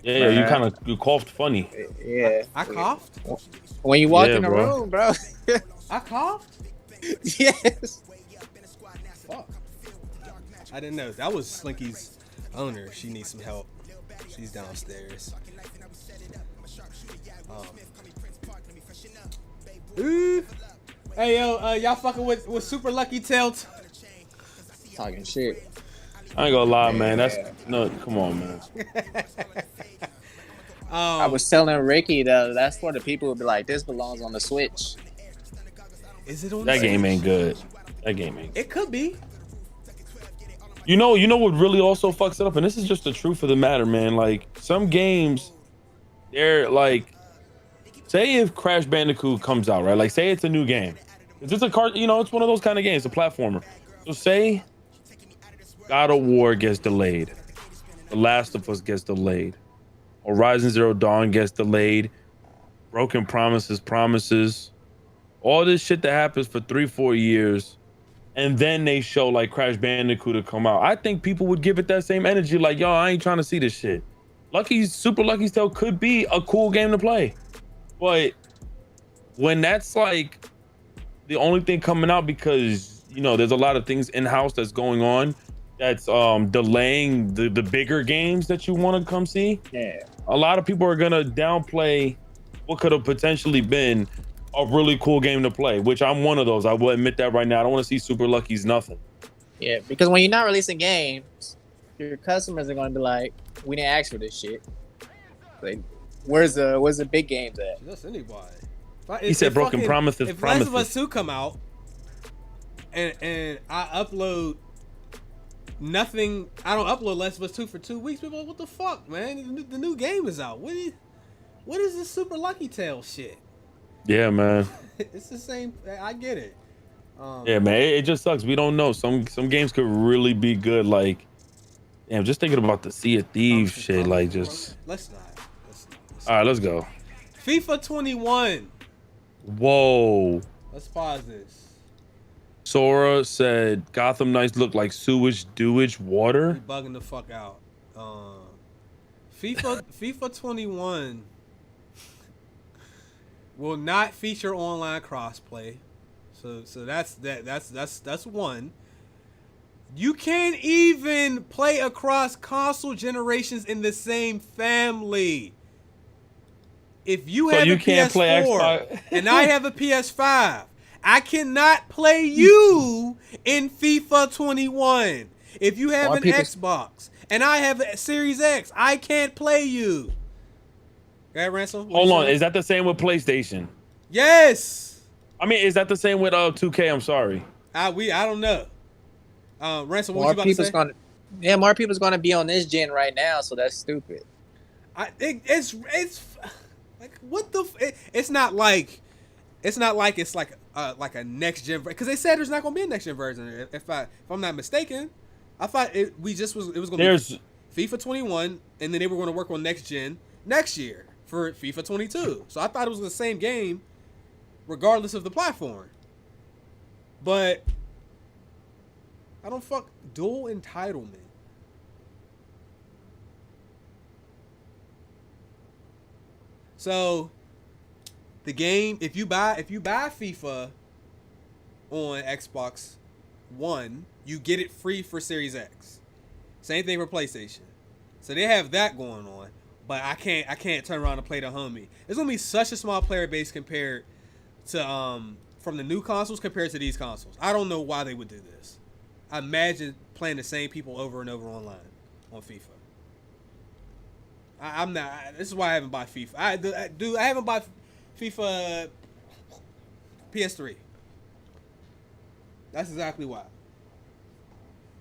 Yeah, you coughed funny. Yeah. I coughed? When you walk in the room, bro. I coughed? Yes. Fuck. I didn't know. That was Slinky's owner. She needs some help. She's downstairs. Hey, yo, y'all fucking with Super Lucky Tail? Talking shit. I ain't gonna lie, man. That's no. Come on, man. I was telling Ricky that that's for the people who be like, this belongs on the Switch. Is it on that the game Switch? ain't good. That game ain't good. It could be. You know what really also fucks it up, and this is just the truth of the matter, man. Like some games, they're like, say if Crash Bandicoot comes out, right? Like say it's a new game. It's just a card, it's one of those kind of games, a platformer. So say God of War gets delayed, The Last of Us gets delayed, Horizon Zero Dawn gets delayed, Broken Promises, all this shit that happens for 3-4 years, and then they show like Crash Bandicoot to come out. I think people would give it that same energy, like, yo, I ain't trying to see this shit. Super Lucky's Tale could be a cool game to play, but when that's like the only thing coming out because there's a lot of things in-house that's going on that's delaying the bigger games that you want to come see. Yeah. A lot of people are gonna downplay what could have potentially been a really cool game to play, which I'm one of those. I will admit that right now. I don't want to see Super Lucky's nothing. Yeah, because when you're not releasing games, your customers are going to be like, we didn't ask for this shit. Like, where's the big games at? That's anybody. He said Broken Promises. If Last of Us 2 come out and I upload nothing, I don't upload Last of Us 2 for 2 weeks, people are like, what the fuck, man? The new game is out. What is this Super Lucky Tail shit? Yeah, man. It's the same. I get it. Yeah, man. It just sucks. We don't know. Some games could really be good. Like, damn, just thinking about the Sea of Thieves shit. Like, just. Let's not. All right, let's go. FIFA 21. Whoa. Let's pause this. Sora said Gotham Knights look like sewage, dewage, water. You bugging the fuck out. FIFA 21 will not feature online crossplay. So that's one. You can't even play across console generations in the same family. If you have a PS4 and I have a PS5, I cannot play you in FIFA 21. If you have an Xbox and I have a Series X, I can't play you. Okay, Ransom? Hold on. Is that the same with PlayStation? Yes. I mean, is that the same with 2K? I'm sorry. I don't know. Ransom, what you about to say? More people's gonna be on this gen right now, so that's stupid. It's like what the? It's not like it's like a next gen, because they said there's not gonna be a next gen version. If I'm not mistaken, I thought it was gonna be FIFA 21, and then they were gonna work on next gen next year for FIFA 22. So I thought it was the same game, regardless of the platform. But I don't fuck dual entitlement. So the game, if you buy FIFA on Xbox One, you get it free for Series X. Same thing for PlayStation. So they have that going on, but I can't turn around and play the homie. There's gonna be such a small player base compared to from the new consoles compared to these consoles. I don't know why they would do this. I imagine playing the same people over and over online on FIFA. I'm not. This is why I haven't bought FIFA. I haven't bought FIFA PS3. That's exactly why.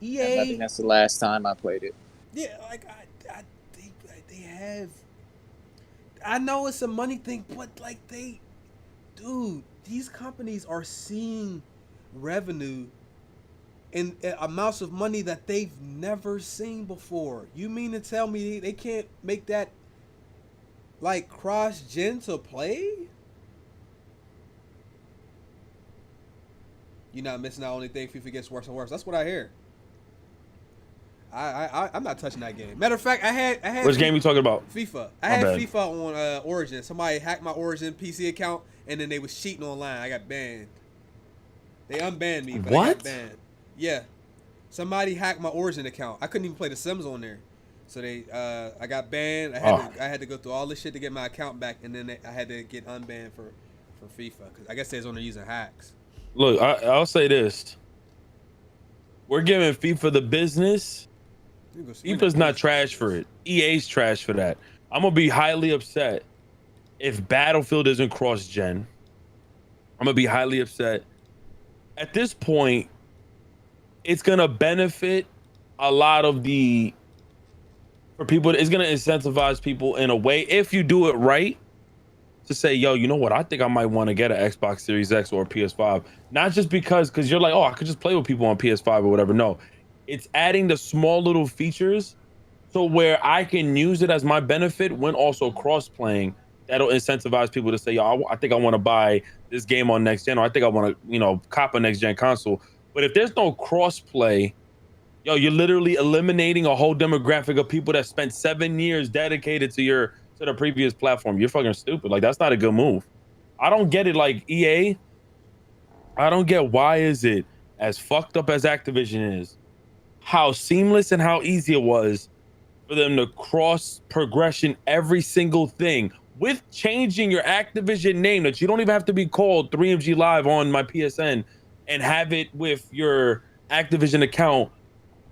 EA. I think that's the last time I played it. Yeah, like I think they have. I know it's a money thing, but like these companies are seeing revenue in amounts of money that they've never seen before. You mean to tell me they can't make that like cross-gen to play? You're not missing out on anything. FIFA gets worse and worse. That's what I hear. I'm not touching that game. Matter of fact, I had Which game you talking about? FIFA. I had FIFA on Origin. Somebody hacked my Origin PC account, and then they was cheating online. I got banned. They unbanned me, but I got banned. Yeah. Somebody hacked my Origin account. I couldn't even play The Sims on there. So I got banned. I had to go through all this shit to get my account back, and then I had to get unbanned for FIFA because I guess they was on there using hacks. Look, I'll say this: we're giving FIFA the business. FIFA's not trash for it. EA's trash for that. I'm gonna be highly upset if Battlefield isn't cross-gen. I'm gonna be highly upset. At this point, it's gonna benefit a lot of for people. It's gonna incentivize people in a way if you do it right to say, yo, you know what? I think I might want to get an Xbox Series X or a PS5. Not just because you're like, oh, I could just play with people on PS5 or whatever. No, it's adding the small little features so where I can use it as my benefit when also cross-playing. That'll incentivize people to say, yo, I think I want to buy this game on next gen, or I think I want to, cop a next gen console. But if there's no cross-play, yo, you're literally eliminating a whole demographic of people that spent 7 years dedicated to the previous platform. You're fucking stupid. Like, that's not a good move. I don't get it. Like, EA, I don't get why is it as fucked up as Activision is, how seamless and how easy it was for them to cross progression every single thing with changing your Activision name, that you don't even have to be called 3MG Live on my PSN and have it with your Activision account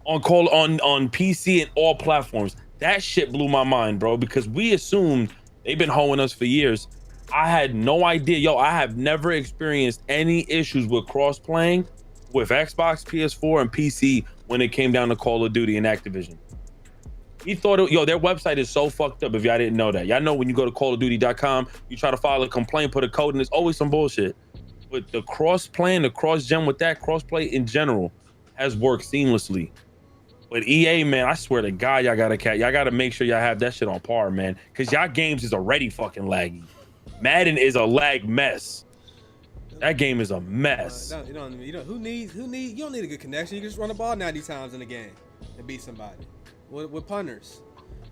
on PC and all platforms. That shit blew my mind, bro, because we assumed they've been hoeing us for years. I had no idea. Yo, I have never experienced any issues with cross-playing with Xbox, PS4, and PC when it came down to Call of Duty and Activision. He thought, their website is so fucked up if y'all didn't know that. Y'all know when you go to callofduty.com, you try to file a complaint, put a code in, there's always some bullshit. But the cross-playing, the cross-gen with that, cross-play in general has worked seamlessly. But EA, man, I swear to God, y'all gotta make sure y'all have that shit on par, man. Because y'all games is already fucking laggy. Madden is a lag mess. That game is a mess. You don't need a good connection. You can just run the ball 90 times in a game and beat somebody. With punters.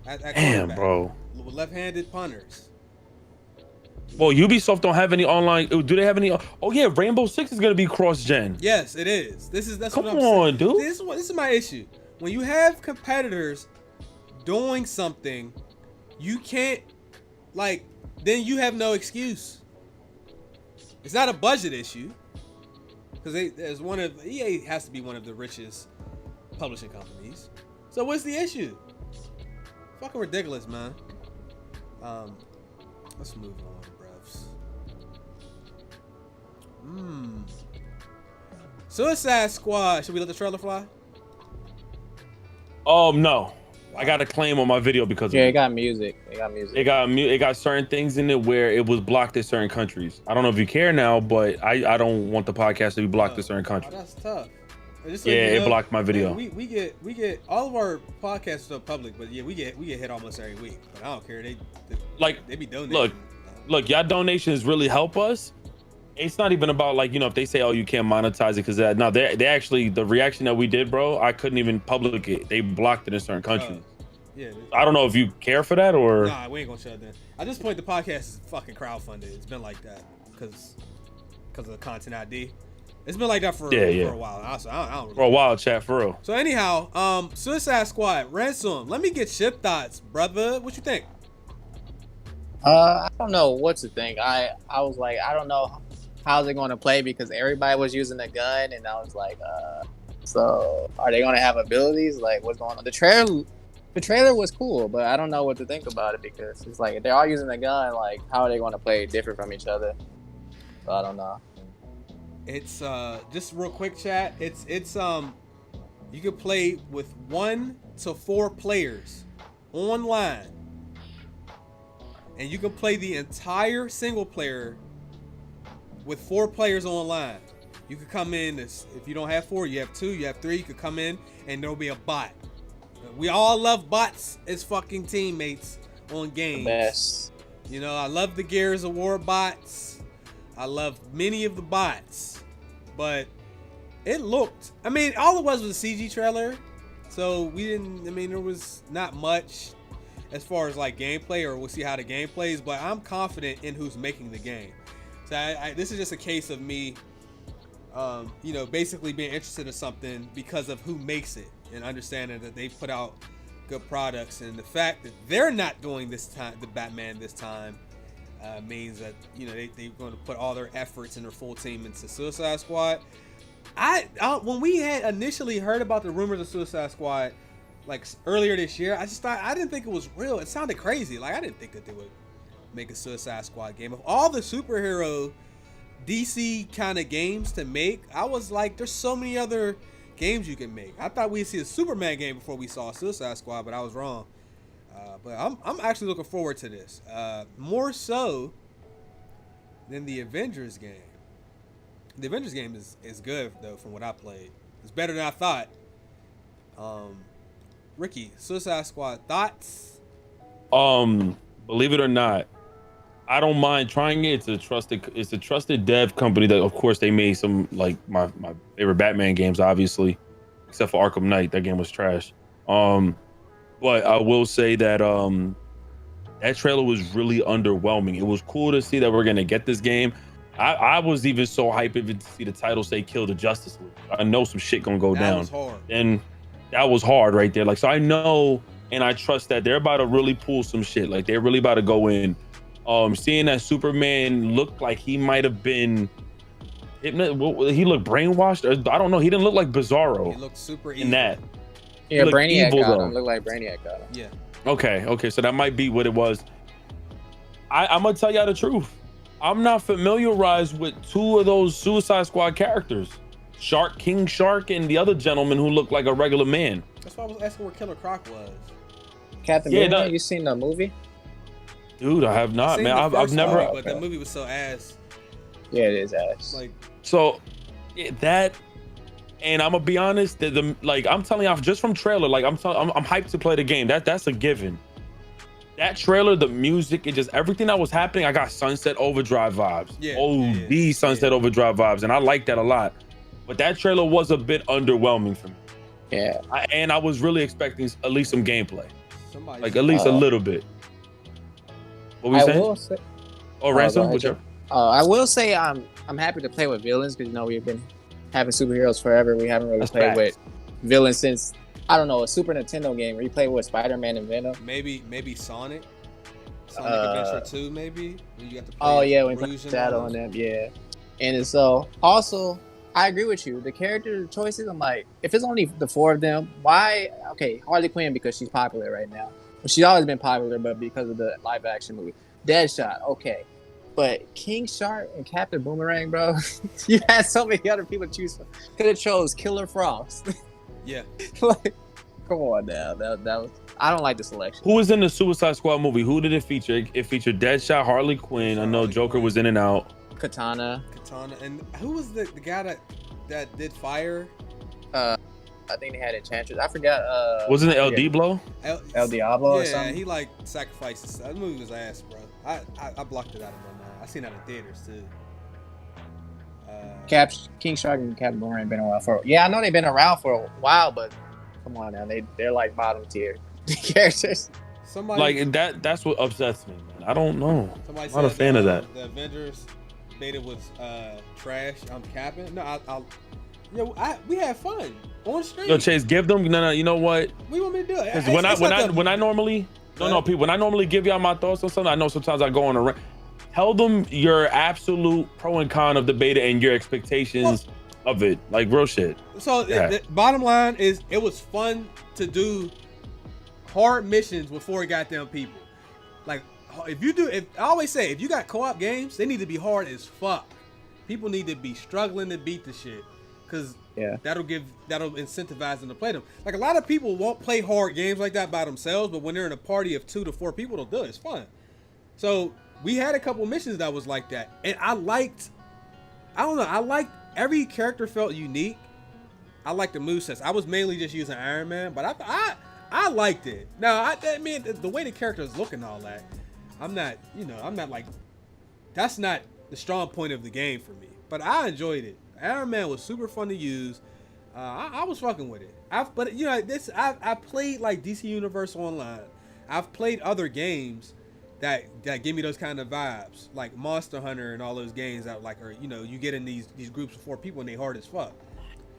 Damn, bro. With left-handed punters. Well, Ubisoft don't have any online. Do they have any? Oh yeah, Rainbow Six is gonna be cross-gen. Yes, it is. That's Come what I'm saying. on, dude. This is my issue. When you have competitors doing something, you can't, then you have no excuse. It's not a budget issue, because EA has to be one of the richest publishing companies. So what's the issue? Fucking ridiculous, man. Let's move on, brevs. Suicide Squad. Should we let the trailer fly? No. I got a claim on my video because it got music. It got certain things in it where it was blocked in certain countries. I don't know if you care now, but I don't want the podcast to be blocked in certain countries. That's tough. It blocked my video. We get all of our podcasts are public, but yeah, we get hit almost every week. But I don't care. They be donating. Look, y'all donations really help us. It's not even about if they say, oh, you can't monetize it because they actually, the reaction that we did, bro, I couldn't even public it. They blocked it in certain countries. Yeah. I don't know if you care for that or. Nah, we ain't gonna shut it down. At this point, the podcast is fucking crowdfunded. It's been like that because of the content ID. It's been like that for a while. I don't really for a while, chat, for real. So anyhow, Suicide Squad, Ransom. Let me get your thoughts, brother. What you think? I don't know what to think. I was like, I don't know how's it going to play because everybody was using a gun, and I was like, so are they going to have abilities? Like, what's going on? The trailer was cool, but I don't know what to think about it because it's like if they're all using a gun, like how are they going to play different from each other? So I don't know. It's just real quick, chat. It's you can play with 1 to 4 players online, and you can play the entire single player with 4 players online. You could come in if you don't have 4, you have 2, you have 3. You could come in and there'll be a bot. We all love bots as fucking teammates on games. Best. I love the Gears of War bots. I love many of the bots, but it looked. All it was a CG trailer, so we didn't. There was not much as far as gameplay, or we'll see how the game plays. But I'm confident in who's making the game. So this is just a case of me You know, basically being interested in something because of who makes it and understanding that they put out good products, and the fact that they're not doing this time, the Batman this time, means that, you know, they're going to put all their efforts and their full team into Suicide Squad. When we had initially heard about the rumors of Suicide Squad, like earlier this year, I didn't think it was real. It sounded crazy. Like, I didn't think that they would make a Suicide Squad game. Of all the superhero DC kind of games to make, I was like, there's so many other games you can make. I thought we'd see a Superman game before we saw Suicide Squad, but I was wrong. But I'm actually looking forward to this, more so than the Avengers game. The Avengers game is good though, from what I played. It's better than I thought. Ricky, Suicide Squad thoughts? Believe it or not, I don't mind trying it. It's a trusted dev company that, of course, they made some, like, my favorite Batman games, obviously, except for Arkham Knight. That game was trash. But I will say that that trailer was really underwhelming. It was cool to see that we're gonna get this game. I was even so hyped to see the title say "Kill the Justice League." I know some shit gonna go down. That was hard. And that was hard right there. Like, so I know and I trust that they're about to really pull some shit. Like, they're really about to go in. Seeing that Superman looked like he might have been, he looked brainwashed. I don't know. He didn't look like Bizarro. He looked super in that. Yeah, Brainiac got him. Looked like Brainiac got him. Yeah. Okay. So that might be what it was. I'm gonna tell y'all the truth. I'm not familiarized with two of those Suicide Squad characters, King Shark, and the other gentleman who looked like a regular man. That's why I was asking where Killer Croc was. Captain Boomerang, you seen the movie? Dude, I have not, man. I've never. Movie, but that movie was so ass. Yeah, it is ass. Like, so that, and I'm gonna be honest. Like, I'm telling y'all just from trailer. Like, I'm hyped to play the game. That's a given. That trailer, the music, it just everything that was happening. I got Sunset Overdrive vibes. Yeah. Sunset Overdrive vibes, and I like that a lot. But that trailer was a bit underwhelming for me. Yeah. And I was really expecting at least some gameplay. Like, at least a little bit. What were you saying? Will say, Ransom? Whichever. I will say I'm happy to play with villains because, you know, we've been having superheroes forever. We haven't really played with villains since, I don't know, a Super Nintendo game where you play with Spider-Man and Venom. Maybe Sonic Adventure 2, maybe. When you got to play when you put Shadow on them, yeah. And so, also, I agree with you. The character choices, I'm like, if it's only the four of them, why? Okay, Harley Quinn because she's popular right now. She's always been popular, but because of the live action movie. Deadshot, okay. But King Shark and Captain Boomerang, bro, you had so many other people to choose from. Could have chose Killer Frost. Yeah. Like, come on now. That was, I don't like the selection. Who was in the Suicide Squad movie? Who did it feature? It featured Deadshot, Harley Quinn. I know Joker was in and out. Katana. And who was the guy that did fire? I think they had Enchantress. I forgot. Wasn't it El Diablo? El Diablo or something? Yeah, he like sacrifices. That movie was ass, bro. I blocked it out of my mind. I seen that in theaters too. King Shark and Captain Boomerang been around for. Yeah, I know they've been around for a while, but come on now, they're like bottom tier characters. That's what upsets me, man. I don't know. I'm not a fan of that. The Avengers beta was trash. I'm capping. No, we had fun on stream. Yo, Chase, give them. No. You know what? We want me to do it. Because when I normally give y'all my thoughts on something, I know sometimes I go on a rant. Tell them your absolute pro and con of the beta and your expectations of it, like real shit. So the bottom line is, it was fun to do hard missions with 4 goddamn people. Like, I always say, if you got co-op games, they need to be hard as fuck. People need to be struggling to beat the shit. Because that'll incentivize them to play them. Like, a lot of people won't play hard games like that by themselves, but when they're in a party of 2 to 4 people, they'll do it. It's fun. So we had a couple missions that was like that, and I liked every character felt unique. I liked the movesets. I was mainly just using Iron Man, but I liked it. Now, I mean, the way the characters look and all that, I'm not like, that's not the strong point of the game for me. But I enjoyed it. Iron Man was super fun to use. I was fucking with it. I played like DC Universe Online. I've played other games that give me those kind of vibes, like Monster Hunter and all those games that like, or you know, you get in these groups of 4 people and they hard as fuck.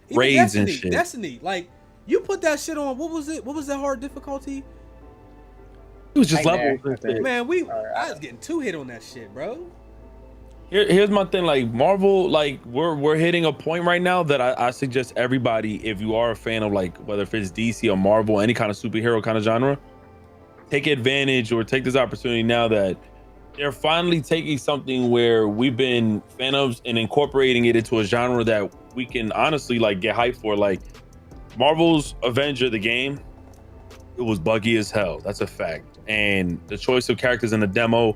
Even Raids and shit. Destiny, like you put that shit on. What was it? What was that hard difficulty? It was just levels. Man, I was getting 2 hit on that shit, bro. Here's my thing, like Marvel, like we're hitting a point right now that I suggest everybody, if you are a fan of like whether if it's DC or Marvel, any kind of superhero kind of genre, take advantage or take this opportunity now that they're finally taking something where we've been fan of and incorporating it into a genre that we can honestly like get hyped for. Like Marvel's Avenger, the game, it was buggy as hell. That's a fact. And the choice of characters in the demo,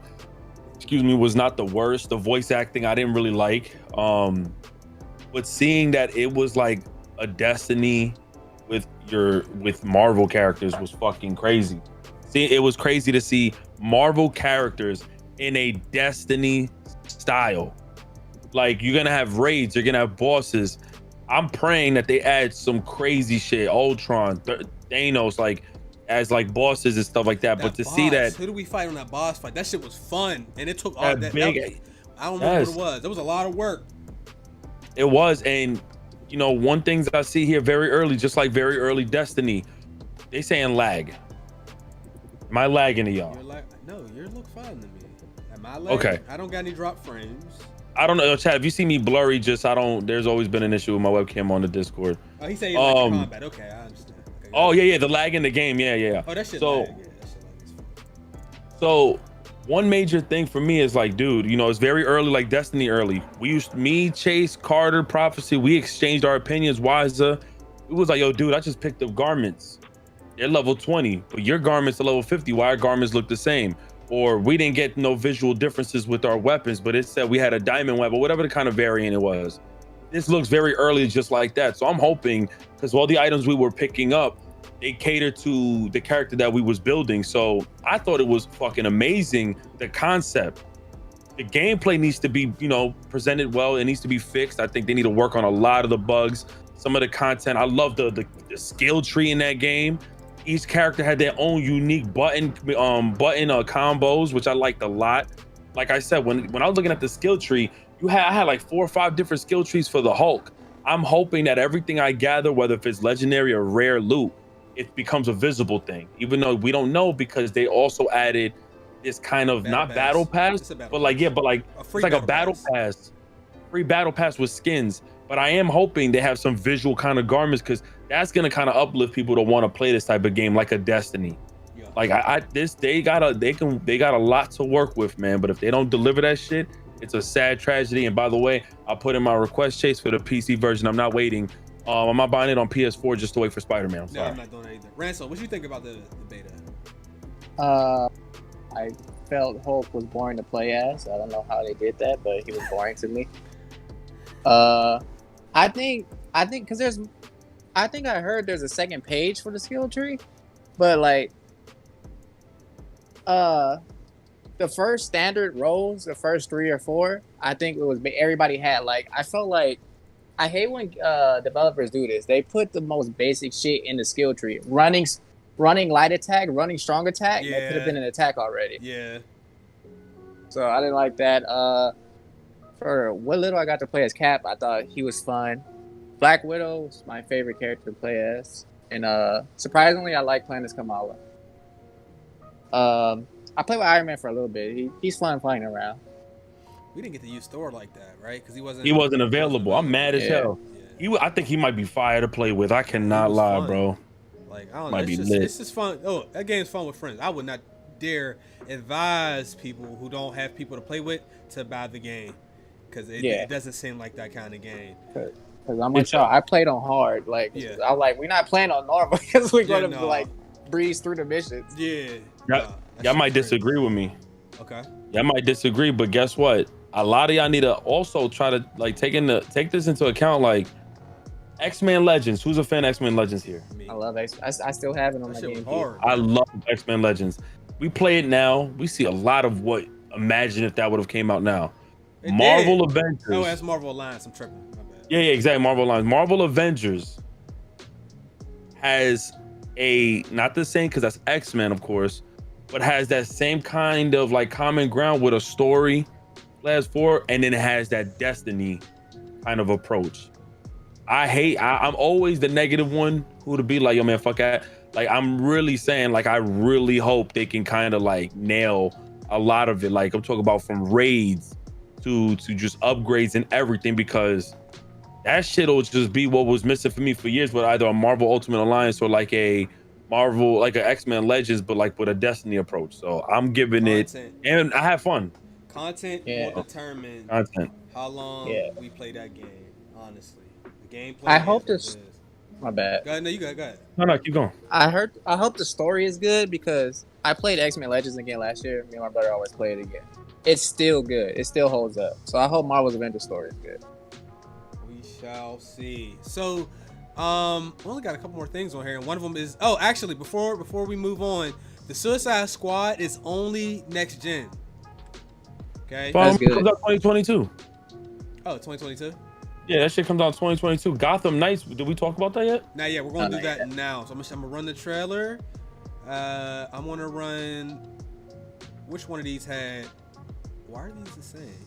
was not the worst. The voice acting I didn't really like. But seeing that it was like a Destiny with Marvel characters was fucking crazy. See, it was crazy to see Marvel characters in a Destiny style. Like you're gonna have raids, you're gonna have bosses. I'm praying that they add some crazy shit, Ultron, Thanos, like as like bosses and stuff like that. But to see that, who do we fight on that boss fight? That shit was fun, and it took all that. I don't remember what it was. There was a lot of work. It was, and you know, one thing I see here very early, just like very early Destiny, they saying lag. Am I lagging to y'all? No, you look fine to me. Am I lagging? Okay. I don't got any drop frames. I don't know, Chad. If you see me blurry, there's always been an issue with my webcam on the Discord. Oh, he's saying like combat. Okay, I understand. Okay, oh yeah, the lag in the game. Yeah. Oh, that shit. So, lag. Yeah, that shit lag is fun. So one major thing for me is like, dude, you know, it's very early, like Destiny early. Me, Chase, Carter, Prophecy, we exchanged our opinions. Wiser, it was like, yo, dude, I just picked up garments. They're level 20, but your garments are level 50. Why our garments look the same? Or we didn't get no visual differences with our weapons, but it said we had a diamond weapon, whatever the kind of variant it was. This looks very early, just like that. So I'm hoping, because all the items we were picking up, they cater to the character that we was building. So I thought it was fucking amazing, the concept. The gameplay needs to be, you know, presented well. It needs to be fixed. I think they need to work on a lot of the bugs, some of the content. I love the skill tree in that game. Each character had their own unique button combos, which I liked a lot. Like I said, when I was looking at the skill tree, I had like 4 or 5 different skill trees for the Hulk. I'm hoping that everything I gather, whether if it's legendary or rare loot, it becomes a visible thing, even though we don't know, because they also added this kind of battle pass, but like it's like a battle pass, free battle pass with skins. But I am hoping they have some visual kind of garments, because that's gonna kind of uplift people to want to play this type of game, like a Destiny. Yeah. Like they got a lot to work with, man. But if they don't deliver that shit, it's a sad tragedy. And by the way, I put in my request, Chase, for the PC version. I'm not waiting. I'm not buying it on PS4 just to wait for Spider-Man. No, I'm not doing that either. Ransom, what you think about the beta? I felt Hulk was boring to play as. I don't know how they did that, but he was boring to me. I think because I think I heard there's a second page for the skill tree, but like the first standard roles, the first 3 or 4, I think it was everybody had. Like I felt like, I hate when developers do this. They put the most basic shit in the skill tree. Running light attack, running strong attack. Yeah. That could have been an attack already. Yeah. So I didn't like that. For what little I got to play as Cap, I thought he was fun. Black Widow was my favorite character to play as. And surprisingly, I like playing as Kamala. I played with Iron Man for a little bit. He's fun playing around. We didn't get to use Thor like that, right? Because he wasn't available. I'm mad as hell. Yeah. I think he might be fire to play with. I cannot lie, fun. Bro. Like I don't know. It's just fun. Oh, that game's fun with friends. I would not dare advise people who don't have people to play with to buy the game, because it doesn't seem like that kind of game. Because I'm like y'all, I played on hard. Like I'm like, we're not playing on normal because we're going to like breeze through the missions. Yeah. Y'all might disagree with me. Okay. Y'all might disagree, but guess what? A lot of y'all need to also try to like take this into account. Like X-Men Legends. Who's a fan of X-Men Legends here? I love X. I still have it on my game. I love X-Men Legends. We play it now. We see a lot of what. Imagine if that would have came out now. Marvel Avengers. Oh, that's Marvel Alliance. I'm tripping. My bad. Yeah, exactly. Marvel Alliance. Marvel Avengers has not the same, because that's X-Men, of course, but has that same kind of like common ground with a story, /4, and then it has that Destiny kind of approach. I'm always the negative one who to be like, yo man, fuck that. Like, I'm really saying, like, I really hope they can kind of like nail a lot of it. Like, I'm talking about from raids to just upgrades and everything, because that shit'll just be what was missing for me for years with either a Marvel Ultimate Alliance or like a Marvel, like an X-Men Legends, but like with a Destiny approach. So I'm giving it, and I have fun. Content will determine how long we play that game, honestly. The gameplay. I hope this. My bad. Go ahead. No, you go ahead. No, keep going. I hope the story is good, because I played X-Men Legends again last year. Me and my brother always play it again. It's still good. It still holds up. So I hope Marvel's Avengers story is good. We shall see. So, we only got a couple more things on here, and one of them is actually before we move on, the Suicide Squad is only next gen. Okay, that's good. Comes out 2022. Oh, 2022. Yeah, that shit comes out 2022. Gotham Knights. Did we talk about that yet? Not yet. We're gonna do that now. So I'm gonna run the trailer. I'm gonna run. Which one of these had? Why are these the same?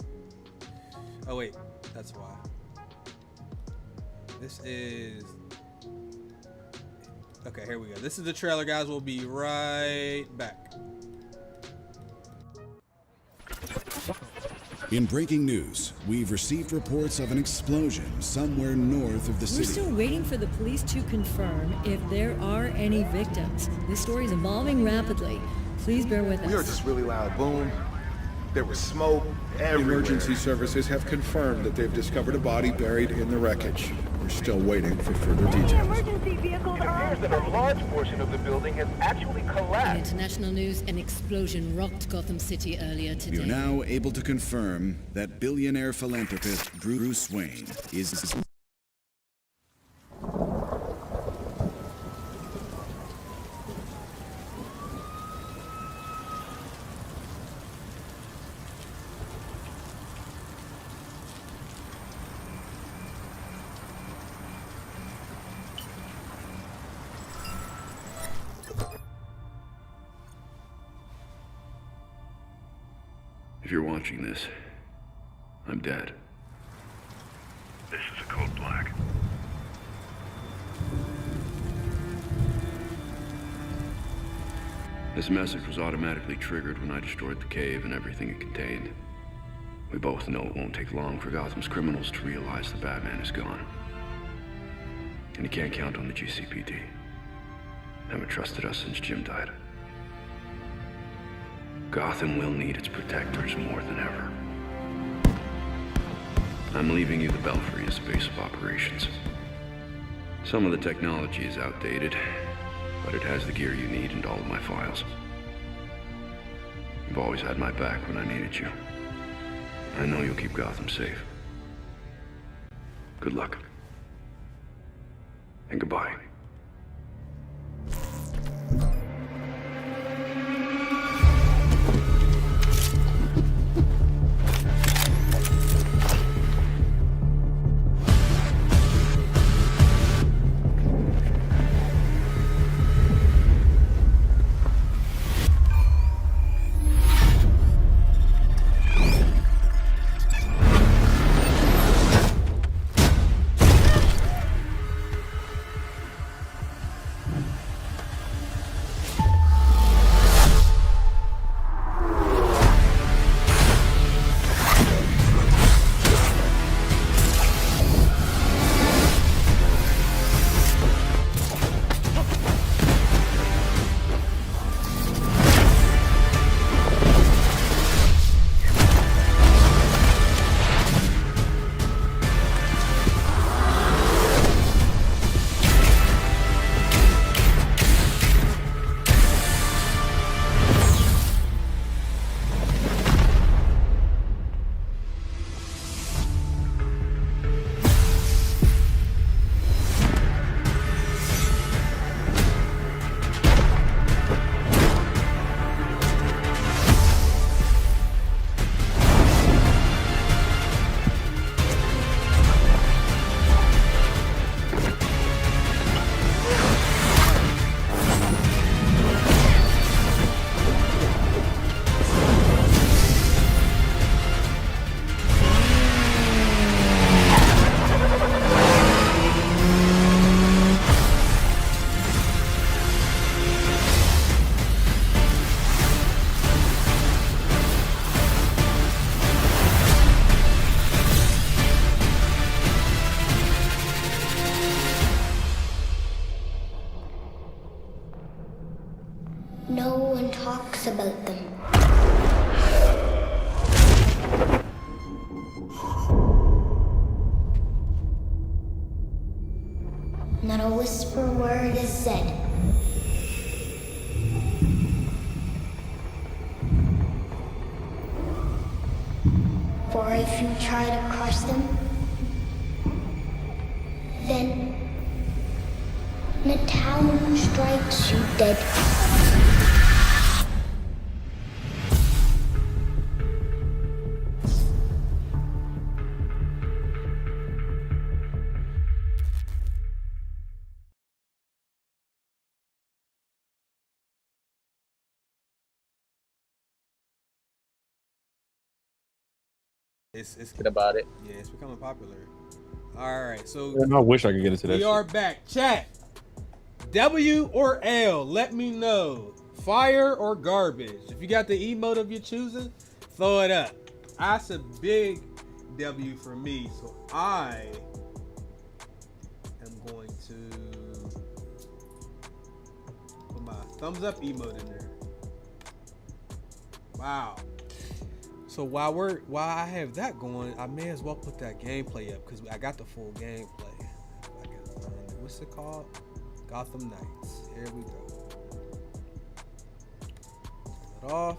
Oh wait, that's why. This is. Okay, here we go. This is the trailer, guys. We'll be right back. In breaking news, we've received reports of an explosion somewhere north of the city. We're still waiting for the police to confirm if there are any victims. This story is evolving rapidly. Please bear with us. We heard this really loud boom. There was smoke everywhere. Emergency services have confirmed that they've discovered a body buried in the wreckage. We're still waiting for further details. Emergency vehicles are on. It appears that a large portion of the building has actually collapsed. In international news, an explosion rocked Gotham City earlier today. We are now able to confirm that billionaire philanthropist Bruce Wayne is... If you're watching this, I'm dead. This is a code black. This message was automatically triggered when I destroyed the cave and everything it contained. We both know it won't take long for Gotham's criminals to realize the Batman is gone. And you can't count on the GCPD. Haven't trusted us since Jim died. Gotham will need its protectors more than ever. I'm leaving you the Belfry as base of operations. Some of the technology is outdated, but it has the gear you need and all of my files. You've always had my back when I needed you. I know you'll keep Gotham safe. Good luck. And goodbye. No one talks about them. Not a whisper word is said. For if you try to crush them, then the town strikes you dead. It's good about it. Yeah, it's becoming popular. All right, so I wish I could get into that. We are back. Chat. W or L? Let me know. Fire or garbage? If you got the emote of your choosing, throw it up. That's a big W for me, so I am going to put my thumbs up emote in there. Wow. So while I have that going, I may as well put that gameplay up because I got the full gameplay. I can find it. What's it called? Gotham Knights. Here we go. Turn it off.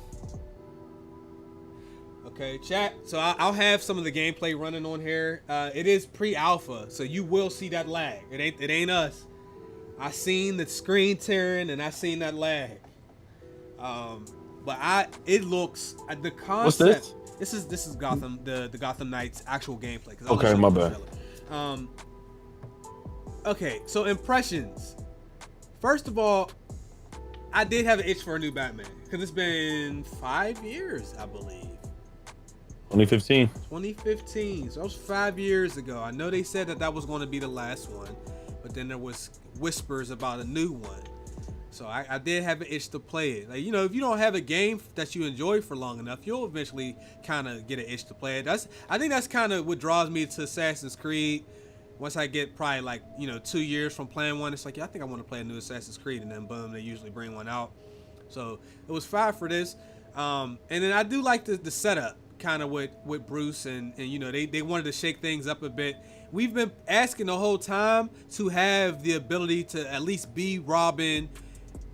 Okay, chat. So I'll have some of the gameplay running on here. It is pre-alpha, so you will see that lag. It ain't us. I seen the screen tearing and I seen that lag. But it looks the concept. What's this? This is Gotham, the Gotham Knights actual gameplay. Okay, my bad. Okay, so impressions. First of all, I did have an itch for a new Batman because it's been 5 years, I believe. 2015. 2015. So that was 5 years ago. I know they said that was going to be the last one, but then there was whispers about a new one. So I did have an itch to play it. Like, you know, if you don't have a game that you enjoy for long enough, you'll eventually kind of get an itch to play it. I think that's kind of what draws me to Assassin's Creed. Once I get probably like, you know, 2 years from playing one, it's like, yeah, I think I want to play a new Assassin's Creed, and then boom, they usually bring one out. So it was 5 for this. And then I do like the setup kind of with Bruce and you know, they wanted to shake things up a bit. We've been asking the whole time to have the ability to at least be Robin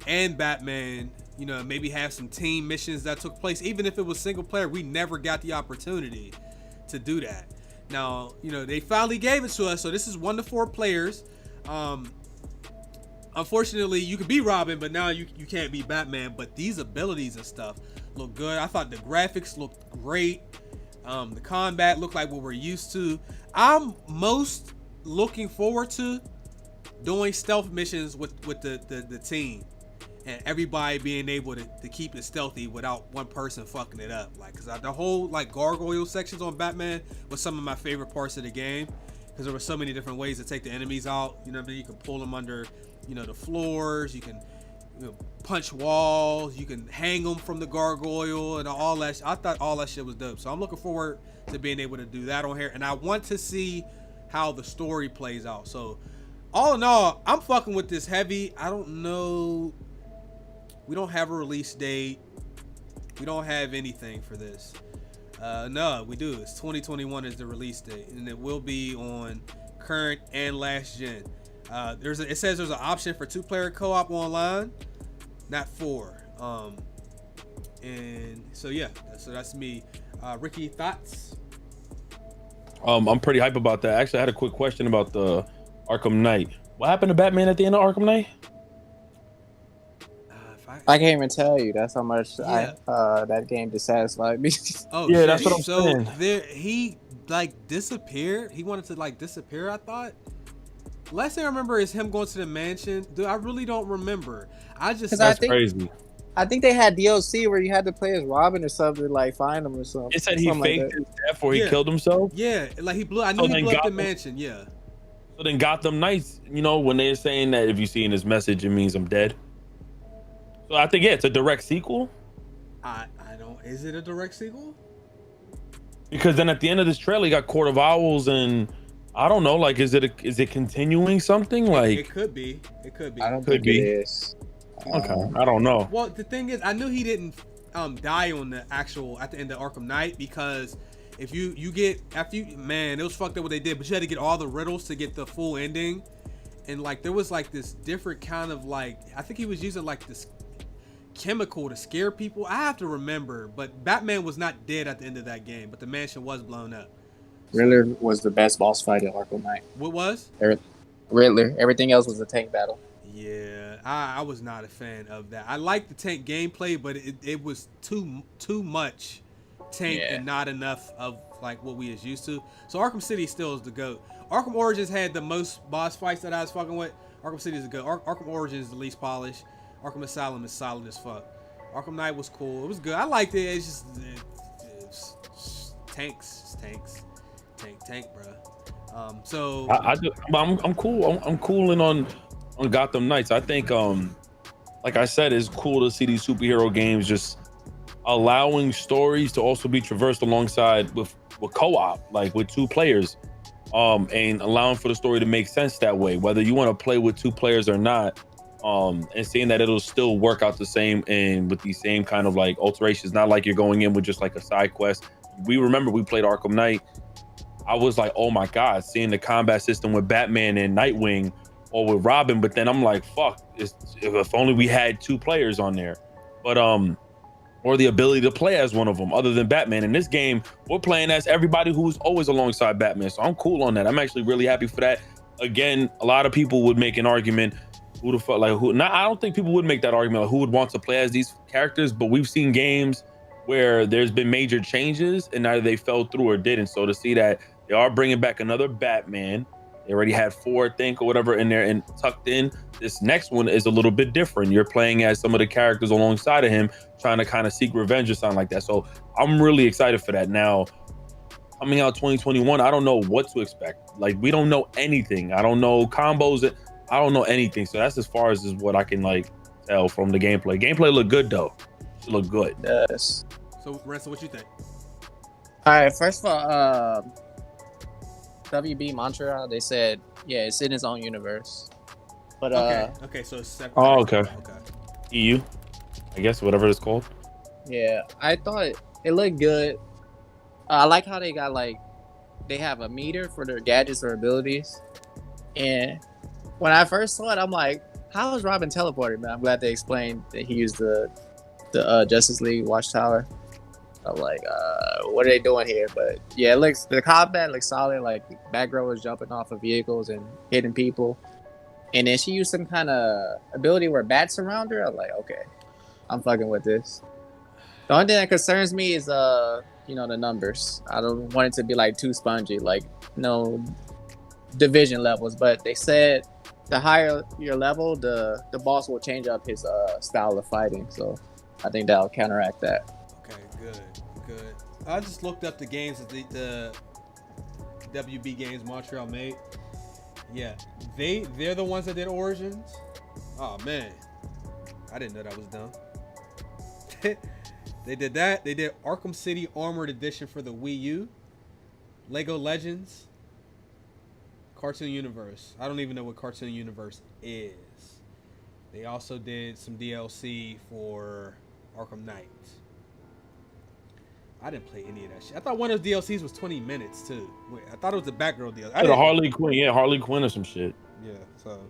and Batman, you know, maybe have some team missions that took place. Even if it was single player, we never got the opportunity to do that. Now, you know, they finally gave it to us, so this is 1 to 4 players. Unfortunately, you could be Robin, but now you can't be Batman. But these abilities and stuff look good. I thought the graphics looked great. The combat looked like what we're used to. I'm most looking forward to doing stealth missions with the team. And everybody being able to keep it stealthy without one person fucking it up. Like, cause the whole like gargoyle sections on Batman was some of my favorite parts of the game, because there were so many different ways to take the enemies out. You know what I mean? You can pull them under, you know, the floors. You can, you know, punch walls. You can hang them from the gargoyle and all that. I thought all that shit was dope. So I'm looking forward to being able to do that on here. And I want to see how the story plays out. So all in all, I'm fucking with this heavy. I don't know. We don't have a release date. We don't have anything for this. No, we do. It's 2021 is the release date, and it will be on current and last gen. It says there's an option for 2-player co-op online, not 4. And so yeah, so that's me. Ricky, thoughts? I'm pretty hype about that. Actually, I had a quick question about the Arkham Knight. What happened to Batman at the end of Arkham Knight? I can't even tell you. That's how much that game dissatisfied me. Oh yeah, shit. that's what I'm saying. He like disappeared. He wanted to like disappear, I thought. Last thing I remember is him going to the mansion. Dude, I really don't remember. That's crazy. I think they had DLC where you had to play as Robin or something, like find him or something. It said he faked his death or he killed himself. Yeah, like he blew. I know he blew up the mansion. Yeah. So then Gotham Knights, you know, when they're saying that if you see in this message, it means I'm dead. So I think it's a direct sequel. I don't. Is it a direct sequel? Because then at the end of this trailer, you got Court of Owls, and I don't know. Like, is it continuing something? Like it could be. It could be. I don't think it is. Okay, I don't know. Well, the thing is, I knew he didn't die on the actual at the end of Arkham Knight, because if you get after you, man, it was fucked up what they did, but you had to get all the riddles to get the full ending, and like there was like this different kind of like, I think he was using like this chemical to scare people. I have to remember, but Batman was not dead at the end of that game, but the mansion was blown up. Riddler was the best boss fight in Arkham Knight. What was? Riddler. Everything else was a tank battle. Yeah, I was not a fan of that. I liked the tank gameplay, but it was too much tank and not enough of like what we is used to. So Arkham City still is the GOAT. Arkham Origins had the most boss fights that I was fucking with. Arkham City is the GOAT. Arkham Origins is the least polished. Arkham Asylum is solid as fuck. Arkham Knight was cool. It was good. I liked it. It's just tanks, bro. So I'm cool. I'm cooling on Gotham Knights. I think, like I said, it's cool to see these superhero games just allowing stories to also be traversed alongside with co-op, like with 2 players, and allowing for the story to make sense that way, whether you want to play with 2 players or not, and seeing that it'll still work out the same and with these same kind of like alterations. Not like you're going in with just like a side quest. We played Arkham Knight. I was like, oh my God, seeing the combat system with Batman and Nightwing or with Robin, but then I'm like, fuck, if only we had 2 players on there. But or the ability to play as one of them other than Batman. In this game, we're playing as everybody who's always alongside Batman. So I'm cool on that. I'm actually really happy for that. Again, a lot of people would make an argument, I don't think people would make that argument, like who would want to play as these characters, but we've seen games where there's been major changes and either they fell through or didn't. So to see that they are bringing back another Batman, they already had 4, I think, or whatever in there and tucked in. This next one is a little bit different. You're playing as some of the characters alongside of him, trying to kind of seek revenge or something like that. So I'm really excited for that. Now, coming out 2021, I don't know what to expect. Like, we don't know anything. I don't know combos. I don't know anything. So that's as far as is what I can like tell from the gameplay. Gameplay look good though. It look good. Yes. So Renzo, what you think? All right. First of all, WB Montreal, they said, yeah, it's in its own universe. But okay, so it's separate. Oh, okay. EU, I guess, whatever it's called. Yeah, I thought it looked good. I like how they got like, they have a meter for their gadgets or abilities. And when I first saw it, I'm like, how is Robin teleported, man? I'm glad they explained that he used the Justice League Watchtower. I'm like, what are they doing here? But yeah, the combat looks solid. Like Batgirl was jumping off of vehicles and hitting people, and then she used some kind of ability where bats surround her. I'm like, okay, I'm fucking with this. The only thing that concerns me is the numbers. I don't want it to be like too spongy, like no division levels. But they said the higher your level, the boss will change up his style of fighting. So I think that'll counteract that. Okay, good. I just looked up the games that the WB Games Montreal made. Yeah, they're the ones that did Origins. Oh man, I didn't know that was done. They did that. They did Arkham City Armored Edition for the Wii U, Lego Legends, Cartoon Universe. I don't even know what Cartoon Universe is. They also did some DLC for Arkham Knight. I didn't play any of that shit. I thought one of those DLCs was 20 minutes too. Wait, I thought it was the Batgirl DLC. The Harley Quinn, Harley Quinn or some shit. Yeah. So,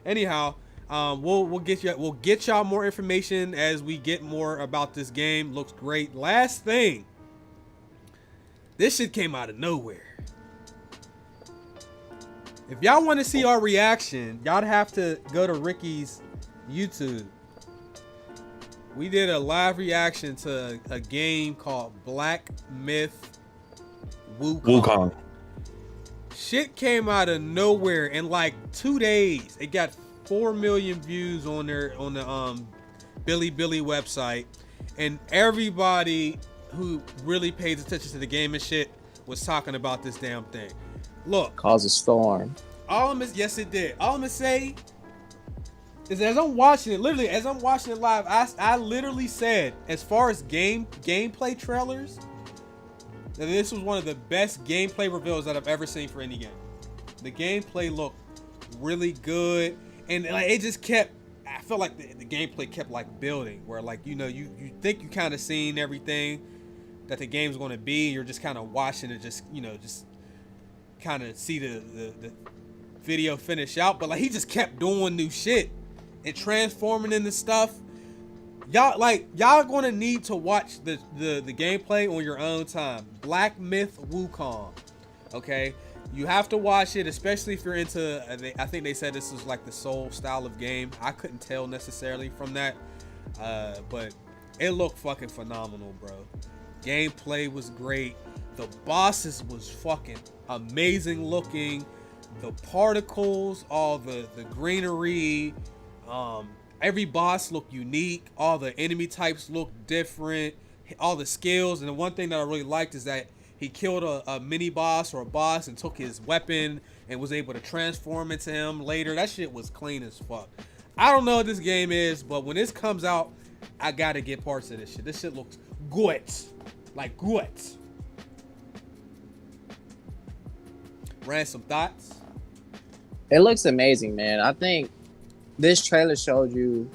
anyhow, we'll get y'all more information as we get more about this game. Looks great. Last thing, this shit came out of nowhere. If y'all want to see our reaction, y'all have to go to Ricky's YouTube. We did a live reaction to a game called Black Myth Wukong. Shit came out of nowhere in like 2 days. It got 4 million views on the Bilibili website, and everybody who really pays attention to the game and shit was talking about this damn thing. Look, cause a storm. Yes, it did. All I'm gonna say is, as I'm watching it, literally as I'm watching it live, I literally said, as far as gameplay trailers, that this was one of the best gameplay reveals that I've ever seen for any game. The gameplay looked really good, and like it just kept felt like the gameplay kept like building, where like you think you kind of seen everything that the game's going to be. You're just kind of watching it, just kind of see the video finish out. But like he just kept doing new shit and transforming into stuff. Y'all gonna need to watch the gameplay on your own time. Black Myth Wukong, okay? You have to watch it, especially if you're into. I think they said this is like the Soul style of game. I couldn't tell necessarily from that, but it looked fucking phenomenal, bro. Gameplay was great. The bosses was fucking amazing looking. The particles, all the greenery, every boss looked unique. All the enemy types looked different. All the skills, and the one thing that I really liked is that he killed a mini boss or a boss and took his weapon and was able to transform into him later. That shit was clean as fuck. I don't know what this game is, but when this comes out, I gotta get parts of this shit. This shit looks good. Like good. Ransom, thoughts? It looks amazing, man. I think this trailer showed you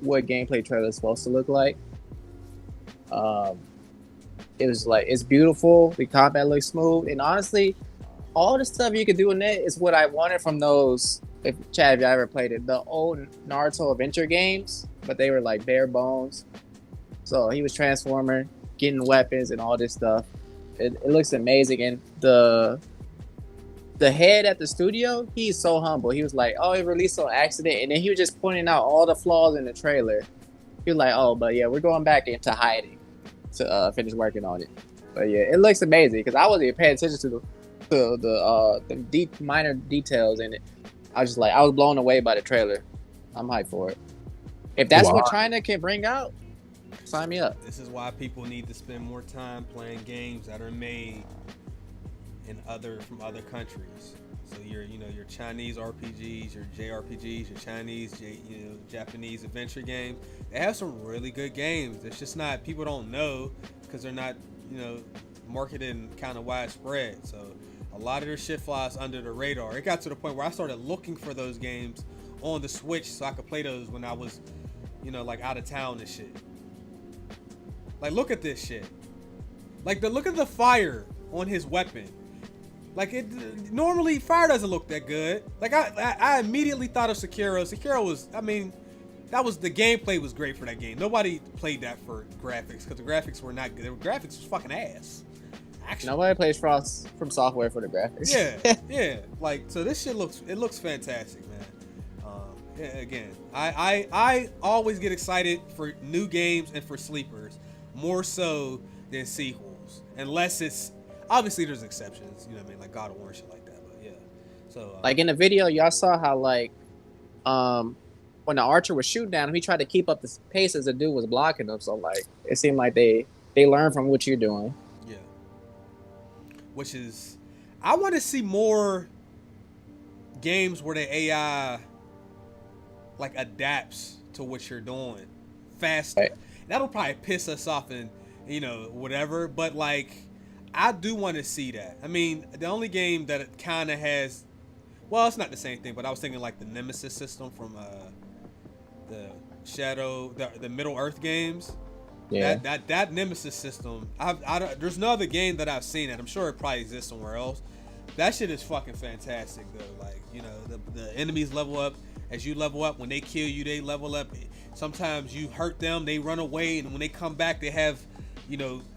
what gameplay trailer is supposed to look like. It was like, it's beautiful. The combat looks smooth, and honestly, all the stuff you could do in it is what I wanted from those. If Chad, if you ever played it, the old Naruto adventure games, but they were like bare bones. So he was transforming, getting weapons, and all this stuff. It looks amazing, and the head at the studio, he's so humble. He was like, "Oh, it released on accident," and then he was just pointing out all the flaws in the trailer. He was like, "Oh, but yeah, we're going back into hiding to finish working on it." But yeah, it looks amazing because I wasn't even paying attention to the deep minor details in it. I was just like, I was blown away by the trailer. I'm hyped for it. If that's what China can bring out, sign me up. This is why people need to spend more time playing games that are made from other countries. So your Chinese RPGs, your JRPGs, your Chinese, Japanese adventure games. They have some really good games. It's just not, people don't know because they're not, marketed kind of widespread. So a lot of their shit flies under the radar. It got to the point where I started looking for those games on the Switch so I could play those when I was, like out of town and shit. Like, look at this shit. Like, look at the fire on his weapon. Like, normally fire doesn't look that good. Like, I immediately thought of Sekiro. Sekiro was, the gameplay was great for that game. Nobody played that for graphics because the graphics were not good. The graphics was fucking ass. Actually, nobody plays From Software for the graphics. Yeah. Like, so this shit looks fantastic, man. Again, I always get excited for new games and for sleepers more so than sequels, unless it's, obviously there's exceptions, like God of War and shit like that, but yeah. So like in the video, y'all saw how like when the archer was shooting down him, he tried to keep up the pace as the dude was blocking him. So like it seemed like they learned from what you're doing. Yeah. Which is, I want to see more games where the AI like adapts to what you're doing faster. Right. That'll probably piss us off and whatever, but like I do want to see that. I mean, the only game that it kind of has, well, it's not the same thing, but I was thinking like the Nemesis system from the the Middle Earth games. Yeah. That Nemesis system, there's no other game that I've seen it. I'm sure it probably exists somewhere else. That shit is fucking fantastic though. Like, the enemies level up as you level up. When they kill you, they level up. Sometimes you hurt them, they run away, and when they come back, they have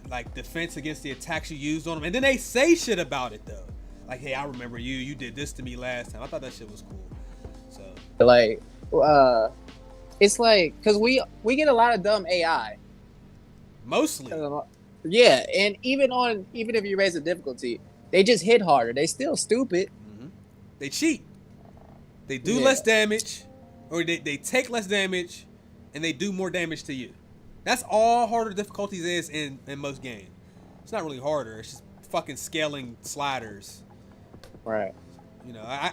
like defense against the attacks you used on them, and then they say shit about it though, like, hey, I remember you did this to me last time. I thought that shit was cool. So like it's like, because we get a lot of dumb AI mostly. Yeah, and even if you raise the difficulty, they just hit harder. They still stupid. Mm-hmm. They cheat. They do less damage, or they take less damage and they do more damage to you. That's all harder difficulties is in most games. It's not really harder. It's just fucking scaling sliders. Right.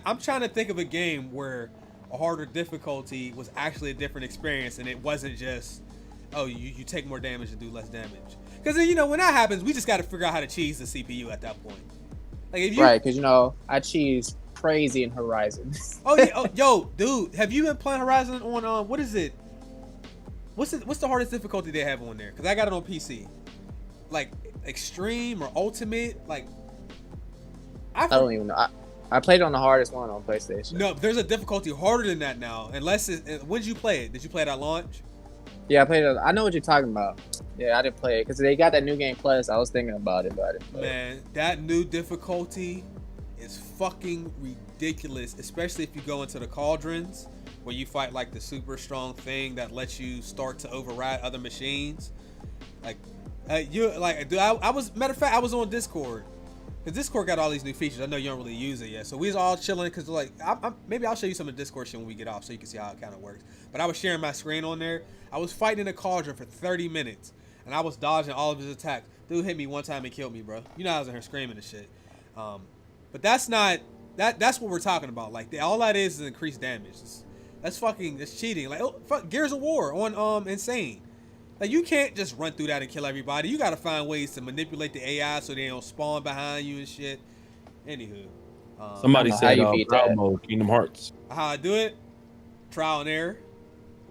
I'm trying to think of a game where a harder difficulty was actually a different experience, and it wasn't just, oh, you take more damage and do less damage. Because when that happens, we just got to figure out how to cheese the CPU at that point. Like, if you, right? Because I cheese crazy in Horizon. Oh yeah, yo, dude, have you been playing Horizon on what is it? What's the hardest difficulty they have on there? Because I got it on PC, like extreme or ultimate. Like I don't even know. I played it on the hardest one on PlayStation. No, there's a difficulty harder than that now. Unless when did you play it? Did you play it at launch? Yeah, I played it. I know what you're talking about. Yeah, I didn't play it because they got that new game plus. I was thinking about it, but I didn't play it. That new difficulty is fucking ridiculous, especially if you go into the cauldrons where you fight like the super strong thing that lets you start to override other machines. Like, dude, I was, matter of fact, I was on Discord. Because Discord got all these new features. I know you don't really use it yet. So we was all chilling because like, maybe I'll show you some of the Discord shit when we get off so you can see how it kind of works. But I was sharing my screen on there. I was fighting in a cauldron for 30 minutes. And I was dodging all of his attacks. Dude hit me one time and killed me, bro. You know I was in here screaming and shit. But that's not, that's what we're talking about. Like, all that is increased damage. That's cheating. Like, oh, fuck, Gears of War on Insane. Like, you can't just run through that and kill everybody. You gotta find ways to manipulate the AI so they don't spawn behind you and shit. Anywho. Somebody said trial mode, Kingdom Hearts. How I do it? Trial and error.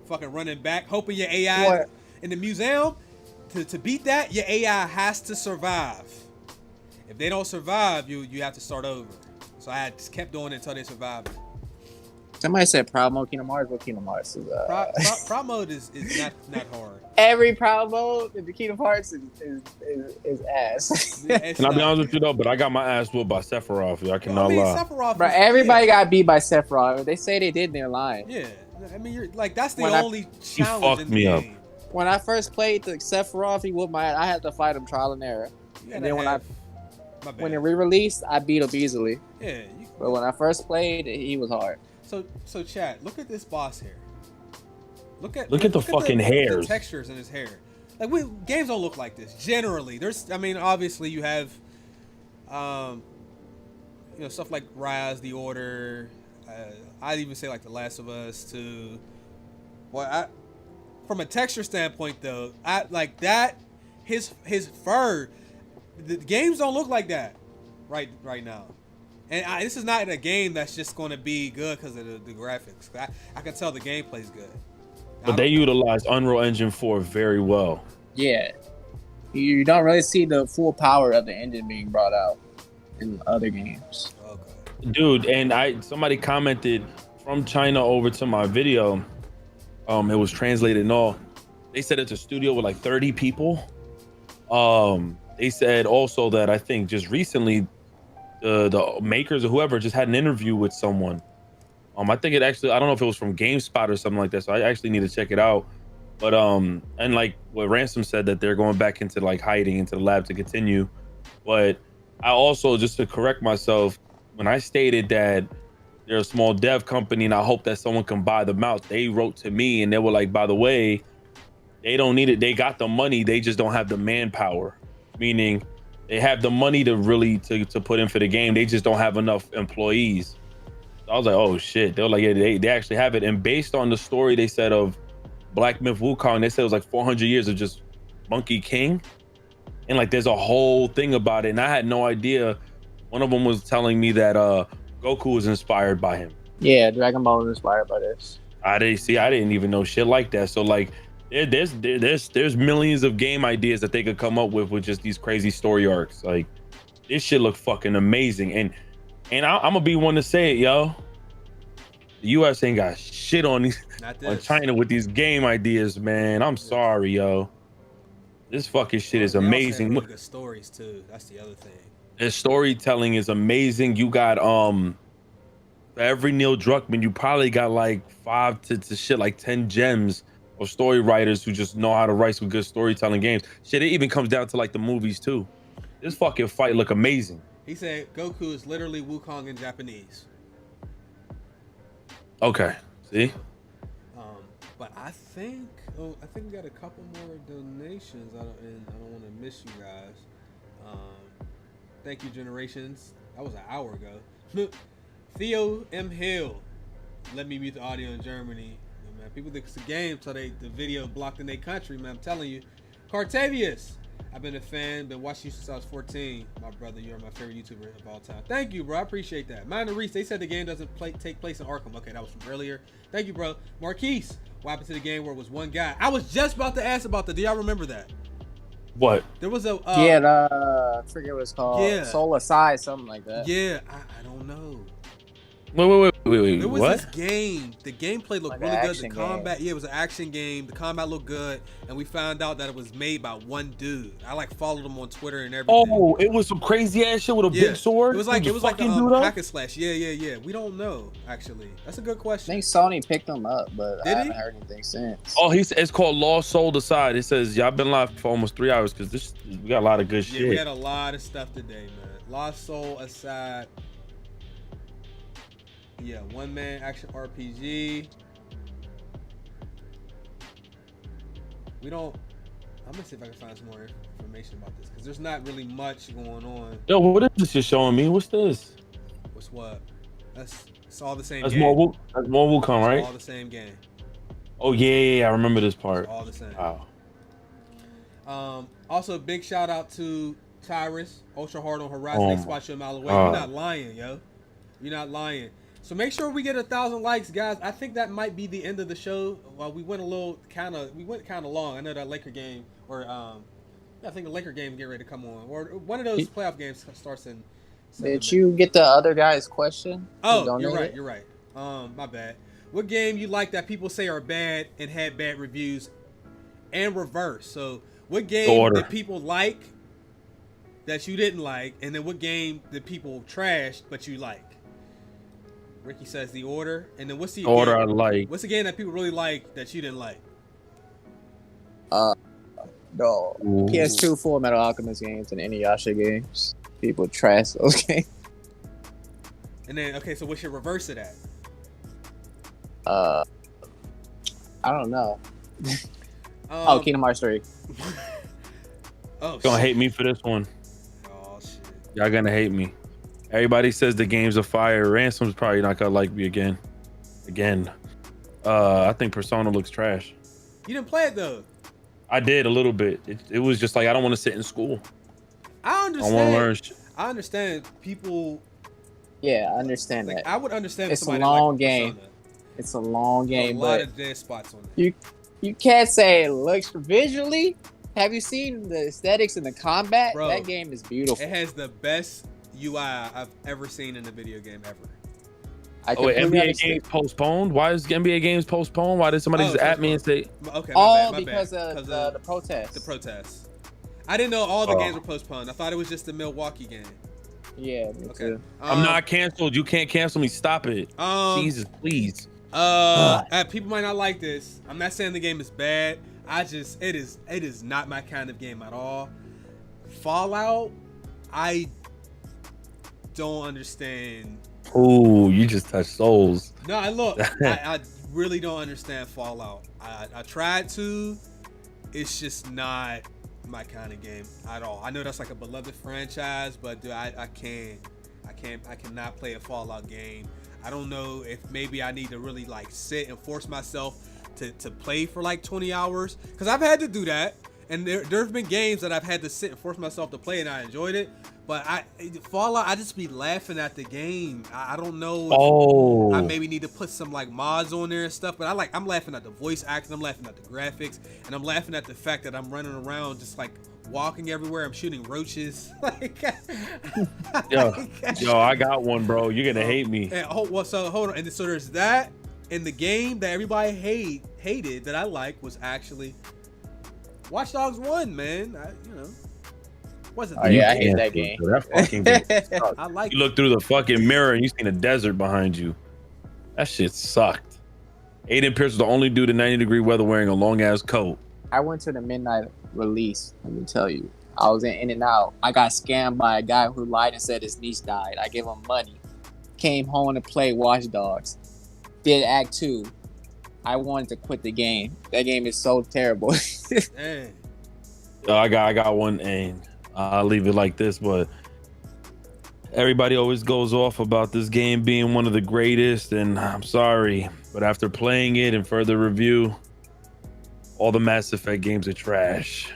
Fucking running back. Hoping your AI in the museum, to beat that, your AI has to survive. If they don't survive, you have to start over. So I just kept doing it until they survived. Somebody said Proud Mode Kingdom Hearts. What Kingdom Hearts is? Proud Mode is not hard. Every Proud Mode in the Kingdom Hearts is ass. Can I be honest with you though? But I got my ass whooped by Sephiroth. I cannot lie. Sephiroth, bro, everybody got beat by Sephiroth. They say they did, they're lying. Yeah, I mean, you're like, that's the only challenge in the game. When I first played the Sephiroth, he whooped my ass. I had to fight him trial and error. And then when it re-released, I beat him easily. Yeah. But when I first played, he was hard. So chat, look at this boss here. Look at the fucking hairs. Look at the textures in his hair. Like, games don't look like this generally. I mean, obviously you have, stuff like Rise, The Order. I'd even say like The Last of Us too. From a texture standpoint though, I like that. His fur. The games don't look like that right now. And this is not a game that's just going to be good because of the graphics. I can tell the gameplay's good. But they utilized Unreal Engine 4 very well. Yeah. You don't really see the full power of the engine being brought out in other games. Okay. Dude, and somebody commented from China over to my video. It was translated and all. They said it's a studio with like 30 people. They said also that I think just recently the makers or whoever just had an interview with someone. I think it actually, I don't know if it was from GameSpot or something like that, so I actually need to check it out. But and like what Ransom said, that they're going back into like hiding into the lab to continue. But I also, just to correct myself, when I stated that they're a small dev company and I hope that someone can buy them out, they wrote to me and they were like, by the way, they don't need it, they got the money, they just don't have the manpower. Meaning they have the money to really to put in for the game, they just don't have enough employees. So I was like, oh shit. They were like, yeah, they actually have it. And based on the story they said of Black Myth Wukong, they said it was like 400 years of just Monkey King. And like there's a whole thing about it. And I had no idea. One of them was telling me that Goku was inspired by him. Yeah, Dragon Ball was inspired by this. I didn't even know shit like that. So like there's millions of game ideas that they could come up with just these crazy story arcs. Like this shit look fucking amazing. And I'm gonna be one to say it, yo. The US ain't got shit on China with these game ideas, man. I'm sorry, yo. This fucking shit is amazing. Really good stories too. That's the other thing. The storytelling is amazing. You got for every Neil Druckmann, you probably got like 5 to shit like 10 gems of story writers who just know how to write some good storytelling games. Shit, it even comes down to like the movies too. This fucking fight look amazing. He said Goku is literally Wukong in Japanese. Okay, see? But I think we got a couple more donations. I don't want to miss you guys. Thank you, Generations. That was an hour ago. Theo M. Hill, let me mute the audio in Germany. Man, people think it's a game, so the video blocked in their country, man. I'm telling you. Cartavius, I've been a fan, been watching you since I was 14. My brother, you're my favorite YouTuber of all time. Thank you, bro. I appreciate that. Mine and Reese, they said the game doesn't take place in Arkham. Okay, that was from earlier. Thank you, bro. Marquise, what happened to the game where it was one guy? I was just about to ask about that. Do y'all remember that? What? There was a I forget what it's called. Yeah. Soul Aside, something like that. Yeah, I don't know. Wait. There was what? this game. The gameplay looked Like really an good. The action combat, yeah, it was an action game. The combat looked good, and we found out that it was made by one dude. I like followed him on Twitter and everything. Oh, it was some crazy ass shit with a big sword. It was like fucking a hack and slash. Yeah. We don't know actually. That's a good I question. think Sony picked them up, but Did I he? haven't heard anything since. Oh, it's called Lost Soul Aside. It says y'all been live for almost 3 hours because we got a lot of good shit. Yeah, we had a lot of stuff today, man. Lost Soul Aside. Yeah, one man action RPG. We don't. I'm gonna see if I can find some more information about this because there's not really much going on. Yo, what is this you're showing me? What's this? What's what? It's all the same That's game. more Wukong, right? It's all the same game. Oh yeah, I remember this part. It's all the same. Wow. Also, big shout out to Tyrus, Ultra Hard on Horizon. They spot you a mile away. You're not lying, yo. You're not lying. So make sure we get 1,000 likes, guys. I think that might be the end of the show. Well, we went kind of long. I know that Laker game, or I think the Laker game get ready to come on, or one of those playoff games starts in. Did you get the other guy's question? Oh, you're right. My bad. What game you like that people say are bad and had bad reviews, and reverse? So what game did people like that you didn't like, and then what game did people trash but you like? Ricky says the order, and then what's the order game, I like? What's the game that people really like that you didn't like? No, PS2 Full Metal Alchemist games and Inuyasha games. People trash those games. And then so what's your reverse of that? I don't know. Kingdom Hearts 3. Gonna hate me for this one. Oh shit. Y'all gonna hate me. Everybody says the game's a fire. Ransom's probably not gonna like me again. I think Persona looks trash. You didn't play it though. I did a little bit. It was just like I don't want to sit in school. I understand. I want to learn. I understand people. Yeah, I understand that. I would understand. It's a long game. It's a long game. A lot of dead spots on it. You can't say it looks visually. Have you seen the aesthetics and the combat? Bro, that game is beautiful. It has the best UI I've ever seen in a video game ever. NBA games postponed? Why is NBA games postponed? Why did somebody just at me and say? Okay, because of the protests. The protests. I didn't know all the games were postponed. I thought it was just the Milwaukee game. Yeah, me too. I'm not canceled. You can't cancel me. Stop it. Jesus, please. People might not like this. I'm not saying the game is bad. It is not my kind of game at all. Fallout, I don't understand. Oh, you just touched souls. No, I really don't understand Fallout. I tried to. It's just not my kind of game at all. I know that's like a beloved franchise, but dude, I cannot play a Fallout game. I don't know if maybe I need to really like sit and force myself to play for like 20 hours, because I've had to do that, and there's been games that I've had to sit and force myself to play and I enjoyed it. But Fallout, I just be laughing at the game. I don't know if I maybe need to put some like mods on there and stuff, but I'm laughing at the voice acting, I'm laughing at the graphics, and I'm laughing at the fact that I'm running around just like walking everywhere. I'm shooting roaches. Yo, I got one, bro. You're gonna hate me. And, hold on. And so there's that, and the game that everybody hated that I like was actually Watch Dogs 1, man. Wasn't I hate that game. That fucking game sucked. I like you look through the fucking mirror and you seen a desert behind you. That shit sucked. Aiden Pierce was the only dude in 90-degree weather wearing a long ass coat. I went to the midnight release. Let me tell you, I was in and out. I got scammed by a guy who lied and said his niece died. I gave him money. Came home to play Watch Dogs. Did Act 2. I wanted to quit the game. That game is so terrible. Dang. I got one, and I'll leave it like this, but everybody always goes off about this game being one of the greatest, and I'm sorry, but after playing it and further review, all the Mass Effect games are trash.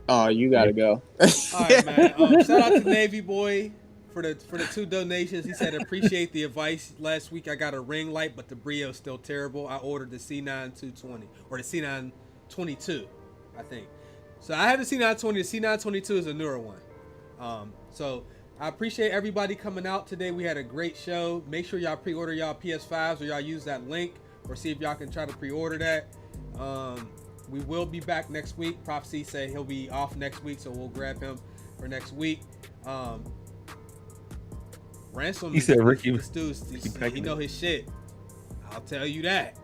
Oh, you gotta go. All right, man. Shout out to Navy Boy for the 2 donations. He said appreciate the advice. Last week I got a ring light, but the Brio's still terrible. I ordered the C9220 or the C922, I think. So I have the C920. The C922 is a newer one. So I appreciate everybody coming out today. We had a great show. Make sure y'all pre-order y'all PS5s or y'all use that link or see if y'all can try to pre-order that. We will be back next week. Prophecy said he'll be off next week, so we'll grab him for next week. Ransom. He said Ricky. He know his shit. I'll tell you that.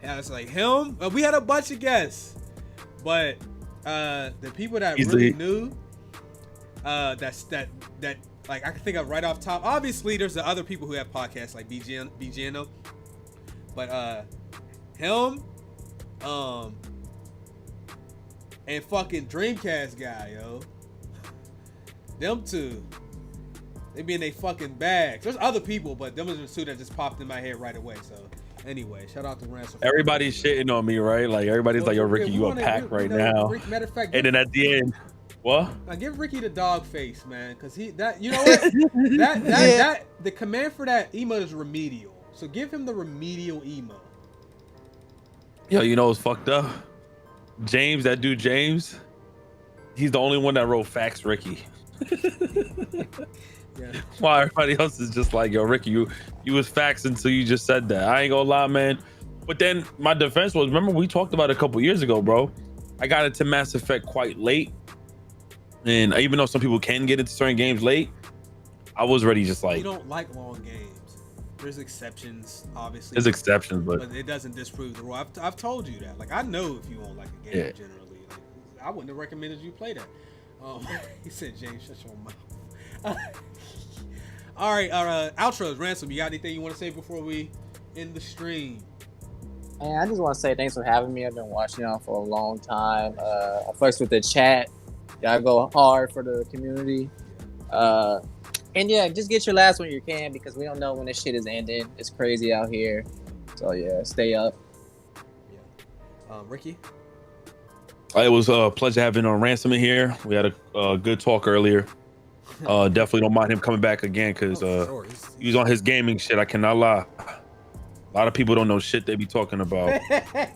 Yeah, it's like him. We had a bunch of guests, but the people that really knew, that like I can think of right off top. Obviously, there's the other people who have podcasts like BGNO, but him. And fucking Dreamcast guy, yo. Them two. They be in they fucking bags. There's other people, but them are the two that just popped in my head right away. So anyway, shout out to Ransom. Everybody's shitting on me, right? Like everybody's like, yo, Ricky, you a pack right now. Matter of fact, and then at the end, what? Now give Ricky the dog face, man, because you know what? The command for that emote is remedial. So give him the remedial emote. Yo, you know what's fucked up? James, that dude James, he's the only one that wrote Facts Ricky. Yeah. Why everybody else is just like, yo, Ricky, you was facts until you just said that. I ain't gonna lie, man. But then my defense was, remember we talked about it a couple years ago, bro. I got into Mass Effect quite late. And even though some people can get into certain games late, I was ready just like... You don't like long games. There's exceptions, obviously. There's exceptions, but it doesn't disprove the rule. I've told you that. Like, I know if you won't like a game generally. Like, I wouldn't have recommended you play that. He said, James, shut your mouth. All right, outros. Ransom, you got anything you want to say before we end the stream? Man, I just want to say thanks for having me. I've been watching y'all for a long time. I fucks with the chat. Y'all go hard for the community. And yeah, just get your last one you can, because we don't know when this shit is ending. It's crazy out here. So yeah, stay up. Yeah. Ricky? It was a pleasure having Ransom in here. We had a good talk earlier. Definitely don't mind him coming back again, because he was on his gaming shit. I cannot lie. A lot of people don't know shit they be talking about.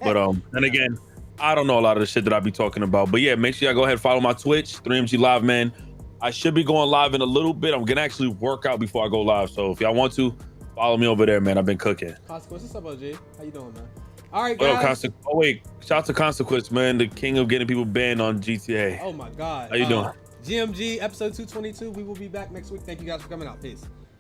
But and again, I don't know a lot of the shit that I be talking about. But yeah, make sure y'all go ahead and follow my Twitch, 3MG Live, man. I should be going live in a little bit. I'm gonna actually work out before I go live. So if y'all want to, follow me over there, man. I've been cooking. Consequence, what's up, OG? How you doing, man? All right, guys. Oh wait, shout out to Consequence, man, the king of getting people banned on GTA. Oh my God. How you doing? GMG episode 222. We will be back next week. Thank you guys for coming out. Peace.